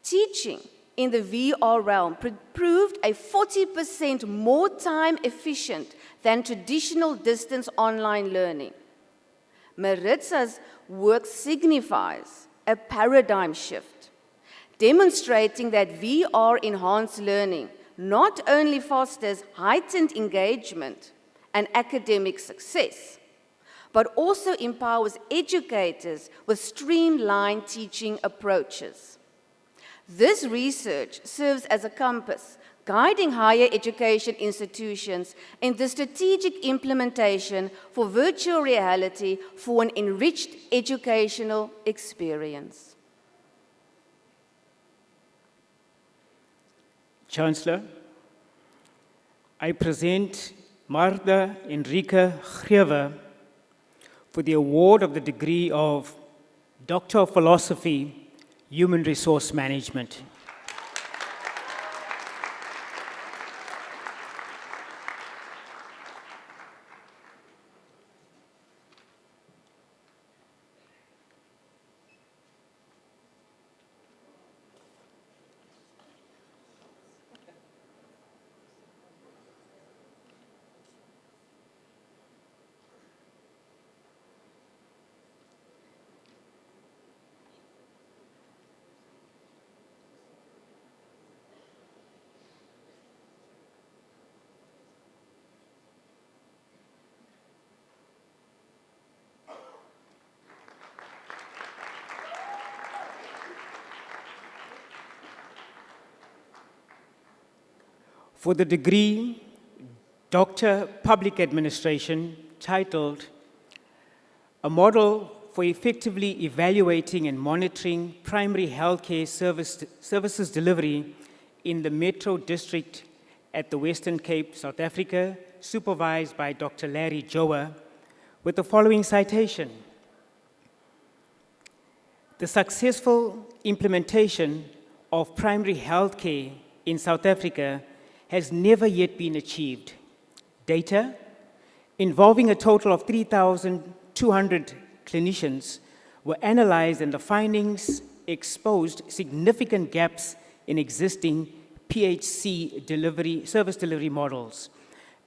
teaching in the VR realm proved a 40% more time efficient than traditional distance online learning. Maritza's work signifies a paradigm shift, demonstrating that VR-enhanced learning not only fosters heightened engagement and academic success, but also empowers educators with streamlined teaching approaches. This research serves as a compass guiding higher education institutions in the strategic implementation for virtual reality for an enriched educational experience. Chancellor, I present Martha Enrique Grewe for the award of the degree of Doctor of Philosophy, Human Resource Management. For the degree Doctor Public Administration, titled A Model for effectively evaluating and monitoring primary healthcare services delivery in the Metro District at the Western Cape, South Africa, supervised by Dr. Larry Joa, with the following citation. The successful implementation of primary healthcare in South Africa has never yet been achieved. Data involving a total of 3,200 clinicians were analyzed, and the findings exposed significant gaps in existing PHC service delivery models.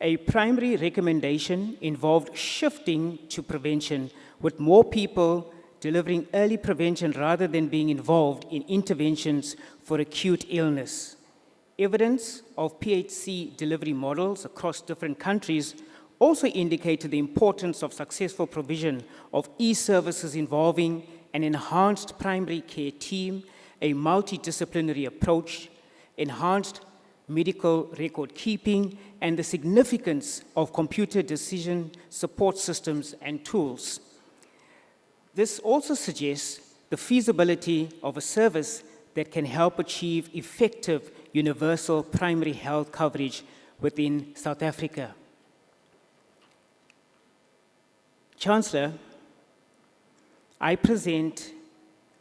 A primary recommendation involved shifting to prevention, with more people delivering early prevention rather than being involved in interventions for acute illness. Evidence of PHC delivery models across different countries also indicated the importance of successful provision of e-services involving an enhanced primary care team, a multidisciplinary approach, enhanced medical record keeping, and the significance of computer decision support systems and tools. This also suggests the feasibility of a service that can help achieve effective universal primary health coverage within South Africa. Chancellor, I present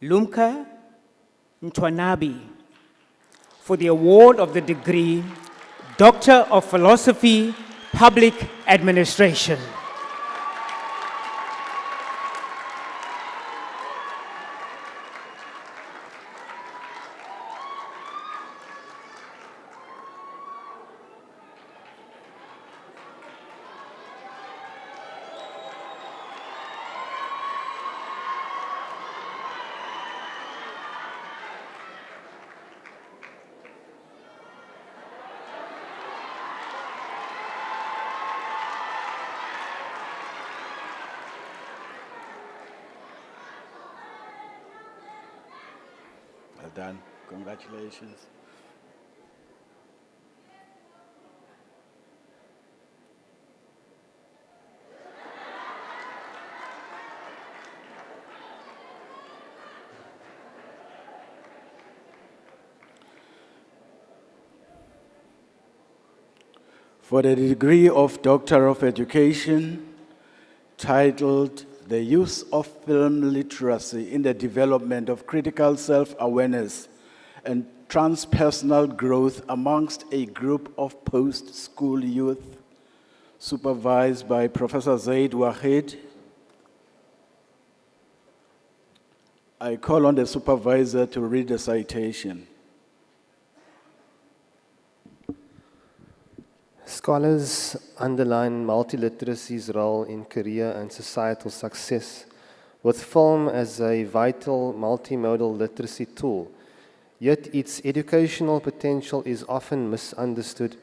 Lumka Ntwanabi for the award of the degree Doctor of Philosophy, Public Administration. Well done. Congratulations. For the degree of Doctor of Education, titled The Use of Film Literacy in the Development of Critical Self-Awareness and Transpersonal Growth Amongst a Group of Post-School Youth, supervised by Professor Zaid Wahid. I call on the supervisor to read the citation. Scholars underline multiliteracy's role in career and societal success, with film as a vital multimodal literacy tool. Yet its educational potential is often misunderstood.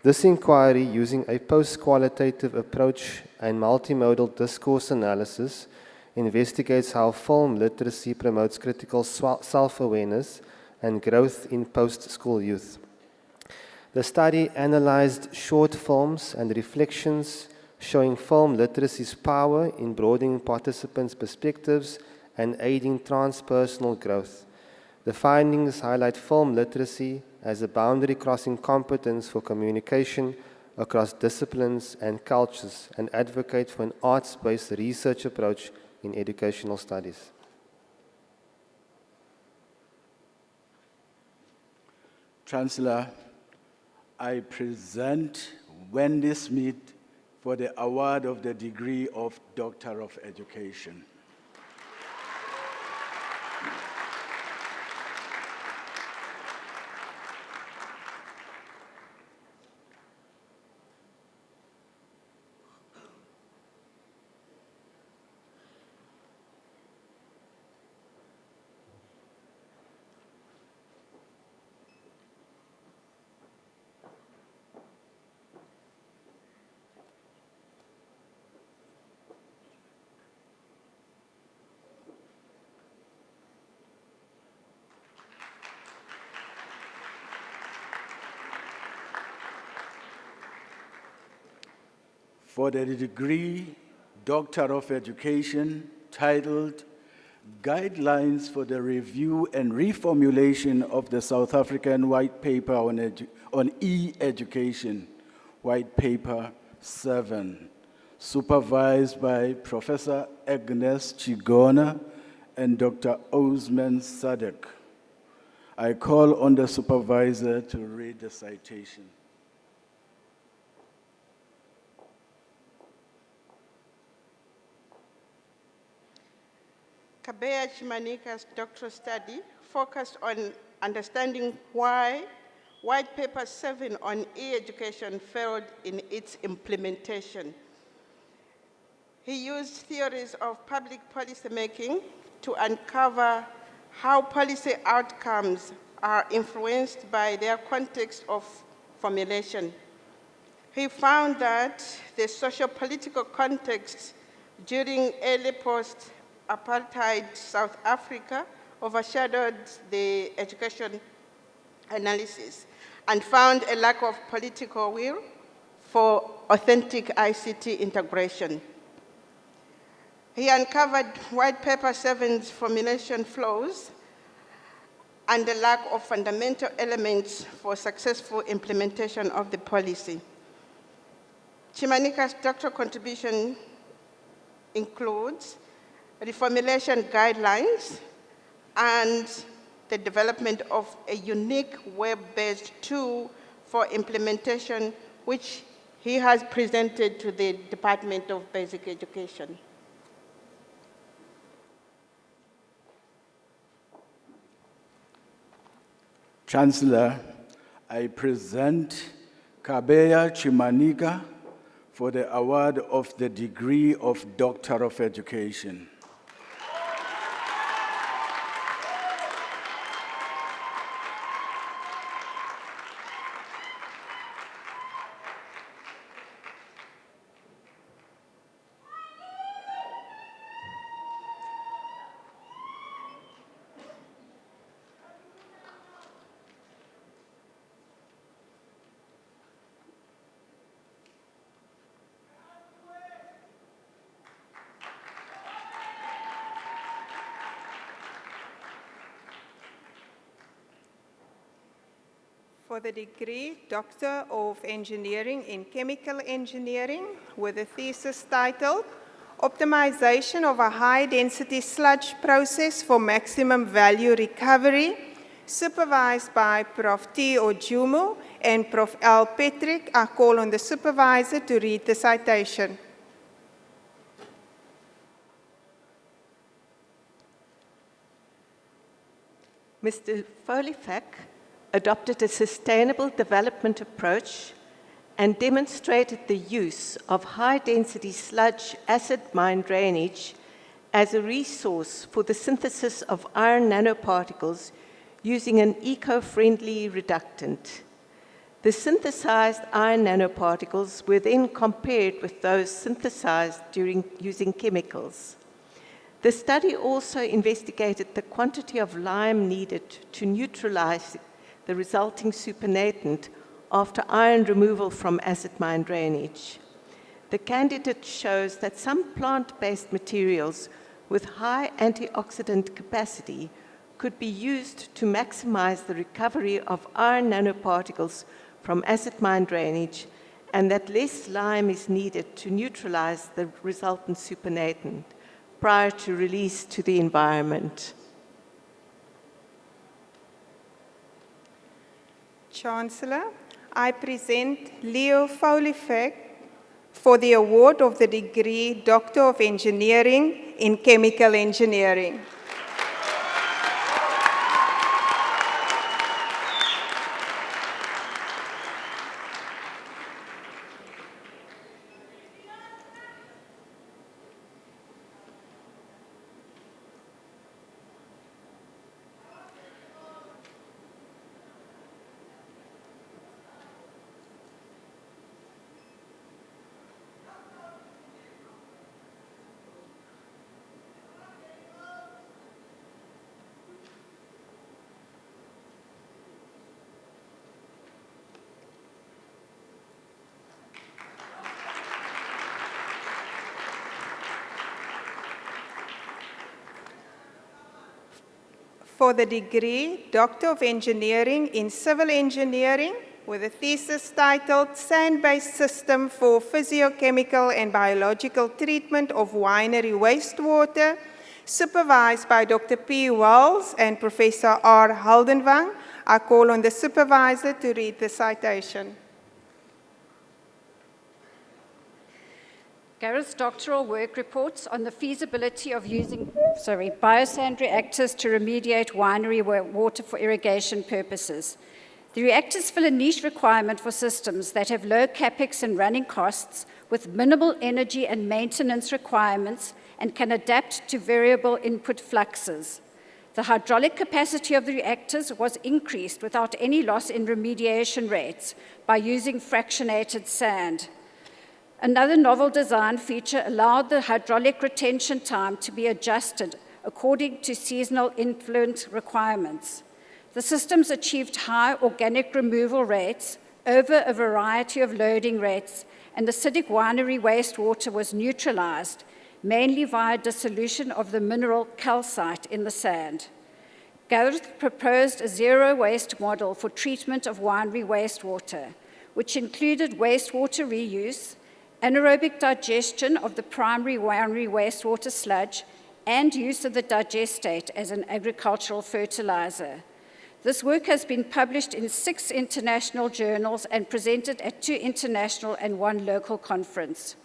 This inquiry, using a post-qualitative approach and multimodal discourse analysis, investigates how film literacy promotes critical self-awareness and growth in post-school youth. The study analyzed short films and reflections showing film literacy's power in broadening participants' perspectives and aiding transpersonal growth. The findings highlight film literacy as a boundary-crossing competence for communication across disciplines and cultures, and advocate for an arts-based research approach in educational studies. Chancellor, I present Wendy Smith for the award of the degree of Doctor of Education. For the degree Doctor of Education, titled Guidelines for the Review and Reformulation of the South African White Paper on E-Education, White Paper 7, supervised by Professor Agnes Chigona and Dr. Osman Sadek. I call on the supervisor to read the citation. Kabeya Chimanika's doctoral study focused on understanding why White Paper 7 on e-education failed in its implementation. He used theories of public policy making to uncover how policy outcomes are influenced by their context of formulation. He found that the socio-political context during early post-apartheid South Africa overshadowed the education analysis and found a lack of political will for authentic ICT integration. He uncovered White Paper 7's formulation flaws and the lack of fundamental elements for successful implementation of the policy. Chimanika's doctoral contribution includes reformulation guidelines and the development of a unique web-based tool for implementation, which he has presented to the Department of Basic Education. Chancellor, I present Kabeya Chimanika for the award of the degree of Doctor of Education. For the degree Doctor of Engineering in Chemical Engineering with a thesis titled Optimization of a High-Density Sludge Process for Maximum Value Recovery, supervised by Prof. T. Ojumu and Prof. L. Petrick, I call on the supervisor to read the citation. Mr. Foleyfak adopted a sustainable development approach and demonstrated the use of high-density sludge acid mine drainage as a resource for the synthesis of iron nanoparticles using an eco-friendly reductant. The synthesized iron nanoparticles were then compared with those synthesized during using chemicals. The study also investigated the quantity of lime needed to neutralize the resulting supernatant after iron removal from acid mine drainage. The candidate shows that some plant-based materials with high antioxidant capacity could be used to maximize the recovery of iron nanoparticles from acid mine drainage, and that less lime is needed to neutralize the resultant supernatant prior to release to the environment. Chancellor, I present Leo Foleyfak for the award of the degree Doctor of Engineering in Chemical Engineering. For the degree Doctor of Engineering in Civil Engineering, with a thesis titled Sand-Based System for Physiochemical and Biological Treatment of Winery Wastewater, supervised by Dr. P. Wells and Professor R. Haldenwang. I call on the supervisor to read the citation. Gareth's doctoral work reports on the feasibility of using biosand reactors to remediate winery water for irrigation purposes. The reactors fill a niche requirement for systems that have low capex and running costs with minimal energy and maintenance requirements and can adapt to variable input fluxes. The hydraulic capacity of the reactors was increased without any loss in remediation rates by using fractionated sand. Another novel design feature allowed the hydraulic retention time to be adjusted according to seasonal influence requirements. The systems achieved high organic removal rates over a variety of loading rates, and acidic winery wastewater was neutralized, mainly via dissolution of the mineral calcite in the sand. Gareth proposed a zero-waste model for treatment of winery wastewater, which included wastewater reuse, anaerobic digestion of the primary winery wastewater sludge, and use of the digestate as an agricultural fertilizer. This work has been published in 6 international journals and presented at 2 international and 1 local conference.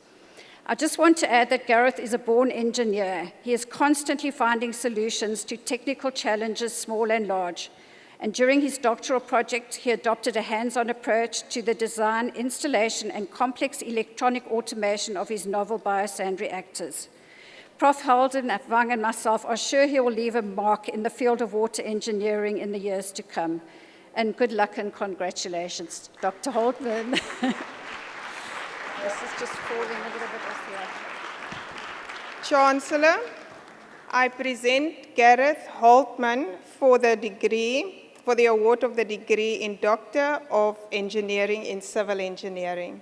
I just want to add that Gareth is a born engineer. He is constantly finding solutions to technical challenges, small and large. And during his doctoral project, he adopted a hands-on approach to the design, installation, and complex electronic automation of his novel biosand reactors. Prof. Haldenwang and myself are sure he will leave a mark in the field of water engineering in the years to come. And good luck and congratulations, Dr. Haldenwang. This is just falling a little bit off here. Chancellor, I present Gareth Holtman for the award of the degree in Doctor of Engineering in Civil Engineering.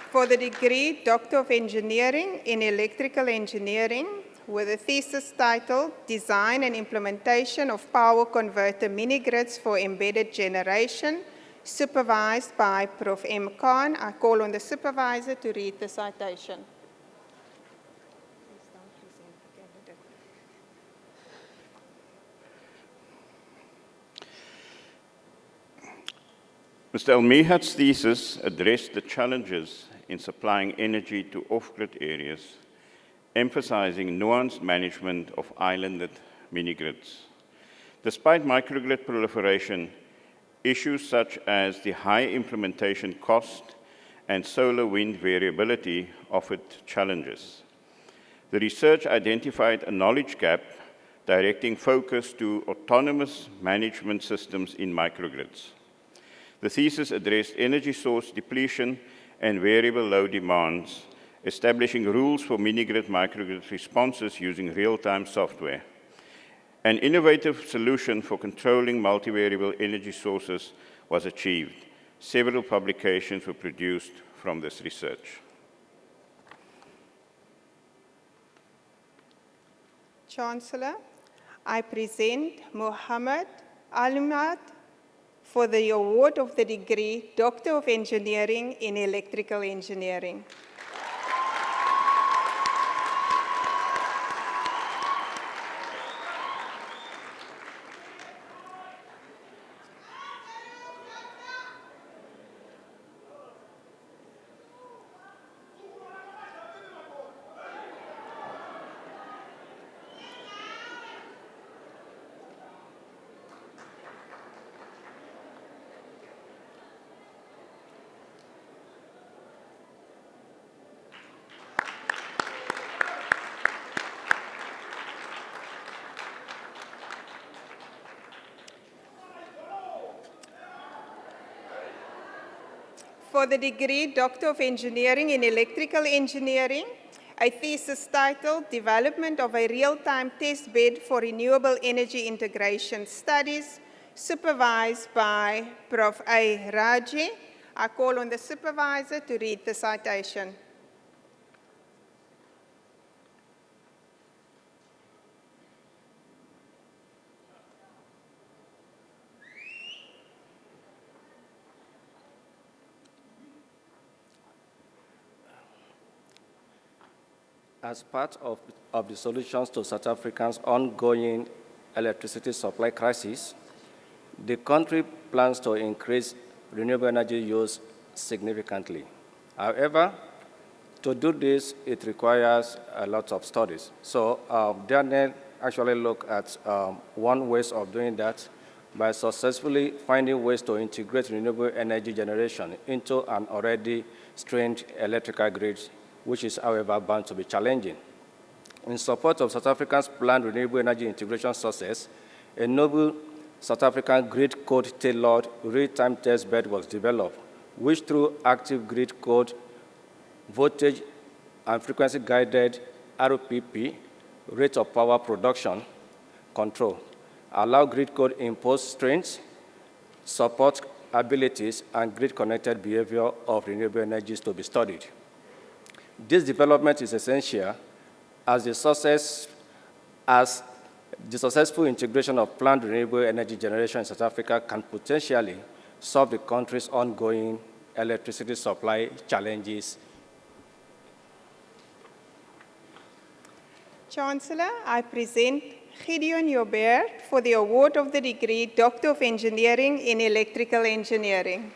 For the degree Doctor of Engineering in Electrical Engineering, with a thesis titled Design and Implementation of Power Converter Mini-Grids for Embedded Generation, supervised by Prof. M. Khan. I call on the supervisor to read the citation. Mr. Almeha's thesis addressed the challenges in supplying energy to off-grid areas, emphasizing nuanced management of islanded mini-grids. Despite microgrid proliferation, issues such as the high implementation cost and solar-wind variability offered challenges. The research identified a knowledge gap, directing focus to autonomous management systems in microgrids. The thesis addressed energy source depletion and variable load demands, establishing rules for mini-grid microgrid responses using real-time software. An innovative solution for controlling multivariable energy sources was achieved. Several publications were produced from this research. Chancellor, I present Mohammed Alimat for the award of the degree Doctor of Engineering in Electrical Engineering. For the degree Doctor of Engineering in Electrical Engineering, a thesis titled Development of a Real-Time Test Bed for Renewable Energy Integration Studies, supervised by Prof. A. Raji. I call on the supervisor to read the citation. As part of the solutions to South Africa's ongoing electricity supply crisis, the country plans to increase renewable energy use significantly. However, to do this, it requires a lot of studies. So Daniel actually looked at one way of doing that by successfully finding ways to integrate renewable energy generation into an already strained electrical grid, which is, however, bound to be challenging. In support of South Africa's planned renewable energy integration success, a novel South African grid code-tailored real-time test bed was developed, which through active grid code, voltage and frequency-guided ROPP, rate of power production control, allow grid code impose strengths, support abilities, and grid-connected behavior of renewable energies to be studied. This development is essential as the successful integration of planned renewable energy generation in South Africa can potentially solve the country's ongoing electricity supply challenges. Chancellor, I present Gideon Joubert for the award of the degree Doctor of Engineering in Electrical Engineering.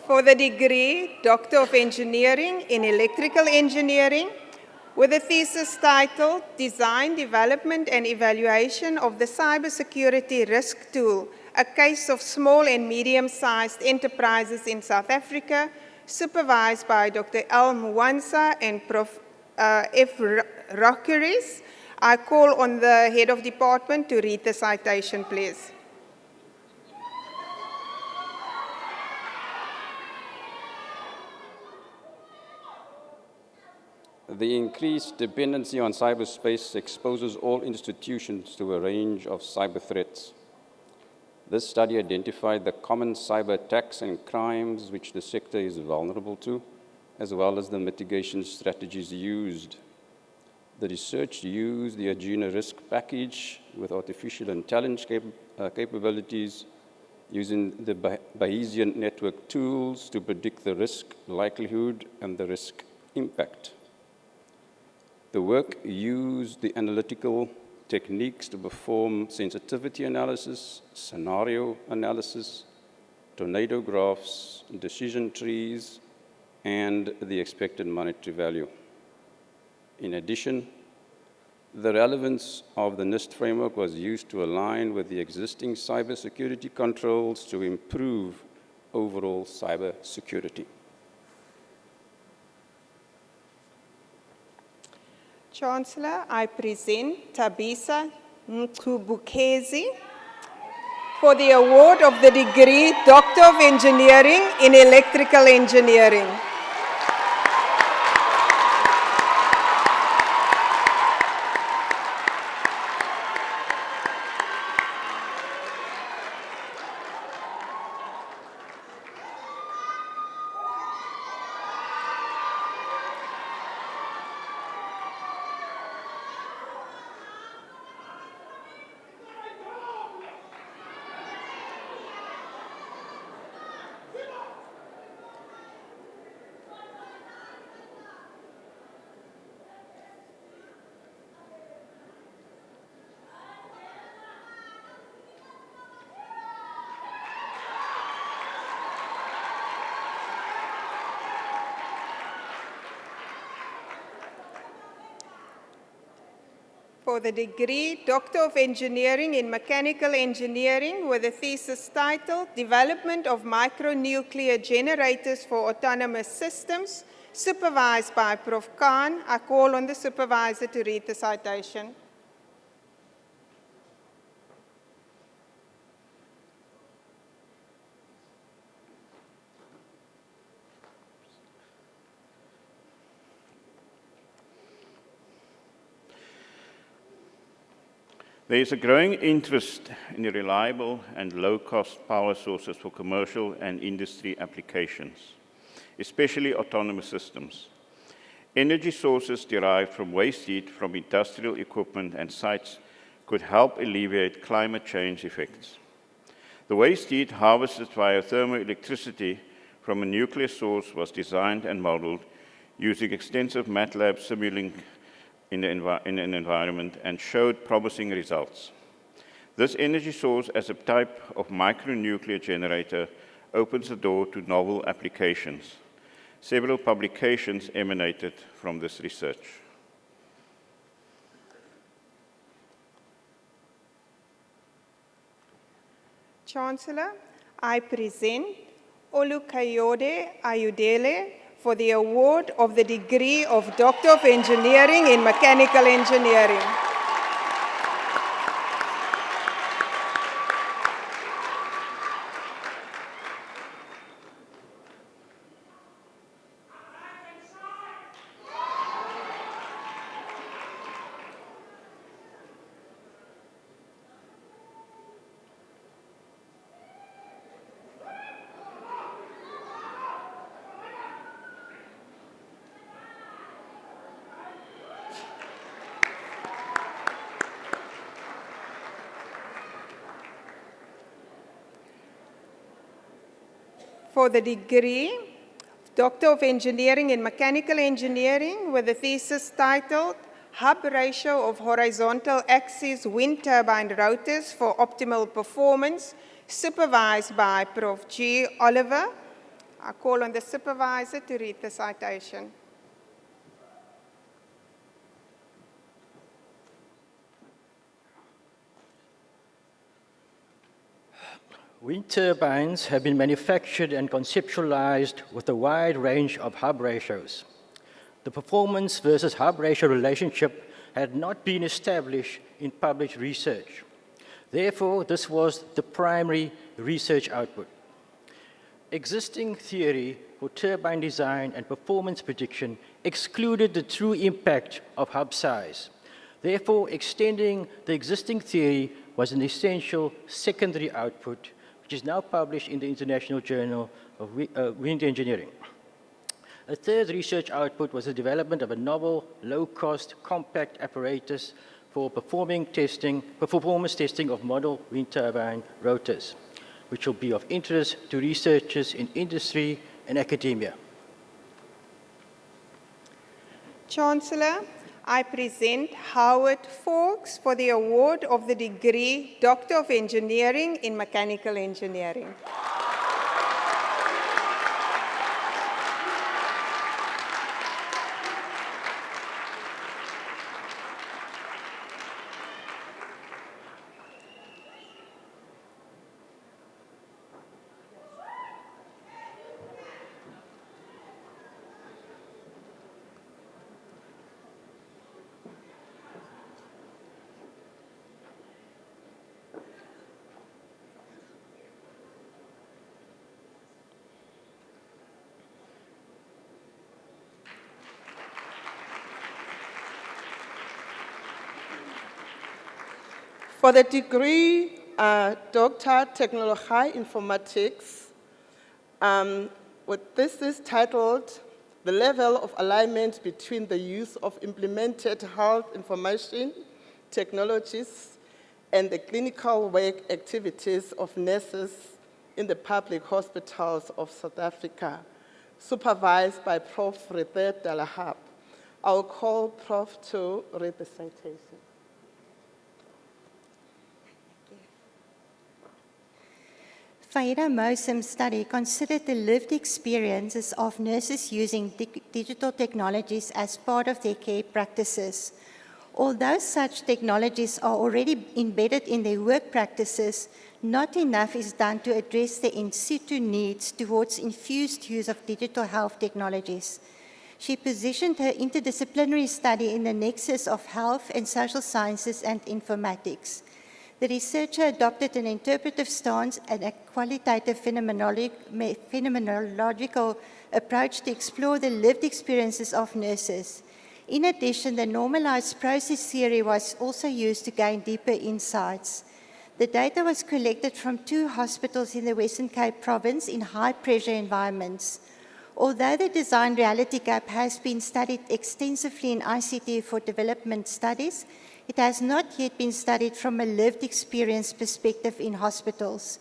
For the degree Doctor of Engineering in Electrical Engineering, with a thesis titled Design, Development and Evaluation of the Cybersecurity Risk Tool, a case of small and medium-sized enterprises in South Africa, supervised by Dr. L. Mwansa and Prof. F. Rockeries. I call on the head of department to read the citation, please. The increased dependency on cyberspace exposes all institutions to a range of cyber threats. This study identified the common cyber attacks and crimes which the sector is vulnerable to, as well as the mitigation strategies used. The research used the Agena risk package with artificial intelligence capabilities using the Bayesian network tools to predict the risk likelihood and the risk impact. The work used the analytical techniques to perform sensitivity analysis, scenario analysis, tornado graphs, decision trees, and the expected monetary value. In addition, the relevance of the NIST framework was used to align with the existing cybersecurity controls to improve overall cybersecurity. Chancellor, I present Tabisa Nkubukezi for the award of the degree Doctor of Engineering in Electrical Engineering. For the degree Doctor of Engineering in Mechanical Engineering with a thesis titled Development of Micronuclear Generators for Autonomous Systems, supervised by Prof. Khan, I call on the supervisor to read the citation. There is a growing interest in reliable and low-cost power sources for commercial and industry applications, especially autonomous systems. Energy sources derived from waste heat from industrial equipment and sites could help alleviate climate change effects. The waste heat harvested via thermoelectricity from a nuclear source was designed and modeled using extensive MATLAB simulating in an environment and showed promising results. This energy source as a type of micronuclear generator opens the door to novel applications. Several publications emanated from this research. Chancellor, I present Olukayode Ayudele for the award of the degree of Doctor of Engineering in Mechanical Engineering. For the degree Doctor of Engineering in Mechanical Engineering with a thesis titled Hub Ratio of Horizontal Axis Wind Turbine Rotors for Optimal Performance, supervised by Prof. G. Oliver. I call on the supervisor to read the citation. Wind turbines have been manufactured and conceptualized with a wide range of hub ratios. The performance versus hub ratio relationship had not been established in published research. Therefore, this was the primary research output. Existing theory for turbine design and performance prediction excluded the true impact of hub size. Therefore, extending the existing theory was an essential secondary output, which is now published in the International Journal of Wind Engineering. A third research output was the development of a novel, low-cost, compact apparatus for performance testing of model wind turbine rotors, which will be of interest to researchers in industry and academia. Chancellor, I present Howard Fawkes for the award of the degree Doctor of Engineering in Mechanical Engineering. For the degree Doctor Technology Informatics, this is titled The Level of Alignment Between the Use of Implemented Health Information Technologies and the Clinical Work Activities of Nurses in the Public Hospitals of South Africa, supervised by Prof. Ruther Dalahab. I'll call Prof. to read the citation. Faida Mosim's study considered the lived experiences of nurses using digital technologies as part of their care practices. Although such technologies are already embedded in their work practices, not enough is done to address the in situ needs towards infused use of digital health technologies. She positioned her interdisciplinary study in the nexus of health and social sciences and informatics. The researcher adopted an interpretive stance and a qualitative phenomenological approach to explore the lived experiences of nurses. In addition, the normalized process theory was also used to gain deeper insights. The data was collected from 2 hospitals in the Western Cape province in high-pressure environments. Although the design reality gap has been studied extensively in ICT for development studies, it has not yet been studied from a lived experience perspective in hospitals.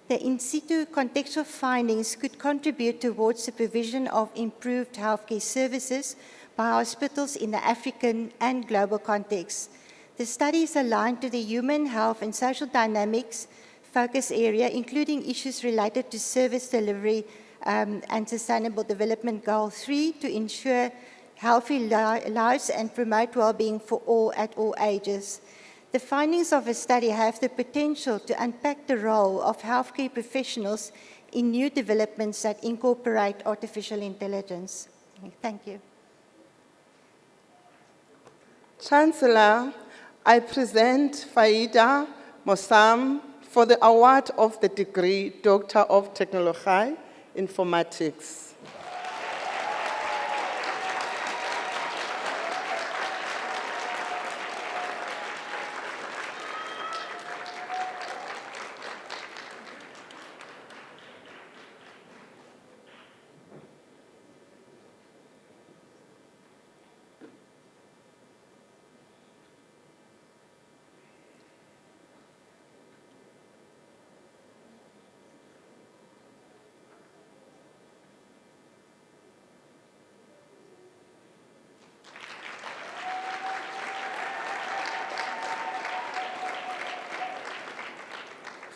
The in situ contextual findings could contribute towards the provision of improved healthcare services by hospitals in the African and global context. The study is aligned to the human health and social dynamics focus area, including issues related to service delivery and Sustainable Development Goal 3 to ensure healthy lives and promote well-being for all at all ages. The findings of the study have the potential to unpack the role of healthcare professionals in new developments that incorporate artificial intelligence. Thank you. Chancellor, I present Faida Mossam for the award of the degree Doctor of Technology, Informatics.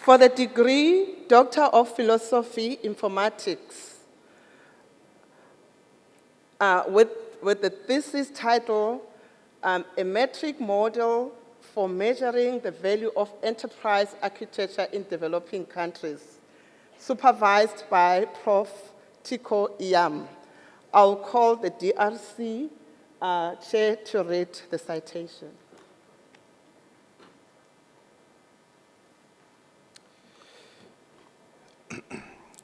For the degree Doctor of Philosophy, Informatics, with the thesis title, A Metric Model for Measuring the Value of Enterprise Architecture in Developing Countries, supervised by Prof. Tiko Iyam. I'll call the DRC chair to read the citation.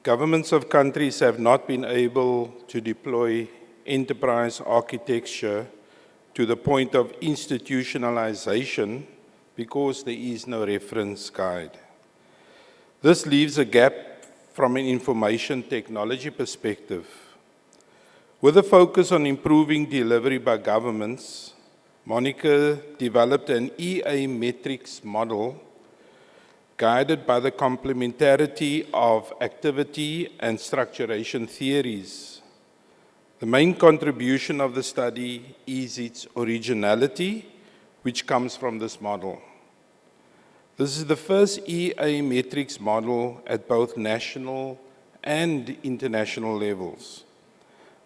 Governments of countries have not been able to deploy enterprise architecture to the point of institutionalization because there is no reference guide. This leaves a gap from an information technology perspective. With a focus on improving delivery by governments, Monica developed an EA metrics model guided by the complementarity of activity and structuration theories. The main contribution of the study is its originality, which comes from this model. This is the first EA metrics model at both national and international levels.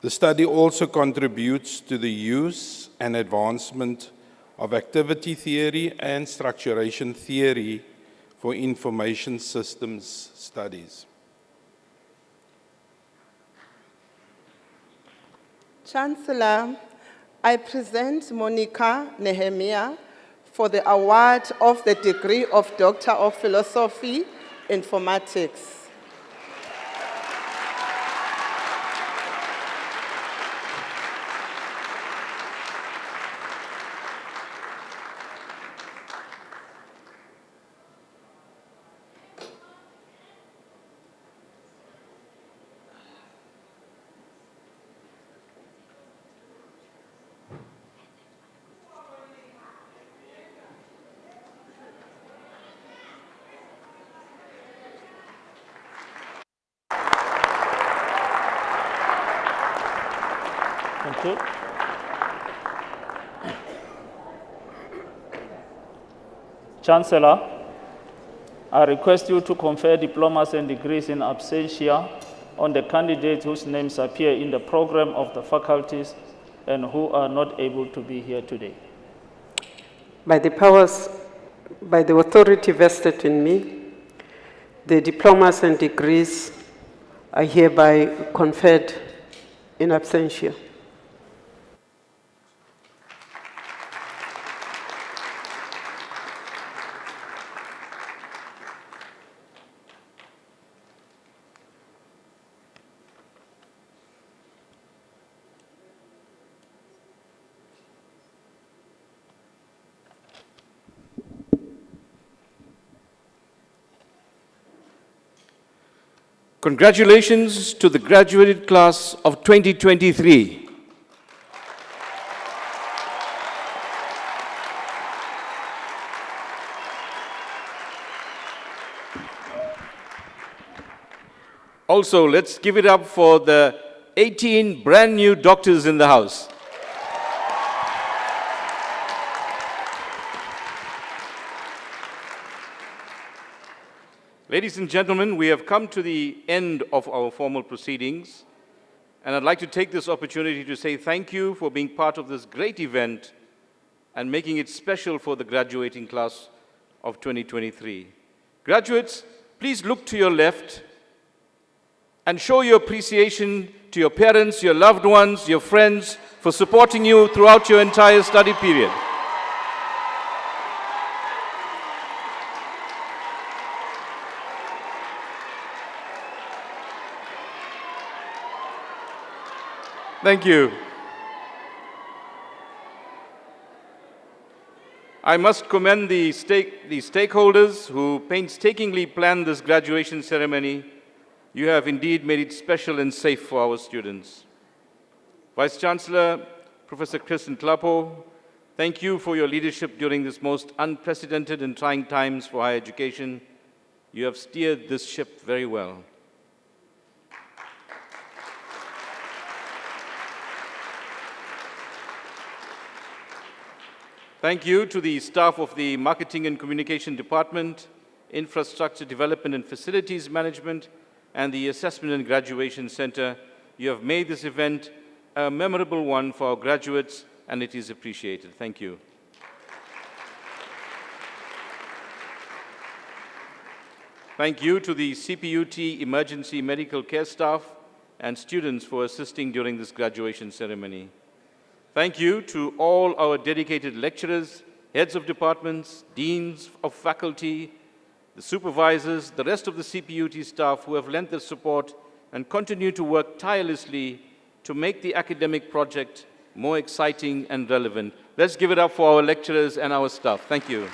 The study also contributes to the use and advancement of activity theory and structuration theory for information systems studies. Chancellor, I present Monica Nehemiah for the award of the degree of Doctor of Philosophy, Informatics. Thank you. Chancellor, I request you to confer diplomas and degrees in absentia on the candidates whose names appear in the program of the faculties and who are not able to be here today. by the authority vested in me, the diplomas and degrees are hereby conferred in absentia. Congratulations to the graduated class of 2023. Also, let's give it up for the 18 brand new doctors in the house. Ladies and gentlemen, we have come to the end of our formal proceedings, and I'd like to take this opportunity to say thank you for being part of this great event and making it special for the graduating class of 2023. Graduates, please look to your left and show your appreciation to your parents, your loved ones, your friends for supporting you throughout your entire study period. Thank you. I must commend the stakeholders who painstakingly planned this graduation ceremony. You have indeed made it special and safe for our students. Vice-Chancellor, Professor Chris Ntlapo, thank you for your leadership during this most unprecedented and trying times for higher education. You have steered this ship very well. Thank you to the staff of the Marketing and Communication Department, Infrastructure Development and Facilities Management, and the Assessment and Graduation Center. You have made this event a memorable one for our graduates, and it is appreciated. Thank you. Thank you to the CPUT Emergency Medical Care staff and students for assisting during this graduation ceremony. Thank you to all our dedicated lecturers, heads of departments, deans of faculty, the supervisors, the rest of the CPUT staff who have lent their support and continue to work tirelessly to make the academic project more exciting and relevant. Let's give it up for our lecturers and our staff. Thank you.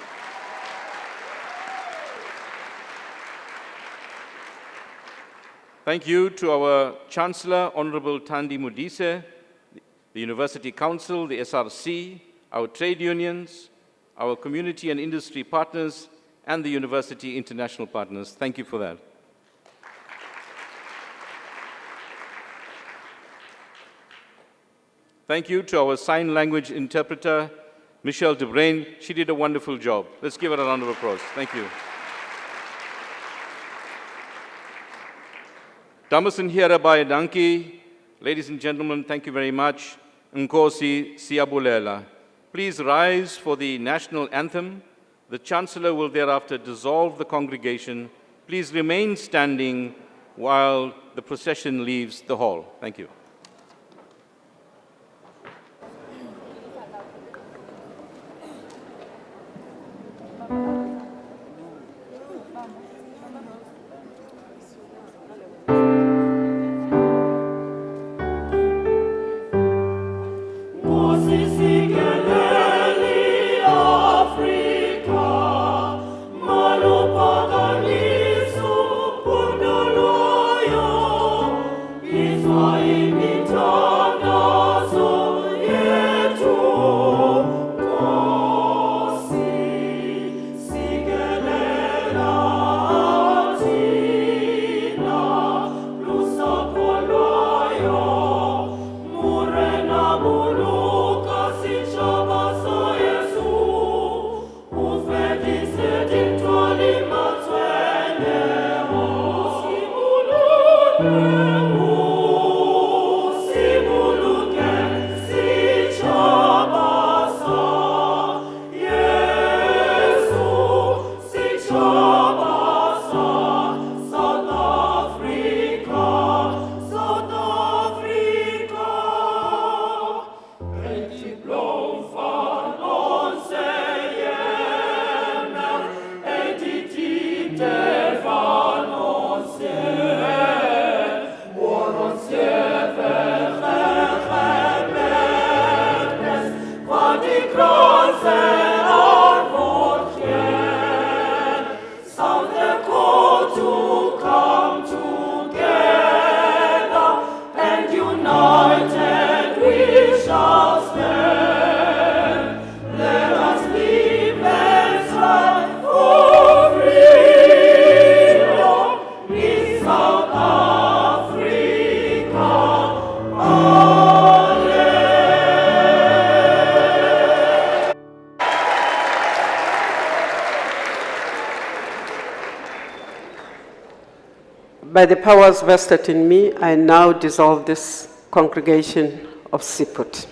Thank you to our Chancellor, Honorable Thandi Modise, the University Council, the SRC, our trade unions, our community and industry partners, and the university international partners. Thank you for that. Thank you to our sign language interpreter, Michelle DeBrain. She did a wonderful job. Let's give her a round of applause. Thank you. Damasan Hiarabai Danki, ladies and gentlemen, thank you very much. Nkosi Siyabulela. Please rise for the national anthem. The Chancellor will thereafter dissolve the congregation. Please remain standing while the procession leaves the hall. Thank you. Israel. By the powers vested in me, I now dissolve this congregation of CPUT.